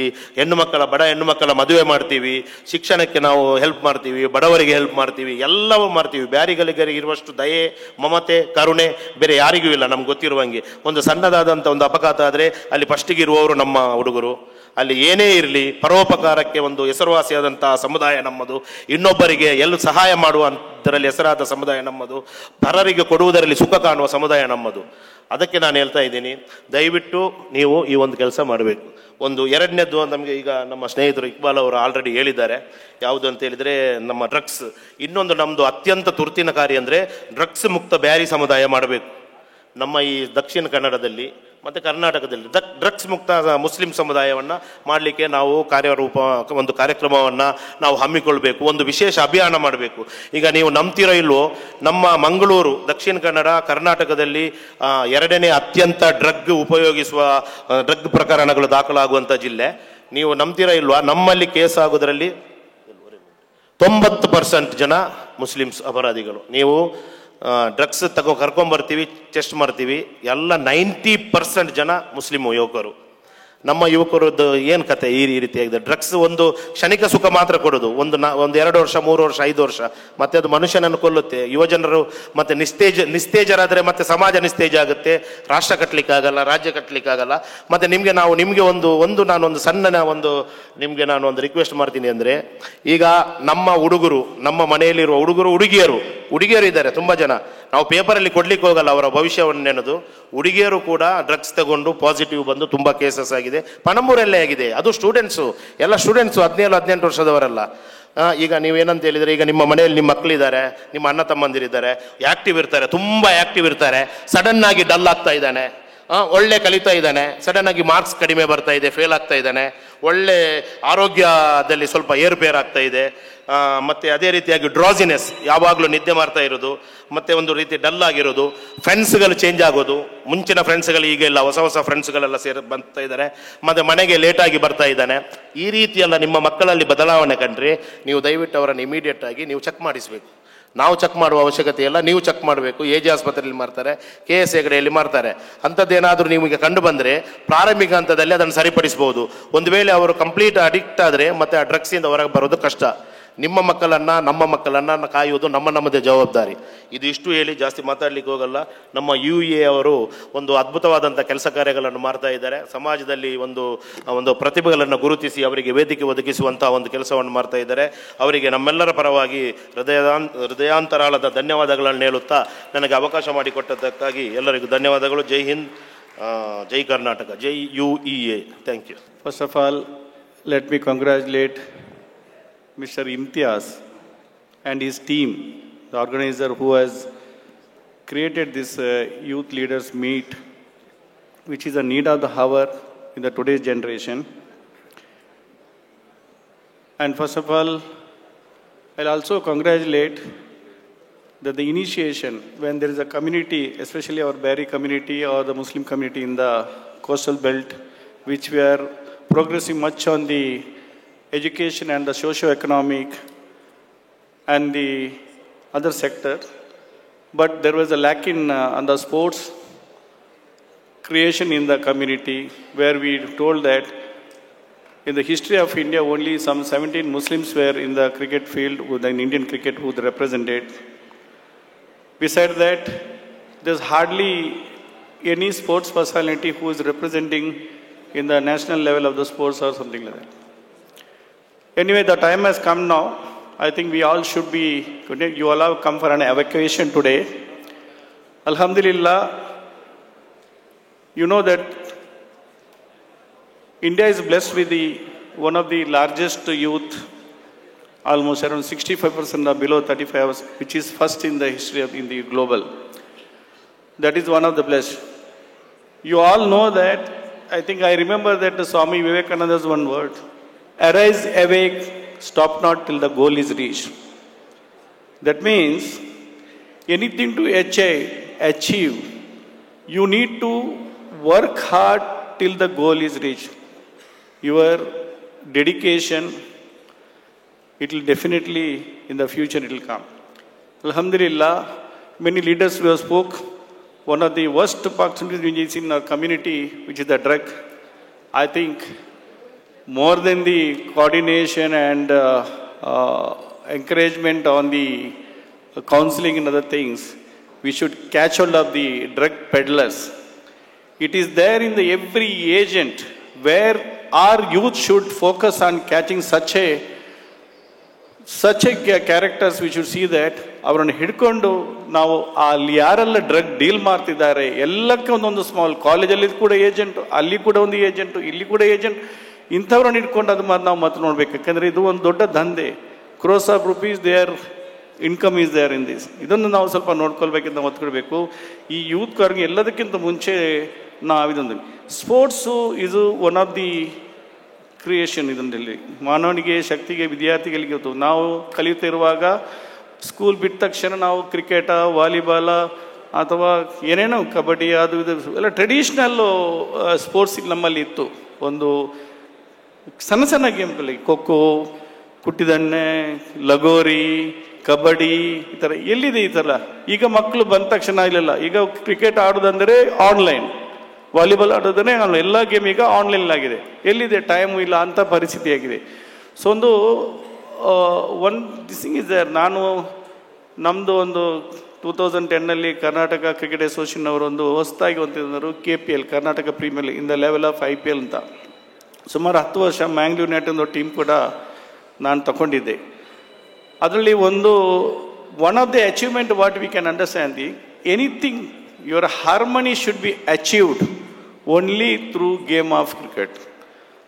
ಬಡ ಹೆಣ್ಣು ಮಕ್ಕಳ ಮದುವೆ ಮಾಡ್ತೀವಿ, ಶಿಕ್ಷಣಕ್ಕೆ ನಾವು ಹೆಲ್ಪ್ ಮಾಡ್ತೀವಿ, ಬಡವರಿಗೆ ಹೆಲ್ಪ್ ಮಾಡ್ತೀವಿ, ಎಲ್ಲವೂ ಮಾಡ್ತೀವಿ. ಬ್ಯಾರಿಗಳಿಗೆ ಇರುವಷ್ಟು ದಯೆ, ಮಮತೆ, ಕರುಣೆ ಬೇರೆ ಯಾರಿಗೂ ಇಲ್ಲ. ನಮ್ಗೆ ಗೊತ್ತಿರುವಂಗೆ ಒಂದು ಸಣ್ಣದಾದಂಥ ಒಂದು ಅಪಘಾತ ಆದರೆ ಅಲ್ಲಿ ಫಸ್ಟಿಗೆ ಇರುವವರು ನಮ್ಮ ಹುಡುಗರು. ಅಲ್ಲಿ ಏನೇ ಇರಲಿ ಪರೋಪಕಾರಕ್ಕೆ ಒಂದು ಹೆಸರುವಾಸಿಯಾದಂತಹ ಸಮುದಾಯ ನಮ್ಮದು. ಇನ್ನೊಬ್ಬರಿಗೆ ಎಲ್ಲೂ ಸಹಾಯ ಮಾಡುವುದರಲ್ಲಿ ಹೆಸರಾದ ಸಮುದಾಯ ನಮ್ಮದು. ಪರರಿಗೆ ಕೊಡುವುದರಲ್ಲಿ ಸುಖ ಕಾಣುವ ಸಮುದಾಯ ನಮ್ಮದು. ಅದಕ್ಕೆ ನಾನು ಹೇಳ್ತಾ ಇದ್ದೀನಿ, ದಯವಿಟ್ಟು ನೀವು ಈ ಒಂದು ಕೆಲಸ ಮಾಡಬೇಕು. ಒಂದು ಎರಡನೇದು, ನಮಗೆ ಈಗ ನಮ್ಮ ಸ್ನೇಹಿತರು ಇಕ್ಬಾಲ್ ಅವರು ಆಲ್ರೆಡಿ ಹೇಳಿದ್ದಾರೆ. ಯಾವುದು ಅಂತ ಹೇಳಿದರೆ ನಮ್ಮ ಡ್ರಗ್ಸ್. ಇನ್ನೊಂದು ನಮ್ಮದು ಅತ್ಯಂತ ತುರ್ತಿನ ಕಾರ್ಯ ಅಂದರೆ ಡ್ರಗ್ಸ್ ಮುಕ್ತ ಬ್ಯಾರಿ ಸಮುದಾಯ ಮಾಡಬೇಕು. ನಮ್ಮ ಈ ದಕ್ಷಿಣ ಕನ್ನಡದಲ್ಲಿ ಮತ್ತು ಕರ್ನಾಟಕದಲ್ಲಿ ಡ್ರಗ್ಸ್ ಮುಕ್ತ ಮುಸ್ಲಿಂ ಸಮುದಾಯವನ್ನು ಮಾಡಲಿಕ್ಕೆ ನಾವು ಒಂದು ಕಾರ್ಯಕ್ರಮವನ್ನು ನಾವು ಹಮ್ಮಿಕೊಳ್ಬೇಕು. ಒಂದು ವಿಶೇಷ ಅಭಿಯಾನ ಮಾಡಬೇಕು. ಈಗ ನೀವು ನಂಬ್ತಿರೋ ಇಲ್ವೋ, ನಮ್ಮ ಮಂಗಳೂರು ದಕ್ಷಿಣ ಕನ್ನಡ ಕರ್ನಾಟಕದಲ್ಲಿ 2ನೇ ಅತ್ಯಂತ ಉಪಯೋಗಿಸುವ ಡ್ರಗ್ ಪ್ರಕರಣಗಳು ದಾಖಲಾಗುವಂಥ ಜಿಲ್ಲೆ. ನೀವು ನಂಬ್ತಿರೋ ಇಲ್ವಾ, ನಮ್ಮಲ್ಲಿ ಕೇಸ್ ಆಗೋದ್ರಲ್ಲಿ 90% ಜನ ಮುಸ್ಲಿಮ್ಸ್ ಅಪರಾಧಿಗಳು. ನೀವು ಡ್ರಗ್ಸ್ ಕರ್ಕೊಂಬರ್ತೀವಿ, ಟೆಸ್ಟ್ ಮಾಡ್ತೀವಿ, ಎಲ್ಲ 90% ಜನ ಮುಸ್ಲಿಂ ಯುವಕರು. ನಮ್ಮ ಯುವಕರದ್ದು ಏನು ಕತೆ ಈ ರೀತಿಯಾಗಿದೆ. ಡ್ರಗ್ಸ್ ಒಂದು ಕ್ಷಣಿಕ ಸುಖ ಮಾತ್ರ ಕೊಡೋದು. ಒಂದು 2 ವರ್ಷ 3 ವರ್ಷ 5 ವರ್ಷ ಮತ್ತೆ ಅದು ಮನುಷ್ಯನನ್ನು ಕೊಲ್ಲುತ್ತೆ. ಯುವಜನರು ಮತ್ತೆ ನಿಸ್ತೇಜರಾದರೆ ಮತ್ತೆ ಸಮಾಜ ನಿಸ್ತೇಜ ಆಗುತ್ತೆ. ರಾಷ್ಟ್ರ ಕಟ್ಟಲಿಕ್ಕಾಗಲ್ಲ, ರಾಜ್ಯ ಕಟ್ಟಲಿಕ್ಕಾಗಲ್ಲ. ಮತ್ತೆ ನಿಮಗೆ ಒಂದು ನಾನೊಂದು ಸಣ್ಣ ನಿಮಗೆ ನಾನು ಒಂದು ರಿಕ್ವೆಸ್ಟ್ ಮಾಡ್ತೀನಿ. ಅಂದರೆ ಈಗ ನಮ್ಮ ಹುಡುಗರು, ನಮ್ಮ ಮನೆಯಲ್ಲಿರುವ ಹುಡುಗರು ಹುಡುಗಿಯರು ಇದ್ದಾರೆ ತುಂಬ ಜನ. ನಾವು ಪೇಪರಲ್ಲಿ ಕೊಡ್ಲಿಕ್ಕೆ ಹೋಗಲ್ಲ ಅವರ ಭವಿಷ್ಯವನ್ನು ನೆನೆದು. ಹುಡುಗಿಯರು ಕೂಡ ಡ್ರಗ್ಸ್ ತಗೊಂಡು ಪಾಸಿಟಿವ್ ಬಂದು ತುಂಬ ಕೇಸಸ್ ಆಗಿದೆ. ಪಣಂಬೂರಲ್ಲೇ ಆಗಿದೆ. ಅದು ಸ್ಟೂಡೆಂಟ್ಸು, ಎಲ್ಲ ಸ್ಟೂಡೆಂಟ್ಸು 17-18 ವರ್ಷದವರಲ್ಲ. ಈಗ ನೀವೇನಂತ ಹೇಳಿದರೆ, ಈಗ ನಿಮ್ಮ ಮನೆಯಲ್ಲಿ ನಿಮ್ಮ ಮಕ್ಕಳಿದ್ದಾರೆ, ನಿಮ್ಮ ಅಣ್ಣ ತಮ್ಮಂದಿರಿದ್ದಾರೆ, ಆ್ಯಕ್ಟಿವ್ ಇರ್ತಾರೆ, ತುಂಬ ಆ್ಯಕ್ಟಿವ್ ಇರ್ತಾರೆ. ಸಡನ್ ಆಗಿ ಡಲ್ ಆಗ್ತಾ ಇದ್ದಾನೆ, ಒಳ್ಳೆ ಕಲಿತಾ ಇದ್ದಾನೆ, ಸಡನ್ ಆಗಿ ಮಾರ್ಕ್ಸ್ ಕಡಿಮೆ ಬರ್ತಾ ಇದೆ, ಫೇಲ್ ಆಗ್ತಾ ಇದ್ದಾನೆ, ಒಳ್ಳೆ ಆರೋಗ್ಯದಲ್ಲಿ ಸ್ವಲ್ಪ ಏರುಪೇರು ಆಗ್ತಾ ಇದೆ. ಮತ್ತು ಅದೇ ರೀತಿಯಾಗಿ ಡ್ರಾಸಿನೆಸ್, ಯಾವಾಗಲೂ ನಿದ್ದೆ ಮಾಡ್ತಾ ಇರೋದು, ಮತ್ತು ಒಂದು ರೀತಿ ಡಲ್ ಆಗಿರೋದು, ಫ್ರೆಂಡ್ಸ್ಗಳು ಚೇಂಜ್ ಆಗೋದು. ಮುಂಚಿನ ಫ್ರೆಂಡ್ಸ್ಗಳು ಈಗ ಇಲ್ಲ, ಹೊಸ ಫ್ರೆಂಡ್ಸ್ಗಳೆಲ್ಲ ಬರ್ತಾ ಇದ್ದಾರೆ, ಮತ್ತು ಮನೆಗೆ ಲೇಟಾಗಿ ಬರ್ತಾ ಇದ್ದಾನೆ. ಈ ರೀತಿಯೆಲ್ಲ ನಿಮ್ಮ ಮಕ್ಕಳಲ್ಲಿ ಬದಲಾವಣೆ ಕಂಡ್ರೆ ನೀವು ದಯವಿಟ್ಟು ಅವರನ್ನು ಇಮಿಡಿಯೇಟ್ ಆಗಿ ನೀವು ಚೆಕ್ ಮಾಡಿಸಬೇಕು. ನಾವು ಚೆಕ್ ಮಾಡುವ ಅವಶ್ಯಕತೆ ಇಲ್ಲ, ನೀವು ಚೆಕ್ ಮಾಡಬೇಕು. AG ಆಸ್ಪತ್ರೆಯಲ್ಲಿ ಮಾಡ್ತಾರೆ, KS ಹೆಗಡೆಯಲ್ಲಿ ಮಾಡ್ತಾರೆ. ಅಂಥದ್ದೇನಾದರೂ ನಿಮಗೆ ಕಂಡು ಬಂದರೆ ಪ್ರಾರಂಭಿಕ ಹಂತದಲ್ಲಿ ಅದನ್ನು ಸರಿಪಡಿಸಬಹುದು. ಒಂದು ವೇಳೆ ಅವರು ಕಂಪ್ಲೀಟ್ ಅಡಿಕ್ಟ್ ಆದರೆ ಮತ್ತೆ ಆ ಡ್ರಗ್ಸಿಂದ ಹೊರಗೆ ಬರೋದು ಕಷ್ಟ. ನಿಮ್ಮ ಮಕ್ಕಳನ್ನು, ನಮ್ಮ ಮಕ್ಕಳನ್ನು ಕಾಯುವುದು ನಮ್ಮದೇ ಜವಾಬ್ದಾರಿ. ಇದು ಇಷ್ಟು ಹೇಳಿ ಜಾಸ್ತಿ ಮಾತಾಡಲಿಕ್ಕೆ ಹೋಗಲ್ಲ. ನಮ್ಮ UEA ಅವರು ಒಂದು ಅದ್ಭುತವಾದಂಥ ಕೆಲಸ ಕಾರ್ಯಗಳನ್ನು ಮಾಡ್ತಾ ಇದ್ದಾರೆ. ಸಮಾಜದಲ್ಲಿ ಒಂದು ಪ್ರತಿಭೆಗಳನ್ನು ಗುರುತಿಸಿ ಅವರಿಗೆ ವೇದಿಕೆ ಒದಗಿಸುವಂಥ ಒಂದು ಕೆಲಸವನ್ನು ಮಾಡ್ತಾ ಇದ್ದಾರೆ. ಅವರಿಗೆ ನಮ್ಮೆಲ್ಲರ ಪರವಾಗಿ ಹೃದಯಾಂತರಾಳದ ಧನ್ಯವಾದಗಳನ್ನು ಹೇಳುತ್ತಾ ನನಗೆ ಅವಕಾಶ ಮಾಡಿಕೊಟ್ಟದ್ದಕ್ಕಾಗಿ ಎಲ್ಲರಿಗೂ ಧನ್ಯವಾದಗಳು. ಜೈ ಹಿಂದ್, ಜೈ ಕರ್ನಾಟಕ, ಜೈ UEA. Thank you. First of all, let me congratulate Mr. Imtiaz and his team, the organizer who has created this youth leaders meet, which is a need of the hour in the today's generation. And first of all, I'll also congratulate that the initiation, when there is a community, especially our Bari community or the Muslim community in the coastal belt, which we are progressing much on the education and the socio-economic and the other sector, but there was a lack in on the sports creation in the community, where we told that in the history of India only some 17 Muslims were in the cricket field, in Indian cricket, who they represented. Besides that, there's hardly any sports personality who is representing in the national level of the sports or something like that. Anyway, the time has come now. I think we all should be, you all have come for an evacuation today. Alhamdulillah, you know that India is blessed with one of the largest youth, almost around 65% are below 35 hours, which is first in the history of in the global. That is one of the blessed. You all know that, I think I remember that Swami Vivekananda's one word, arise, awake, stop not till the goal is reached. That means anything to achieve, you need to work hard till the goal is reached. Your dedication, it will definitely, in the future, it will come. Alhamdulillah, many leaders who have spoke. One of the worst opportunities we see in our community, which is the drug. I think more than the coordination and encouragement on the counseling and other things, we should catch hold of the drug peddlers. It is there in the every agent where our youth should focus on catching such a characters. We should see that ಅವರನ್ನು ಹಿಡ್ಕೊಂಡು ನಾವು ಅಲ್ಲಿ ಯಾರೆಲ್ಲ drug deal ಮಾಡ್ತಿದ್ದಾರೆ ಎಲ್ಲಕ್ಕೆ ಒಂದೊಂದು small ಕಾಲೇಜಲ್ಲಿ ಕೂಡ agent, ಅಲ್ಲಿ ಕೂಡ ಒಂದು ಏಜೆಂಟು, ಇಲ್ಲಿ ಕೂಡ ಏಜೆಂಟ್, ಇಂಥವ್ರನ್ನ ಇಟ್ಕೊಂಡು ಅದು ನಾವು ಮತ್ತೆ ನೋಡ್ಬೇಕು. ಯಾಕಂದರೆ ಇದು ಒಂದು ದೊಡ್ಡ ದಂಧೆ. Crores of rupees their income is there in this. ಇದನ್ನು ನಾವು ಸ್ವಲ್ಪ ನೋಡ್ಕೊಳ್ಬೇಕಿಂತ ಒತ್ಕೊಳ್ಬೇಕು. ಈ ಯೂತ್ವರ್ಗೆ ಎಲ್ಲದಕ್ಕಿಂತ ಮುಂಚೆ ಇದೊಂದು ಸ್ಪೋರ್ಟ್ಸು ಇದು ಒನ್ ಆಫ್ ದಿ ಕ್ರಿಯೇಷನ್. ಇದರಲ್ಲಿ ಮಾನವನಿಗೆ, ಶಕ್ತಿಗೆ, ವಿದ್ಯಾರ್ಥಿಗಳಿಗೆ ಗೊತ್ತು. ನಾವು ಕಲಿಯುತ್ತಿರುವಾಗ ಸ್ಕೂಲ್ ಬಿಟ್ಟ ತಕ್ಷಣ ನಾವು ಕ್ರಿಕೆಟ, ವಾಲಿಬಾಲ ಅಥವಾ ಏನೇನೋ ಕಬಡ್ಡಿ ಅದು ಇದು ಎಲ್ಲ ಟ್ರೆಡಿಷ್ನಲ್ಲು ಸ್ಪೋರ್ಟ್ಸ್ ನಮ್ಮಲ್ಲಿ ಇತ್ತು. ಒಂದು ಸಣ್ಣ ಸಣ್ಣ ಗೇಮ್ಗಳು, ಖೋಖೋ, ಕುಟ್ಟಿದಣ್ಣೆ, ಲಗೋರಿ, ಕಬಡ್ಡಿ, ಈ ಥರ ಎಲ್ಲಿದೆ ಈ ಥರ? ಈಗ ಮಕ್ಕಳು ಬಂದ ತಕ್ಷಣ ಇಲ್ಲಲ್ಲ. ಈಗ ಕ್ರಿಕೆಟ್ ಆಡೋದಂದರೆ ಆನ್ಲೈನ್, ವಾಲಿಬಾಲ್ ಆಡೋದನ್ನೇ ಆನ್ಲೈನ್, ಎಲ್ಲ ಗೇಮ್ ಈಗ ಆನ್ಲೈನ್ ಆಗಿದೆ. ಎಲ್ಲಿದೆ? ಟೈಮು ಇಲ್ಲ ಅಂತ ಪರಿಸ್ಥಿತಿ ಆಗಿದೆ. ಸೊ ಒಂದು ಒನ್ ಥಿಂಗ್ ಇಸ್ ದೇರ್. ನಾನು ನಮ್ಮದು ಒಂದು 2010 ಕರ್ನಾಟಕ ಕ್ರಿಕೆಟ್ ಅಸೋಸಿಯೇಷನ್ ಅವರು ಒಂದು ಹೊಸದಾಗಿ ಹೊಂದಿದ್ರು KPL, Karnataka premier league, in the level of IPL ಅಂತ. ಸುಮಾರು 10 ವರ್ಷ ಮ್ಯಾಂಗ್ಳೂರ್ ಯುನೈಟೆಡ್ ಒಂದು ಟೀಮ್ ಕೂಡ ನಾನು ತಗೊಂಡಿದ್ದೆ. ಅದರಲ್ಲಿ one of the achievement what we can understand the anything, your harmony should be achieved only through game of cricket.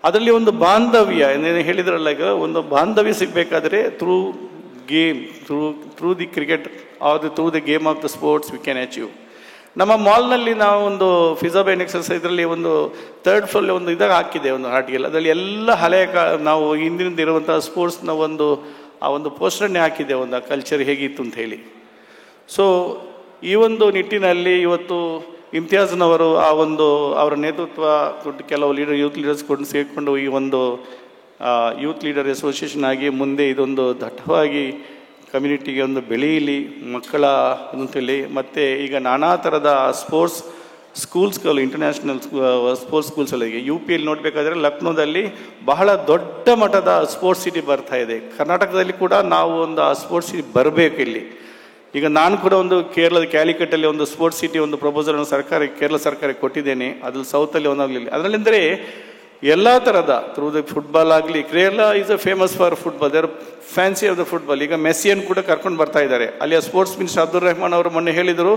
ಅದರಲ್ಲಿ ಒಂದು ಬಾಂಧವ್ಯ ಏನೇನು ಹೇಳಿದ್ರಲ್ಲ, ಈಗ ಒಂದು ಬಾಂಧವ್ಯ ಸಿಗಬೇಕಾದ್ರೆ through game, through the cricket or through the game of the sports we can achieve. ನಮ್ಮ ಮಾಲ್ನಲ್ಲಿ ನಾವು ಒಂದು ಫಿಜಾಬೈನ್ ಎಕ್ಸರ್ಸೈಸ್ ಇದರಲ್ಲಿ ಒಂದು 3rd ಫ್ಲೋರ್ ಒಂದು ಇದಾಗ ಹಾಕಿದೆ, ಒಂದು ಆರ್ಟಿಕಲ್. ಅದರಲ್ಲಿ ಎಲ್ಲ ಹಳೆಯ ನಾವು ಹಿಂದಿನಿಂದ ಇರುವಂಥ ಸ್ಪೋರ್ಟ್ಸ್ನ ಆ ಒಂದು ಪೋಸ್ಟರ್ನೇ ಹಾಕಿದೆ, ಒಂದು ಆ ಕಲ್ಚರ್ ಹೇಗಿತ್ತು ಅಂತ ಹೇಳಿ. ಸೊ ಈ ಒಂದು ನಿಟ್ಟಿನಲ್ಲಿ ಇವತ್ತು ಇಮ್ತಿಯಾಜ್ನವರು ಅವರ ನೇತೃತ್ವ ಕೊಟ್ಟು ಕೆಲವು ಯೂತ್ ಲೀಡರ್ಸ್ ಸೇರಿಕೊಂಡು ಈ ಒಂದು ಯೂತ್ ಲೀಡರ್ ಅಸೋಸಿಯೇಷನ್ ಆಗಿ ಮುಂದೆ ಇದೊಂದು ದಟ್ಟವಾಗಿ ಕಮ್ಯುನಿಟಿಗೆ ಒಂದು ಬೆಳೆಯಲಿ, ಮಕ್ಕಳ ಅಂತೇಳಿ. ಮತ್ತು ಈಗ ನಾನಾ ಥರದ ಸ್ಪೋರ್ಟ್ಸ್ ಸ್ಕೂಲ್ಸ್ಗಳು, ಇಂಟರ್ನ್ಯಾಷನಲ್ ಸ್ಪೋರ್ಟ್ಸ್ ಸ್ಕೂಲ್ಸಲ್ಲಿ UPಯಲ್ಲಿ ನೋಡಬೇಕಾದ್ರೆ ಲಕ್ನೋದಲ್ಲಿ ಬಹಳ ದೊಡ್ಡ ಮಟ್ಟದ ಸ್ಪೋರ್ಟ್ಸ್ ಸಿಟಿ ಬರ್ತಾ ಇದೆ. ಕರ್ನಾಟಕದಲ್ಲಿ ಕೂಡ ನಾವು ಒಂದು ಆ ಸ್ಪೋರ್ಟ್ಸ್ ಸಿಟಿ ಬರಬೇಕು ಇಲ್ಲಿ. ಈಗ ನಾನು ಕೂಡ ಒಂದು ಕೇರಳದ ಕ್ಯಾಲಿಕಟ್ಟಲ್ಲಿ ಒಂದು ಸ್ಪೋರ್ಟ್ಸ್ ಸಿಟಿ ಒಂದು ಪ್ರಪೋಸಲ್ ಕೇರಳ ಸರ್ಕಾರಕ್ಕೆ ಕೊಟ್ಟಿದ್ದೇನೆ. ಅದ್ರಲ್ಲಿ ಸೌತಲ್ಲಿ ಒಂದಾಗಲಿಲ್ಲ. ಅದರಲ್ಲಿಂದರೆ ಎಲ್ಲ ಥರದ ಥ್ರೂ ದ ಫುಟ್ಬಾಲ್ ಆಗಲಿ, Kerala is a famous for football, there fancy of the football. ಈಗ ಮೆಸ್ಸಿಯನ್ನು ಕೂಡ ಕರ್ಕೊಂಡು ಬರ್ತಾ ಇದ್ದಾರೆ. ಅಲ್ಲಿಯ ಸ್ಪೋರ್ಟ್ಸ್ ಮಿನಿಸ್ಟರ್ ಅಬ್ದುಲ್ ರೆಹಮಾನ್ ಅವರು ಮೊನ್ನೆ ಹೇಳಿದರು,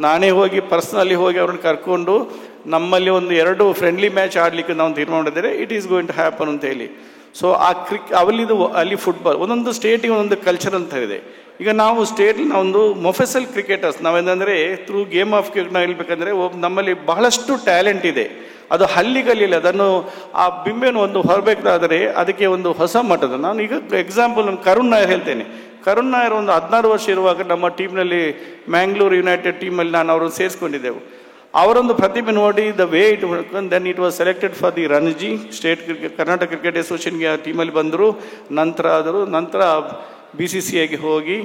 ನಾನೇ ಹೋಗಿ ಪರ್ಸ್ನಲಿ ಹೋಗಿ ಅವ್ರನ್ನ ಕರ್ಕೊಂಡು ನಮ್ಮಲ್ಲಿ ಒಂದು 2 ಫ್ರೆಂಡ್ಲಿ ಮ್ಯಾಚ್ ಆಡಲಿಕ್ಕೆ ನಾವು ತೀರ್ಮಾನ ಮಾಡಿದರೆ it is going to happen ಅಂತ ಹೇಳಿ. ಸೊ ಆ ಅಲ್ಲಿ ಫುಟ್ಬಾಲ್ ಒಂದೊಂದು ಸ್ಟೇಟಿಗೆ ಒಂದೊಂದು ಕಲ್ಚರ್ ಅಂತ ಇದೆ. ಈಗ ನಾವು ಸ್ಟೇಟ್ಲಿ ನಾವೊಂದು ಮೊಫೆಸಲ್ ಕ್ರಿಕೆಟರ್ಸ್ ನಾವೇನಂದರೆ ಥ್ರೂ ಗೇಮ್ ಆಫ್ ಕ್ರಿಕೆಟ್ ನಾವು ಹೇಳ್ಬೇಕಂದ್ರೆ ನಮ್ಮಲ್ಲಿ ಬಹಳಷ್ಟು ಟ್ಯಾಲೆಂಟ್ ಇದೆ. ಅದು ಹಳ್ಳಿಗಲ್ಲಿಲ್ಲ. ಅದನ್ನು ಆ ಬಿಂಬೆಯನ್ನು ಒಂದು ಹೊರಬೇಕಾದರೆ ಅದಕ್ಕೆ ಒಂದು ಹೊಸ ಮಟ್ಟದ, ನಾನು ಈಗ ಎಕ್ಸಾಂಪಲ್ ನಾನು ಕರುಣ್ ನಾಯರ್ ಹೇಳ್ತೇನೆ. ಕರುಣ್ ನಾಯರ್ ಒಂದು 16 ವರ್ಷ ಇರುವಾಗ ನಮ್ಮ ಟೀಮ್ನಲ್ಲಿ ಮ್ಯಾಂಗ್ಳೂರ್ ಯುನೈಟೆಡ್ ಟೀಮಲ್ಲಿ ನಾನು ಅವ್ರನ್ನ ಸೇರಿಸ್ಕೊಂಡಿದ್ದೆವು. ಅವರೊಂದು ಪ್ರತಿಭೆ ನೋಡಿ the way it then it was selected for the Ranji state cricket, Karnataka cricket ಅಸೋಸಿಯೇಷನ್ಗೆ ಆ ಟೀಮಲ್ಲಿ ಬಂದರು. ನಂತರ BCCIಗೆ ಹೋಗಿ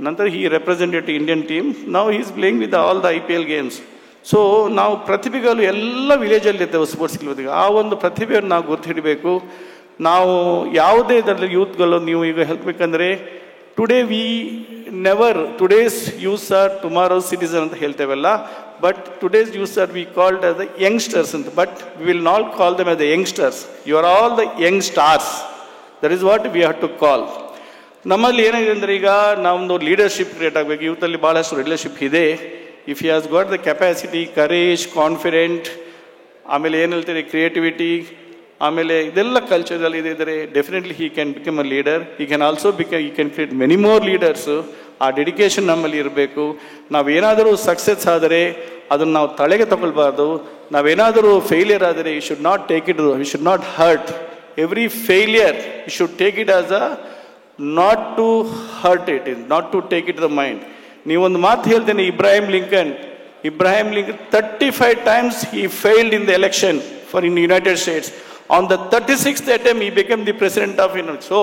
ನಂತರ ಹಿ ರೆಪ್ರೆಸೆಂಟೆಡ್ ಇಂಡಿಯನ್ ಟೀಮ್. ನಾವು is playing with all the IPL games. So ನಾವು ಪ್ರತಿಭೆಗಳು ಎಲ್ಲ ವಿಲೇಜಲ್ಲಿ ಇರ್ತೇವೆ ಸ್ಪೋರ್ಟ್ಸ್ ಇಲ್ಲದಿಗೆ. ಆ ಒಂದು ಪ್ರತಿಭೆಯನ್ನು ನಾವು ಗುರ್ತು ಹಿಡಬೇಕು. ನಾವು ಯಾವುದೇ ಇದರಲ್ಲಿ ಯೂತ್ಗಳು ನೀವು ಈಗ ಹೇಳ್ಬೇಕಂದ್ರೆ today's youths are tomorrow's citizen ಅಂತ ಹೇಳ್ತೇವಲ್ಲ, but today's youths are we called as the youngsters ಅಂತ. But we will not call them as the youngsters, you are all the young stars. That is what we have to call. ನಮ್ಮಲ್ಲಿ ಏನಾಗಿದೆ ಅಂದರೆ ಈಗ ನಮ್ಮದು leadership create ಆಗಬೇಕು. ಯೂತಲ್ಲಿ ಭಾಳಷ್ಟು leadership ಇದೆ. If you has got the capacity, courage, confident, ಆಮೇಲೆ ಏನು ಹೇಳ್ತೀರಿ ಕ್ರಿಯೇಟಿವಿಟಿ, ಆಮೇಲೆ ಇದೆಲ್ಲ ಕಲ್ಚರಲ್ಲಿ ಇದ್ದರೆ definitely he can become a leader. He can also he can create many more leaders. ಆ ಡೆಡಿಕೇಶನ್ ನಮ್ಮಲ್ಲಿ ಇರಬೇಕು. ನಾವೇನಾದರೂ ಸಕ್ಸಸ್ ಆದರೆ ಅದನ್ನು ನಾವು ತಲೆಗೆ ತಗೊಳ್ಬಾರ್ದು. ನಾವೇನಾದರೂ ಫೇಲಿಯರ್ ಆದರೆ you should not take it, you should not hurt every failure. You should take it as a not to hurt it, not to take it to the mind. ನೀವೊಂದು ಮಾತು ಹೇಳ್ತೇನೆ, Abraham Lincoln 35 times he failed in the election for in the United States. On the 36th attempt he became the president of United States. So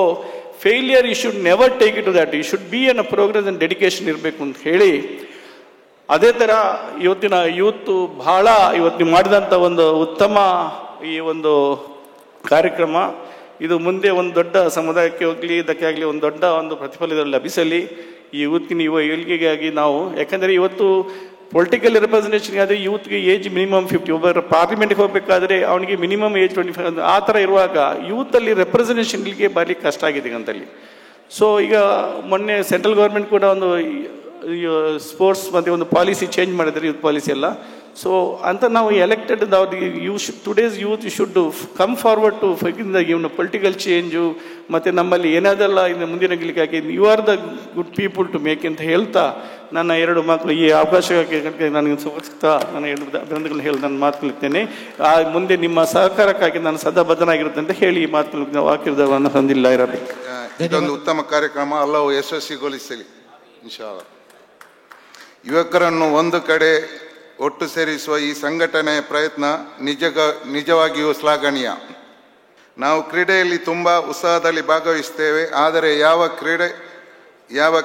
failure you should never take it to that. You should be in a progress and dedication ಇರಬೇಕು ಅಂತ ಹೇಳಿ, ಅದೇ ಥರ ಇವತ್ತಿನ youth ಬಹಳ ಇವತ್ತು ಮಾಡಿದಂಥ ಒಂದು ಉತ್ತಮ ಈ ಒಂದು ಕಾರ್ಯಕ್ರಮ, ಇದು ಮುಂದೆ ಒಂದು ದೊಡ್ಡ ಸಮುದಾಯಕ್ಕೆ ಹೋಗಲಿ, ಇದಕ್ಕೆ ಆಗಲಿ ಒಂದು ದೊಡ್ಡ ಒಂದು ಪ್ರತಿಫಲ ಇದರಲ್ಲಿ ಲಭಿಸಲಿ. ಈ ಯೂತ್ಗಿನ ಏಳಿಗೆಗಾಗಿ ನಾವು, ಯಾಕಂದರೆ ಇವತ್ತು ಪೊಲಿಟಿಕಲ್ ರೆಪ್ರೆಸೆಂಟೇಷನ್ ಆದರೆ ಯೂತ್ಗೆ ಏಜ್ ಮಿನಿಮಮ್ 50, ಒಬ್ಬರು ಪಾರ್ಲಿಮೆಂಟ್ಗೆ ಹೋಗಬೇಕಾದ್ರೆ ಅವನಿಗೆ ಮಿನಿಮಮ್ ಏಜ್ 25, ಆ ಥರ ಇರುವಾಗ ಯೂತಲ್ಲಿ ರೆಪ್ರೆಸೆಂಟೇಷನ್ಗೆ ಬರಲಿಕ್ಕೆ ಕಷ್ಟ ಆಗಿದೆ ಅಂತಲ್ಲಿ. ಸೊ ಈಗ ಮೊನ್ನೆ ಸೆಂಟ್ರಲ್ ಗೌರ್ಮೆಂಟ್ ಕೂಡ ಒಂದು ಸ್ಪೋರ್ಟ್ಸ್ ಮತ್ತು ಒಂದು ಪಾಲಿಸಿ ಚೇಂಜ್ ಮಾಡಿದ್ದಾರೆ, ಯೂತ್ ಪಾಲಿಸಿ ಎಲ್ಲ. ಸೊ ಅಂತ ನಾವು elected today's youth should come forward to ಇವನು ಪೊಲಿಟಿಕಲ್ ಚೇಂಜು, ಮತ್ತು ನಮ್ಮಲ್ಲಿ ಏನಾದಲ್ಲ ಇನ್ನು ಮುಂದಿನ ಗಿಲಿಕಾಗಿ you are the good people to make ಅಂತ ಹೇಳ್ತಾ, ನನ್ನ 2 ಮಕ್ಕಳು ಈ ಅವಕಾಶಕ್ಕೆ ನನಗೆ ಸುಖಿಸ್ತಾ ನನ್ನ 2 ಅಭಿನಂದನೆಗಳನ್ನು ಹೇಳಿ ನನ್ನ ಮಾತುಗಳಿರ್ತೇನೆ. ಮುಂದೆ ನಿಮ್ಮ ಸಹಕಾರಕ್ಕಾಗಿ ನಾನು ಸದಾ ಬದ್ಧನಾಗಿರುತ್ತೆ ಅಂತ ಹೇಳಿ ಈ ಮಾತುಗಳಿಗೆ ನಾವು ಹಾಕಿರೋದನ್ನು ಹೊಂದಿಲ್ಲ ಇರಲಿ. ಇದೊಂದು ಉತ್ತಮ ಕಾರ್ಯಕ್ರಮ, ಅಲ್ಲವು ಯಶಸ್ವಿಗೊಳಿಸಲಿ ಇನ್ಶಾಅಲ್ಲಾ. ಯುವಕರನ್ನು ಒಂದು ಕಡೆ ಒಟ್ಟು ಸೇರಿಸುವ ಈ ಸಂಘಟನೆಯ ಪ್ರಯತ್ನ ನಿಜವಾಗಿಯೂ ಶ್ಲಾಘನೀಯ. ನಾವು ಕ್ರೀಡೆಯಲ್ಲಿ ತುಂಬ ಉತ್ಸಾಹದಲ್ಲಿ ಭಾಗವಹಿಸ್ತೇವೆ, ಆದರೆ ಯಾವ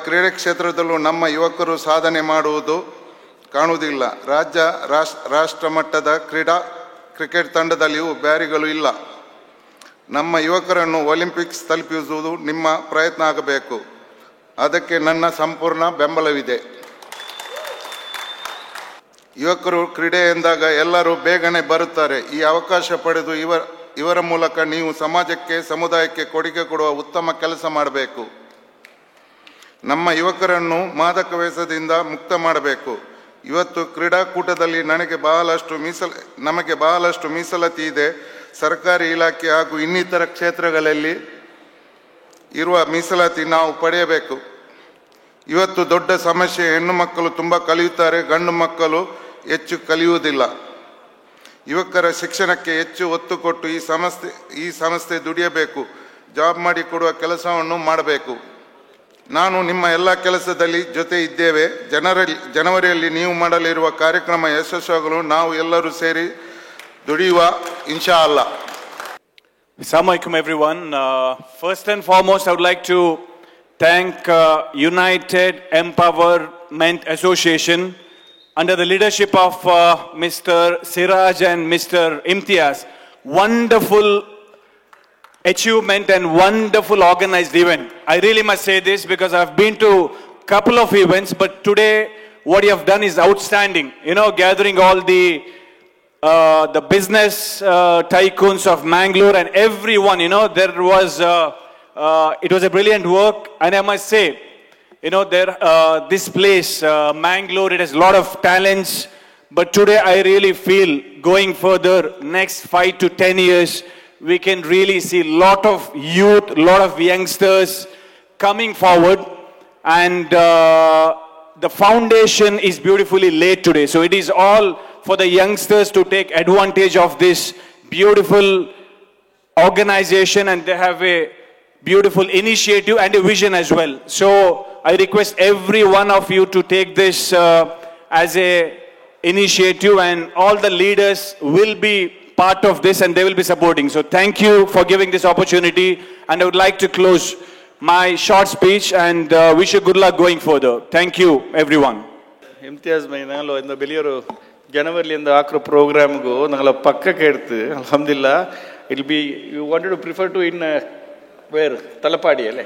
ಕ್ರೀಡೆ ಕ್ಷೇತ್ರದಲ್ಲೂ ನಮ್ಮ ಯುವಕರು ಸಾಧನೆ ಮಾಡುವುದು ಕಾಣುವುದಿಲ್ಲ. ರಾಷ್ಟ್ರ ಮಟ್ಟದ ಕ್ರಿಕೆಟ್ ತಂಡದಲ್ಲಿಯೂ ಬ್ಯಾರಿಗಳು ಇಲ್ಲ. ನಮ್ಮ ಯುವಕರನ್ನು ಒಲಿಂಪಿಕ್ಸ್ ತಲುಪಿಸುವುದು ನಿಮ್ಮ ಪ್ರಯತ್ನ ಆಗಬೇಕು. ಅದಕ್ಕೆ ನನ್ನ ಸಂಪೂರ್ಣ ಬೆಂಬಲವಿದೆ. ಯುವಕರು ಕ್ರೀಡೆ ಎಂದಾಗ ಎಲ್ಲರೂ ಬೇಗನೆ ಬರುತ್ತಾರೆ. ಈ ಅವಕಾಶ ಪಡೆದು ಇವರ ಮೂಲಕ ನೀವು ಸಮಾಜಕ್ಕೆ, ಸಮುದಾಯಕ್ಕೆ ಕೊಡುಗೆ ಕೊಡುವ ಉತ್ತಮ ಕೆಲಸ ಮಾಡಬೇಕು. ನಮ್ಮ ಯುವಕರನ್ನು ಮಾದಕ ವ್ಯಸನದಿಂದ ಮುಕ್ತ ಮಾಡಬೇಕು. ಇವತ್ತು ಕ್ರೀಡಾಕೂಟದಲ್ಲಿ ನಮಗೆ ಬಹಳಷ್ಟು ಮೀಸಲಾತಿ ಇದೆ. ಸರ್ಕಾರಿ ಇಲಾಖೆ ಹಾಗೂ ಇನ್ನಿತರ ಕ್ಷೇತ್ರಗಳಲ್ಲಿ ಇರುವ ಮೀಸಲಾತಿ ನಾವು ಪಡೆಯಬೇಕು. ಇವತ್ತು ದೊಡ್ಡ ಸಮಸ್ಯೆ, ಹೆಣ್ಣು ಮಕ್ಕಳು ತುಂಬ ಕಲಿಯುತ್ತಾರೆ, ಗಂಡು ಮಕ್ಕಳು ಹೆಚ್ಚು ಕಲಿಯುವುದಿಲ್ಲ. ಯುವಕರ ಶಿಕ್ಷಣಕ್ಕೆ ಹೆಚ್ಚು ಒತ್ತು ಕೊಟ್ಟು ಈ ಸಂಸ್ಥೆ ದುಡಿಯಬೇಕು, ಜಾಬ್ ಮಾಡಿಕೊಡುವ ಕೆಲಸವನ್ನು ಮಾಡಬೇಕು. ನಾನು ನಿಮ್ಮ ಎಲ್ಲ ಕೆಲಸದಲ್ಲಿ ಜೊತೆ ಇದ್ದೇವೆ. ಜನವರಿಯಲ್ಲಿ ನೀವು ಮಾಡಲಿರುವ ಕಾರ್ಯಕ್ರಮ ಯಶಸ್ವಿಯಾಗಲು ನಾವು ಎಲ್ಲರೂ ಸೇರಿ ದುಡಿಯುವ ಇನ್ಶಾ ಅಲ್ಲಾ. Assalamu alaikum everyone. First and foremost, I would like to thank United Empowerment Association under the leadership of Mr. Siraj and Mr. Imtiaz. Wonderful achievement and wonderful organized event. I really must say this because I've been to a couple of events, but today what you have done is outstanding. You know, gathering all the business tycoons of Mangalore and everyone, you know, there was it was a brilliant work. And I must say, you know, this place, Mangalore, it has a lot of talents, but today I really feel going further, next 5 to 10 years, we can really see a lot of youth, a lot of youngsters coming forward, and the foundation is beautifully laid today. So it is all for the youngsters to take advantage of this beautiful organization, and they have a beautiful initiative and a vision as well. So I request every one of you to take this as a initiative, and all the leaders will be part of this and they will be supporting. So thank you for giving this opportunity, and I would like to close my short speech and wish you good luck going further. Thank you everyone. Imtiaz ಮೈ ನಾಲು ಇಂದ ಬೆಲಿಯರು ಜನವರಿಲಿಂದ ಹಾಕಿರೋ ಪ್ರೋಗ್ರಾಮ್ಗೂ ನಾಳೆ ಪಕ್ಕಕ್ಕೆ ಇಡ್ತು ಅಲ್ಹಮ್ದುಲಿಲ್ಲಾ. It be you wanted to prefer to in where Talapady ಅಲ್ಲೇ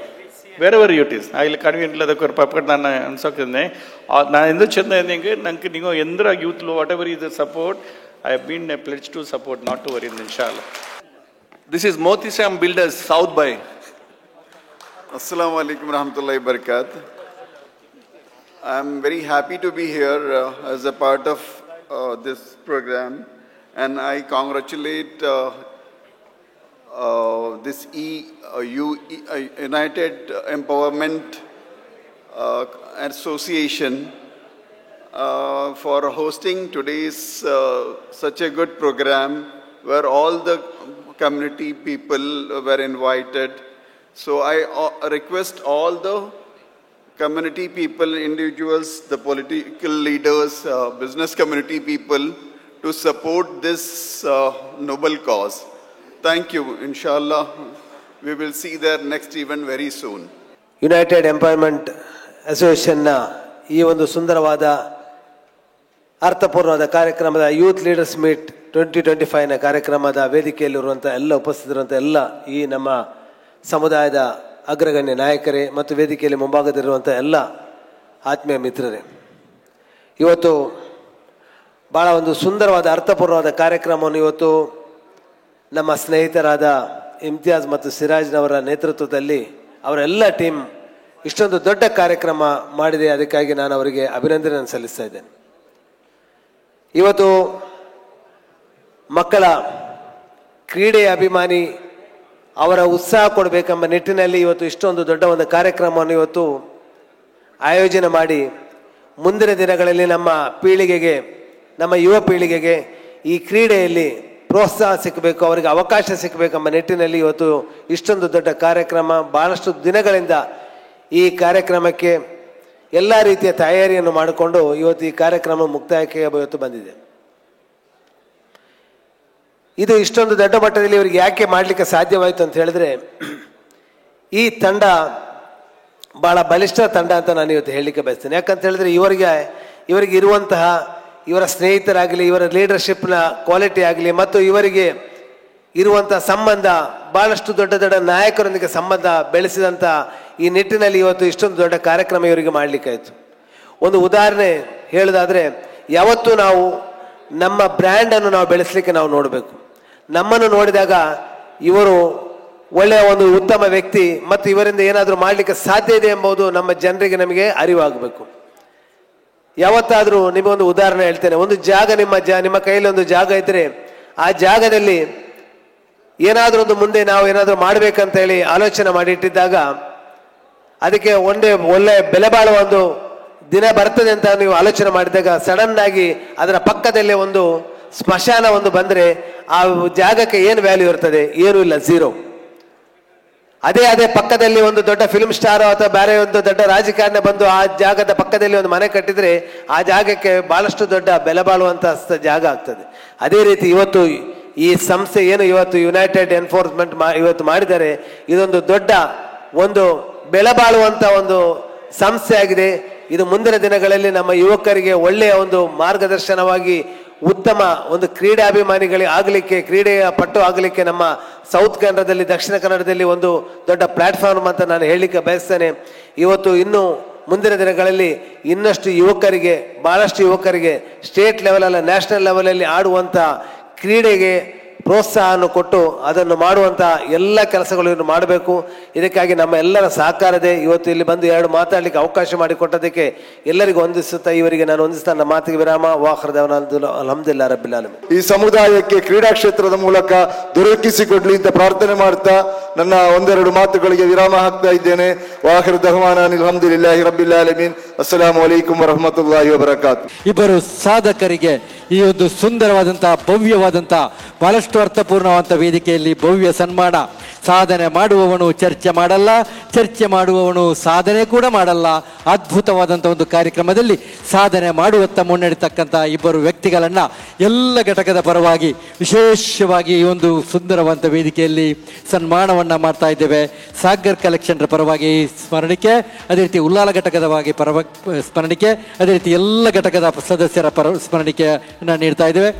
wherever youth is ಇಲ್ಲಿ convenient ಇಲ್ಲದಕ್ಕೆ ಪಕ್ಕಕ್ಕೆ ನಾನು ಅನ್ಸೋಕಿದ್ದೆ. ನಾನು ಎಂದು ಚೆಂದ ಎಂದಂಗೆ ನಂಗೆ ನೀವು ಎಂದ್ರ ಯೂತ್ಲು whatever is the support, I have been a pledge to support, not to worry, inshallah. This is Motisam Builders, South Bay. Assalamu alaikum warahmatullahi wabarakatuh. I am very happy to be here as a part of this program, and I congratulate this United Empowerment Association for hosting today's such a good program where all the community people were invited, So I request all the community people, individuals, the political leaders, business community people to support this noble cause. Thank you. Inshallah, we will see their next event very soon. United Empowerment ಅಸೋಸಿಯೇಷನ್ನ ಈ ಒಂದು ಸುಂದರವಾದ ಅರ್ಥಪೂರ್ಣವಾದ ಕಾರ್ಯಕ್ರಮದ youth leaders meet 2025ನ ಕಾರ್ಯಕ್ರಮದ ವೇದಿಕೆಯಲ್ಲಿರುವಂಥ ಎಲ್ಲ ಉಪಸ್ಥಿತರಿರುವಂಥ ಎಲ್ಲ ಈ ನಮ್ಮ ಸಮುದಾಯದ ಅಗ್ರಗಣ್ಯ ನಾಯಕರೇ ಮತ್ತು ವೇದಿಕೆಯಲ್ಲಿ ಮುಂಭಾಗದಲ್ಲಿರುವಂಥ ಎಲ್ಲ ಆತ್ಮೀಯ ಮಿತ್ರರೇ, ಇವತ್ತು ಭಾಳ ಒಂದು ಸುಂದರವಾದ ಅರ್ಥಪೂರ್ಣವಾದ ಕಾರ್ಯಕ್ರಮವನ್ನು ಇವತ್ತು ನಮ್ಮ ಸ್ನೇಹಿತರಾದ ಇಮ್ತಿಯಾಜ್ ಮತ್ತು ಸಿರಾಜ್ನವರ ನೇತೃತ್ವದಲ್ಲಿ ಅವರೆಲ್ಲ ಟೀಮ್ ಇಷ್ಟೊಂದು ದೊಡ್ಡ ಕಾರ್ಯಕ್ರಮ ಮಾಡಿದೆ. ಅದಕ್ಕಾಗಿ ನಾನು ಅವರಿಗೆ ಅಭಿನಂದನೆ ಸಲ್ಲಿಸ್ತಾ ಇದ್ದೇನೆ. ಇವತ್ತು ಮಕ್ಕಳ ಕ್ರೀಡೆಯ ಅಭಿಮಾನಿ ಅವರ ಉತ್ಸಾಹ ಕೊಡಬೇಕೆಂಬ ನಿಟ್ಟಿನಲ್ಲಿ ಇವತ್ತು ಇಷ್ಟೊಂದು ದೊಡ್ಡ ಒಂದು ಕಾರ್ಯಕ್ರಮವನ್ನು ಇವತ್ತು ಆಯೋಜನೆ ಮಾಡಿ ಮುಂದಿನ ದಿನಗಳಲ್ಲಿ ನಮ್ಮ ಪೀಳಿಗೆಗೆ, ನಮ್ಮ ಯುವ ಪೀಳಿಗೆಗೆ ಈ ಕ್ರೀಡೆಯಲ್ಲಿ ಪ್ರೋತ್ಸಾಹ ಸಿಕ್ಕಬೇಕು, ಅವರಿಗೆ ಅವಕಾಶ ಸಿಕ್ಕಬೇಕೆಂಬ ನಿಟ್ಟಿನಲ್ಲಿ ಇವತ್ತು ಇಷ್ಟೊಂದು ದೊಡ್ಡ ಕಾರ್ಯಕ್ರಮ, ಬಹಳಷ್ಟು ದಿನಗಳಿಂದ ಈ ಕಾರ್ಯಕ್ರಮಕ್ಕೆ ಎಲ್ಲ ರೀತಿಯ ತಯಾರಿಯನ್ನು ಮಾಡಿಕೊಂಡು ಇವತ್ತು ಈ ಕಾರ್ಯಕ್ರಮ ಮುಕ್ತಾಯಕ್ಕೆ ಇವತ್ತು ಬಂದಿದೆ. ಇದು ಇಷ್ಟೊಂದು ದೊಡ್ಡ ಮಟ್ಟದಲ್ಲಿ ಇವರಿಗೆ ಯಾಕೆ ಮಾಡಲಿಕ್ಕೆ ಸಾಧ್ಯವಾಯಿತು ಅಂತ ಹೇಳಿದ್ರೆ, ಈ ತಂಡ ಭಾಳ ಬಲಿಷ್ಠ ತಂಡ ಅಂತ ನಾನು ಇವತ್ತು ಹೇಳಲಿಕ್ಕೆ ಬಯಸ್ತೇನೆ. ಯಾಕಂತ ಹೇಳಿದ್ರೆ ಇವರಿಗೆ ಇರುವಂತಹ ಇವರ ಸ್ನೇಹಿತರಾಗಲಿ, ಇವರ ಲೀಡರ್ಶಿಪ್ನ ಕ್ವಾಲಿಟಿ ಆಗಲಿ ಮತ್ತು ಇವರಿಗೆ ಇರುವಂಥ ಸಂಬಂಧ, ಭಾಳಷ್ಟು ದೊಡ್ಡ ದೊಡ್ಡ ನಾಯಕರೊಂದಿಗೆ ಸಂಬಂಧ ಬೆಳೆಸಿದಂಥ ಈ ನಿಟ್ಟಿನಲ್ಲಿ ಇವತ್ತು ಇಷ್ಟೊಂದು ದೊಡ್ಡ ಕಾರ್ಯಕ್ರಮ ಇವರಿಗೆ ಮಾಡಲಿಕ್ಕಾಯಿತು. ಒಂದು ಉದಾಹರಣೆ ಹೇಳೋದಾದರೆ, ಯಾವತ್ತೂ ನಾವು ನಮ್ಮ ಬ್ರ್ಯಾಂಡನ್ನು ನಾವು ಬೆಳೆಸಲಿಕ್ಕೆ ನಾವು ನೋಡಬೇಕು. ನಮ್ಮನ್ನು ನೋಡಿದಾಗ ಇವರು ಒಳ್ಳೆಯ ಒಂದು ಉತ್ತಮ ವ್ಯಕ್ತಿ ಮತ್ತು ಇವರಿಂದ ಏನಾದರೂ ಮಾಡಲಿಕ್ಕೆ ಸಾಧ್ಯ ಇದೆ ಎಂಬುದು ನಮ್ಮ ಜನರಿಗೆ ನಮಗೆ ಅರಿವಾಗಬೇಕು. ಯಾವತ್ತಾದರೂ ನಿಮಗೊಂದು ಉದಾಹರಣೆ ಹೇಳ್ತೇನೆ. ಒಂದು ಜಾಗ ನಿಮ್ಮ ಕೈಯಲ್ಲಿ ಒಂದು ಜಾಗ ಇದ್ದರೆ ಆ ಜಾಗದಲ್ಲಿ ಏನಾದರೂ ಒಂದು ಮುಂದೆ ನಾವು ಏನಾದರೂ ಮಾಡಬೇಕಂತ ಹೇಳಿ ಆಲೋಚನೆ ಮಾಡಿಟ್ಟಿದ್ದಾಗ ಅದಕ್ಕೆ ಒಳ್ಳೆ ಬೆಲೆ ಬಾಳುವ ಒಂದು ದಿನ ಬರ್ತದೆ ಅಂತ ನೀವು ಆಲೋಚನೆ ಮಾಡಿದಾಗ ಸಡನ್ ಆಗಿ ಅದರ ಪಕ್ಕದಲ್ಲೇ ಒಂದು ಸ್ಮಶಾನ ಒಂದು ಬಂದರೆ ಆ ಜಾಗಕ್ಕೆ ಏನು ವ್ಯಾಲ್ಯೂ ಇರ್ತದೆ? ಏನೂ ಇಲ್ಲ, ಝೀರೋ. ಅದೇ ಪಕ್ಕದಲ್ಲಿ ಒಂದು ದೊಡ್ಡ ಫಿಲ್ಮ್ ಸ್ಟಾರ್ ಅಥವಾ ಬೇರೆ ಒಂದು ದೊಡ್ಡ ರಾಜಕಾರಣ ಬಂದು ಆ ಜಾಗದ ಪಕ್ಕದಲ್ಲಿ ಒಂದು ಮನೆ ಕಟ್ಟಿದ್ರೆ ಆ ಜಾಗಕ್ಕೆ ಬಹಳಷ್ಟು ದೊಡ್ಡ ಬೆಲೆ ಬಾಳುವಂತಹ ಜಾಗ ಆಗ್ತದೆ. ಅದೇ ರೀತಿ ಇವತ್ತು ಈ ಸಂಸ್ಥೆ ಏನು ಇವತ್ತು ಯುನೈಟೆಡ್ ಎನ್ಫೋರ್ಸ್ಮೆಂಟ್ ಇವತ್ತು ಮಾಡಿದ್ದಾರೆ, ಇದೊಂದು ದೊಡ್ಡ ಒಂದು ಬೆಲೆ ಬಾಳುವಂತ ಒಂದು ಸಂಸ್ಥೆ ಆಗಿದೆ. ಇದು ಮುಂದಿನ ದಿನಗಳಲ್ಲಿ ನಮ್ಮ ಯುವಕರಿಗೆ ಒಳ್ಳೆಯ ಒಂದು ಮಾರ್ಗದರ್ಶನವಾಗಿ, ಉತ್ತಮ ಒಂದು ಕ್ರೀಡಾಭಿಮಾನಿಗಳಿಗೆ ಆಗಲಿಕ್ಕೆ, ಕ್ರೀಡೆಯ ಪಟ್ಟು ಆಗಲಿಕ್ಕೆ ನಮ್ಮ ಸೌತ್ ಕನ್ನಡದಲ್ಲಿ, ದಕ್ಷಿಣ ಕನ್ನಡದಲ್ಲಿ ಒಂದು ದೊಡ್ಡ ಪ್ಲಾಟ್ಫಾರ್ಮ್ ಅಂತ ನಾನು ಹೇಳಲಿಕ್ಕೆ ಬಯಸ್ತೇನೆ. ಇವತ್ತು ಇನ್ನು ಮುಂದಿನ ದಿನಗಳಲ್ಲಿ ಇನ್ನಷ್ಟು ಯುವಕರಿಗೆ, ಬಹಳಷ್ಟು ಯುವಕರಿಗೆ ಸ್ಟೇಟ್ ಲೆವೆಲ್ ಅಲ್ಲ ನ್ಯಾಷನಲ್ ಲೆವೆಲಲ್ಲಿ ಆಡುವಂಥ ಕ್ರೀಡೆಗೆ ಪ್ರೋತ್ಸಾಹವನ್ನು ಕೊಟ್ಟು ಅದನ್ನು ಮಾಡುವಂಥ ಎಲ್ಲ ಕೆಲಸಗಳನ್ನು ಮಾಡಬೇಕು. ಇದಕ್ಕಾಗಿ ನಮ್ಮ ಎಲ್ಲರ ಸಹಕಾರದೆ ಇವತ್ತು ಇಲ್ಲಿ ಬಂದು ಎರಡು ಮಾತಾಡಲಿಕ್ಕೆ ಅವಕಾಶ ಮಾಡಿಕೊಟ್ಟದಕ್ಕೆ ಎಲ್ಲರಿಗೂ ವಂದಿಸುತ್ತಾ ಇವರಿಗೆ ನಾನು ವಂದಿಸ್ತಾ ನನ್ನ ಮಾತಿಗೆ ವಿರಾಮ. ವಾಖರ್ದವನ ಅಲ್ಹಮ್ದುಲಿಲ್ಲಾಹಿ ರಬ್ಬಿಲ್ ಆಲಮೀನ್. ಈ ಸಮುದಾಯಕ್ಕೆ ಕ್ರೀಡಾ ಕ್ಷೇತ್ರದ ಮೂಲಕ ದೊರಕಿಸಿಕೊಡ್ಲಿ ಅಂತ ಪ್ರಾರ್ಥನೆ ಮಾಡ್ತಾ ನನ್ನ ಒಂದೆರಡು ಮಾತುಗಳಿಗೆ ವಿರಾಮ ಹಾಕ್ತಾ ಇದ್ದೇನೆ. ವಾಖಿರ್ ದಹವಾನ ಅಲ್ಹಮ್ದುಲಿಲ್ಲಾಹಿ ರಬ್ಬಿಲ್ ಆಲಮೀನ್. ಅಸ್ಸಲಾಮು ಅಲೈಕುಂ ವರಹಮತುಲ್ಲಾಹಿ ವಬರಕಾತು. ಇಬ್ಬರು ಸಾಧಕರಿಗೆ ಈ ಒಂದು ಸುಂದರವಾದಂತಹ, ಭವ್ಯವಾದಂತಹ, ಬಹಳಷ್ಟು ಅರ್ಥಪೂರ್ಣವಾದಂಥ ವೇದಿಕೆಯಲ್ಲಿ ಭವ್ಯ ಸನ್ಮಾನ. ಸಾಧನೆ ಮಾಡುವವನು ಚರ್ಚೆ ಮಾಡಲ್ಲ, ಚರ್ಚೆ ಮಾಡುವವನು ಸಾಧನೆ ಕೂಡ ಮಾಡಲ್ಲ. ಅದ್ಭುತವಾದಂಥ ಒಂದು ಕಾರ್ಯಕ್ರಮದಲ್ಲಿ ಸಾಧನೆ ಮಾಡುವತ್ತ ಮುನ್ನಡೆತಕ್ಕಂಥ ಇಬ್ಬರು ವ್ಯಕ್ತಿಗಳನ್ನು ಎಲ್ಲ ಘಟಕದ ಪರವಾಗಿ ವಿಶೇಷವಾಗಿ ಈ ಒಂದು ಸುಂದರವಾದ ವೇದಿಕೆಯಲ್ಲಿ ಸನ್ಮಾನವನ್ನು ಮಾಡ್ತಾ ಇದ್ದೇವೆ. ಸಾಗರ್ ಕಲೆಕ್ಷನ್ ಪರವಾಗಿ ಸ್ಮರಣಿಕೆ, ಅದೇ ರೀತಿ ಉಲ್ಲಾಲ ಘಟಕದ ಸ್ಮರಣಿಕೆ, ಅದೇ ರೀತಿ ಎಲ್ಲ ಘಟಕದ ಸದಸ್ಯರ ಸ್ಮರಣಿಕೆಯನ್ನು ನೀಡ್ತಾ ಇದ್ದೇವೆ.